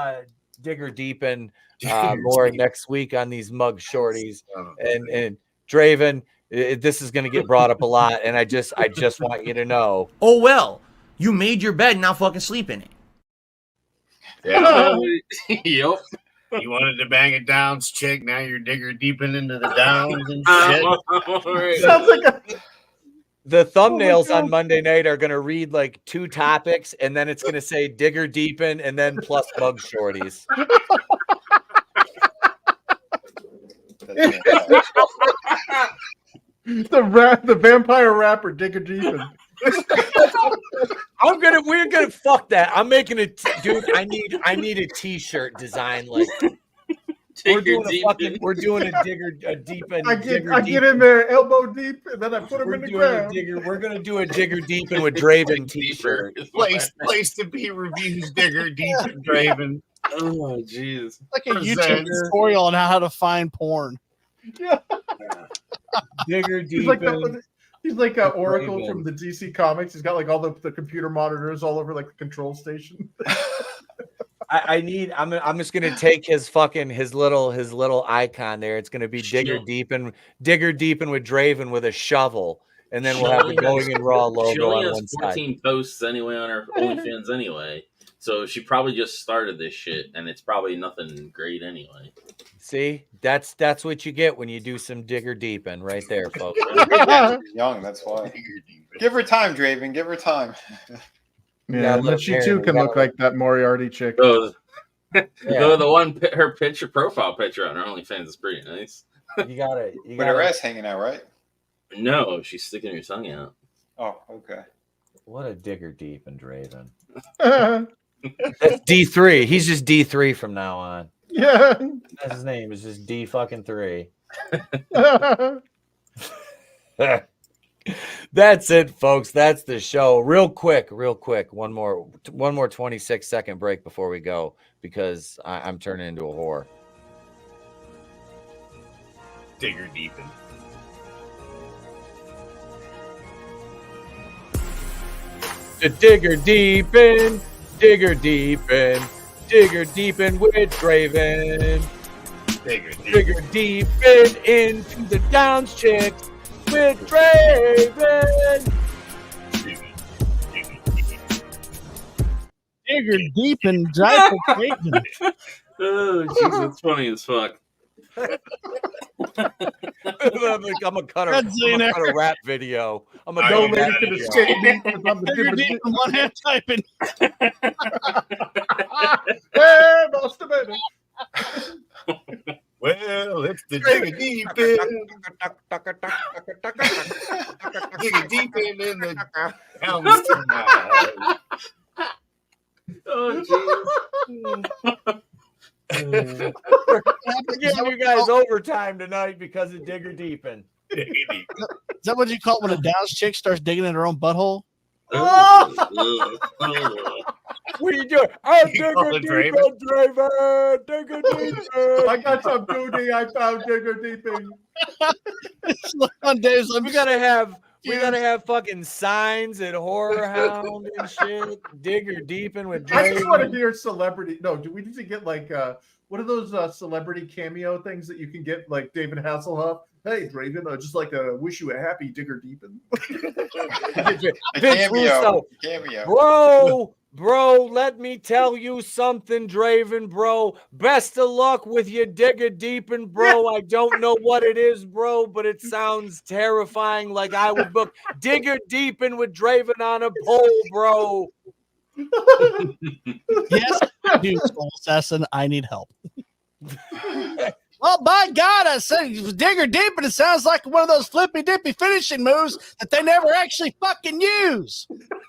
Digger Deepin more next week on these Mugshawtys. And Draven, this is going to get brought up a lot, and I just want you to know. Oh well, you made your bed, now fucking sleep in it. Yeah. Yep. You wanted to bang a Downs chick, now you're Digger Deepin into the Downs and shit. Sounds like the thumbnails on Monday night are going to read like 2 topics, and then it's going to say Digger Deepin and then plus Mugshawtys. The vampire rapper Digger Deepin. We're gonna fuck that. I'm making a dude. I need a t-shirt design like we're doing a Digger Deepin. I get in there elbow deep and then I put him in the ground. We're gonna do a Digger Deepin with Draven t-shirt. Place to be reviews Digger Deepin Draven. Oh jeez. Like a YouTube tutorial on how to find porn. Yeah. Digger Deepin. He's like an Oracle from the DC Comics. He's got like all the computer monitors all over like the control station. I'm just gonna take his little icon there. It's gonna be Digger Deepin with Draven with a shovel, and then we'll have the Going in Raw logo She only on has one 14 side. posts anyway on her OnlyFans anyway. So she probably just started this shit, and it's probably nothing great anyway. See, that's what you get when you do some Digger Deepin right there, folks. Young, that's why. Give her time, Draven. Give her time. Yeah, and then she too can look like that Moriarty chick. Though the one her profile picture on her OnlyFans is pretty nice. You gotta with her ass hanging out, right? No, she's sticking her tongue out. Oh, okay. What a Digger Deepin, Draven. That's D3. He's just D3 from now on. Yeah. That's his name. Is just D fucking 3. That's it, folks. That's the show. Real quick. One more 26-second break before we go, because I'm turning into a whore. Digger Deepin. The Digger Deepin. Digger Deepin. Digger Deepin with Draven. Digger Deepin into the Downs chicks with Draven. Digger Deepin, Jaipur Cajun. Oh, jeez, that's funny as fuck. I'm gonna cut a rap video. I'm gonna no lady can escape me. Digger Deepin, one hand typing. Hey, must have been it. Well, it's the Digger Deepin. Digger Deepin in the house tonight. Oh, jeez. We're giving you guys overtime tonight because of Digger Deepin. Is that what you call it when a Downs chick starts digging in her own butthole? Oh! What are you doing? Oh, Digger Deepin, Draven. Digger Deepin. I got some booty. I found Digger Deepin. On days, we gotta have fucking signs at Horror Hound and shit. Digger Deepin with Draven. I just want to hear celebrity. No, do we need to get like what are those celebrity cameo things that you can get, like David Hasselhoff? Hey, Draven, I just like to wish you a happy Digger Deepin. Cameo. Bro, let me tell you something, Draven, bro. Best of luck with your Digger Deepin, bro. I don't know what it is, bro, but it sounds terrifying. Like I would book Digger Deepin with Draven on a pole, bro. Yes, dude, Soul Assassin, I need help. Well, by God, I said Digger Deepin. It sounds like one of those flippy dippy finishing moves that they never actually fucking use.